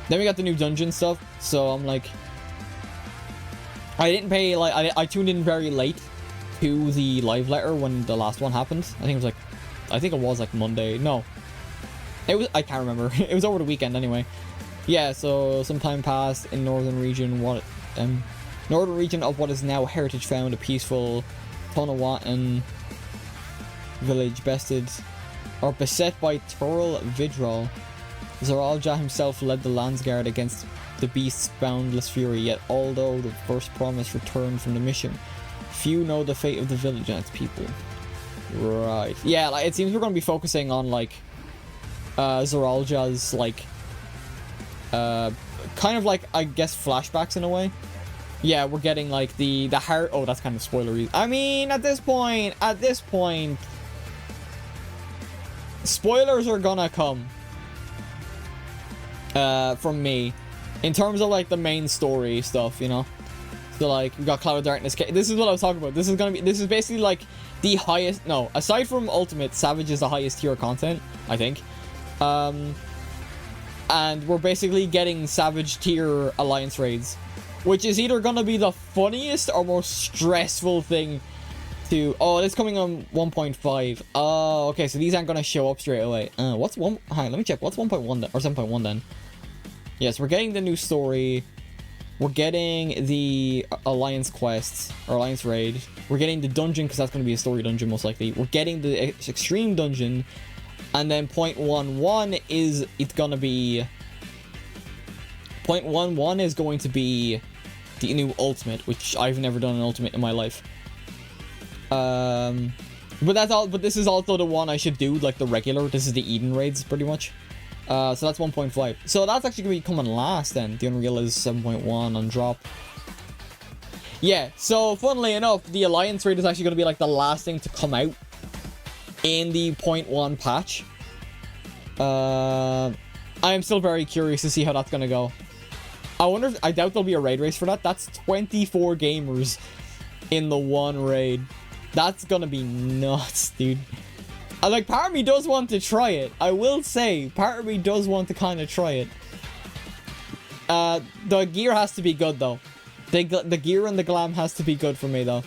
Then we got the new dungeon stuff. So I'm like, I didn't pay, like, I tuned in very late to the live letter when the last one happened. I think it was like Monday. No, I can't remember. It was over the weekend anyway. Yeah, so some time passed in northern region. Northern region of what is now Heritage found a peaceful Tonawatan village beset by Turl Vidral. Zoralja himself led the Landsguard against the beast's boundless fury, yet although the first promise returned from the mission, few know the fate of the village and its people. Right. Yeah, like, it seems we're going to be focusing on, like, Zoralja's, like, kind of like, I guess, flashbacks in a way. Yeah, we're getting, like, the heart... Oh, that's kind of spoilery. I mean, at this point, spoilers are gonna come. From me. In terms of, like, the main story stuff, you know? So, like, we got Cloud of Darkness. This is what I was talking about. This is basically, like, the highest... No, aside from Ultimate, Savage is the highest tier content, I think. And we're basically getting Savage tier Alliance raids, which is either gonna be the funniest or most stressful thing to... Oh, it's coming on 1.5. Oh, okay, so these aren't gonna show up straight away. What's 1... Hang on, let me check. What's 1.1 then? Or 7.1 then? Yes, we're getting the new story. We're getting the Alliance quests, or Alliance raid. We're getting the dungeon, because that's going to be a story dungeon, most likely. We're getting the extreme dungeon. And then 0.11 is... It's going to be... 0.11 is going to be the new Ultimate, which I've never done an Ultimate in my life. But that's all. But this is also the one I should do, like the regular. This is the Eden raids, pretty much. So that's 1.5. So that's actually going to be coming last then. The Unreal is 7.1 on drop. Yeah, so funnily enough, the Alliance raid is actually going to be like the last thing to come out in the 0.1 patch. I am still very curious to see how that's going to go. I doubt there'll be a raid race for that. That's 24 gamers in the one raid. That's going to be nuts, dude. Like, part of me does want to try it. I will say, part of me does want to kind of try it. The gear has to be good though. The gear and the glam has to be good for me though.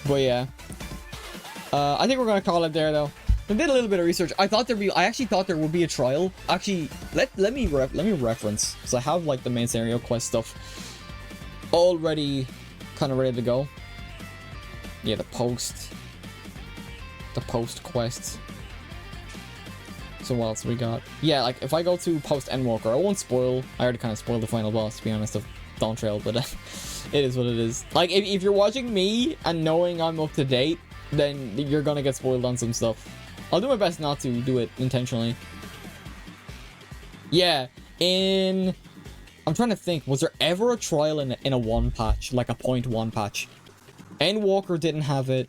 But yeah. I think we're gonna call it there though. I did a little bit of research. I actually thought there would be a trial. Actually, let me reference, because I have like the main scenario quest stuff already kind of ready to go. Yeah, the post quests. So what else we got? Yeah, like if I go to post Endwalker, I won't spoil. I already kind of spoiled the final boss, to be honest, of Dawntrail, but it is what it is. Like if you're watching me and knowing I'm up to date, then you're gonna get spoiled on some stuff. I'll do my best not to do it intentionally. Yeah, I'm trying to think, was there ever a trial in a 1 patch, like a 0.1 patch? Endwalker didn't have it.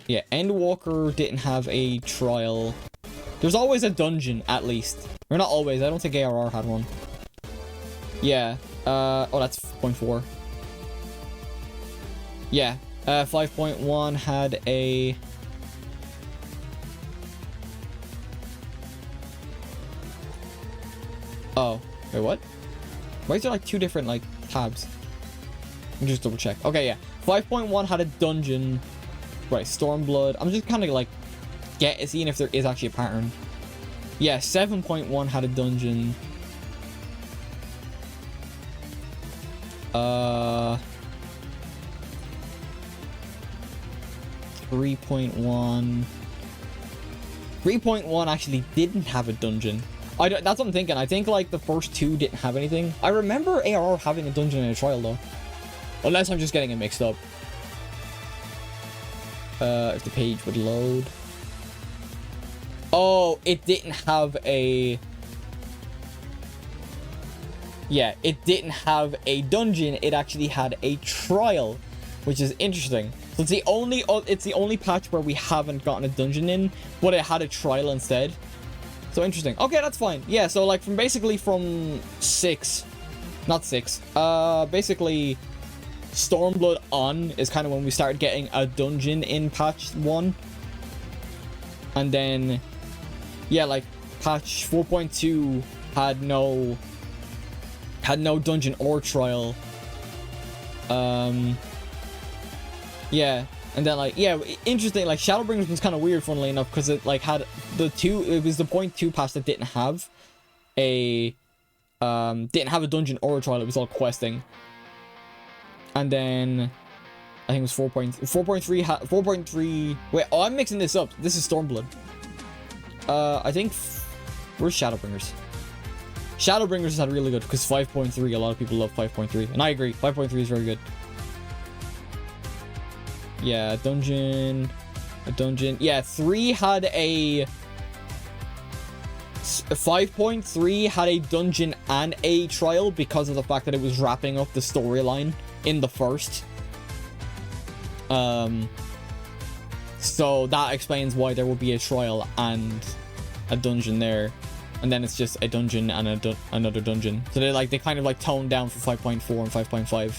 Yeah, Endwalker didn't have a trial. There's always a dungeon, at least. Or not always, I don't think ARR had one. Yeah, oh, that's 0.4. Yeah, 5.1 had a... Oh, wait, what? Why is there like 2 different like tabs? Let me just double check. Okay, yeah. 5.1 had a dungeon. Right, Stormblood. I'm just kind of like seeing if there is actually a pattern. Yeah, 7.1 had a dungeon. 3.1. 3.1 actually didn't have a dungeon. That's what I'm thinking. I think like the first 2 didn't have anything. I remember ARR having a dungeon in a trial though. Unless I'm just getting it mixed up. If the page would load. Oh, it didn't have a... Yeah, it didn't have a dungeon. It actually had a trial, which is interesting. So it's the only patch where we haven't gotten a dungeon in, but it had a trial instead. So interesting. Okay, that's fine. Yeah, so like basically from 6, not 6. Basically Stormblood on is kind of when we started getting a dungeon in patch 1. And then yeah, like patch 4.2 had no dungeon or trial. Yeah, and then like, yeah, interesting, like Shadowbringers was kind of weird, funnily enough, because it like had it was the 0.2 patch that didn't have a dungeon or a trial. It was all questing. And then I think it was 4.3. Wait, oh, I'm mixing this up. This is Stormblood. I think where's Shadowbringers? Shadowbringers had really good, because 5.3, a lot of people love 5.3, and I agree. 5.3 is very good. Yeah, a dungeon. Yeah, 3 had a... 5.3 had a dungeon and a trial because of the fact that it was wrapping up the storyline in the first. So that explains why there would be a trial and a dungeon there. And then it's just a dungeon and another dungeon. So they kind of like toned down for 5.4 and 5.5.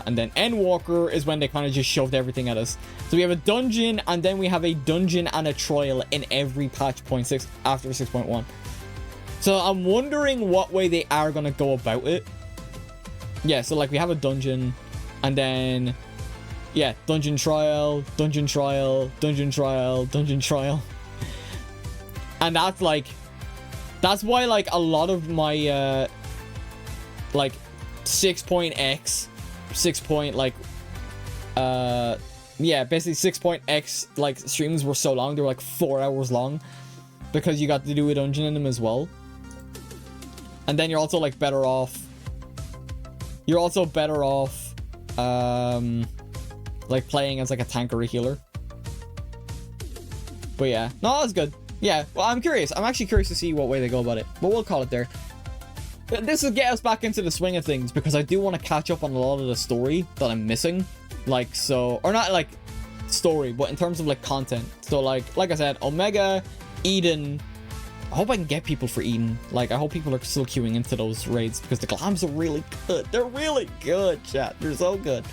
And then Endwalker is when they kind of just shoved everything at us. So we have a dungeon, and then we have a dungeon and a trial in every patch 0.6 after 6.1. So I'm wondering what way they are going to go about it. Yeah, so like we have a dungeon, and then yeah, dungeon trial, dungeon trial, dungeon trial, dungeon trial. And that's like, that's why like a lot of my like 6.x 6 point like yeah, basically 6.x like streams were so long. They were like 4 hours long because you got to do a dungeon in them as well. And then you're also like better off like playing as like a tank or a healer. But yeah, no, that's good. Yeah, well, I'm actually curious to see what way they go about it, but we'll call it there. This will get us back into the swing of things, because I do want to catch up on a lot of the story that I'm missing. Like, so, or not like story, but in terms of like content. So like I said, Omega, Eden. I hope I can get people for Eden. Like, I hope people are still queuing into those raids, because the glams are really good. They're really good, chat. They're so good.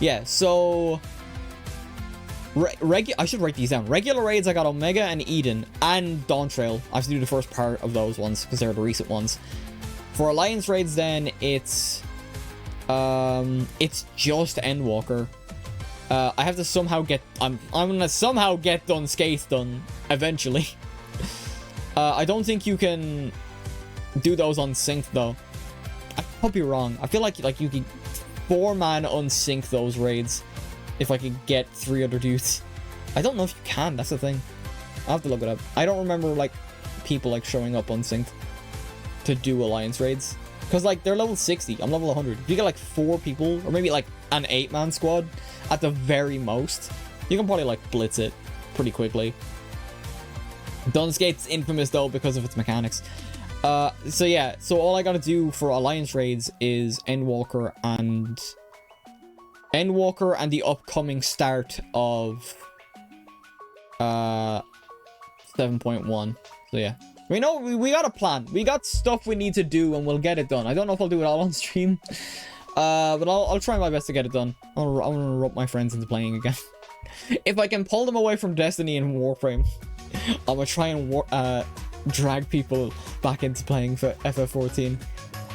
Yeah, so I should write these down. Regular raids, I got Omega and Eden and Dawntrail. I have to do the first part of those ones because they're the recent ones. For Alliance raids, then it's just Endwalker. I have to somehow get. I'm gonna somehow get Unscathed done eventually. I don't think you can do those unsynced though. I could be wrong. I feel like you could 4-man unsync those raids if I could get 3 other dudes. I don't know if you can. That's the thing. I'll have to look it up. I don't remember like people like showing up unsynced to do Alliance raids because like they're level 60. I'm level 100. If you get like 4 people or maybe like an 8-man squad at the very most, you can probably like blitz it pretty quickly. Dunscate's infamous though because of its mechanics. So yeah, so all I gotta do for Alliance raids is Endwalker and the upcoming start of 7.1. So yeah, we know we got a plan. We got stuff we need to do, and we'll get it done. I don't know if I'll do it all on stream, but I'll try my best to get it done. I'm gonna rope my friends into playing again. If I can pull them away from Destiny and Warframe, I'm gonna try and drag people back into playing for FF14.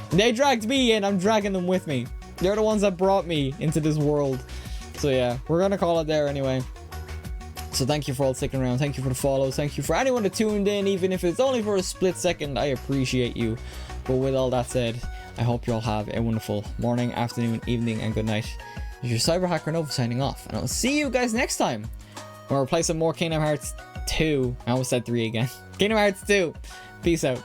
They dragged me in, I'm dragging them with me. They're the ones that brought me into this world. So yeah, we're gonna call it there anyway. So thank you for all sticking around. Thank you for the follows. Thank you for anyone that tuned in, even if it's only for a split second. I appreciate you. But with all that said, I hope you all have a wonderful morning, afternoon, evening, and good night. This is your Cyber Hacker Nova signing off, and I'll see you guys next time when we're playing some more Kingdom Hearts 2. I almost said 3 again. Kingdom Hearts 2. Peace out.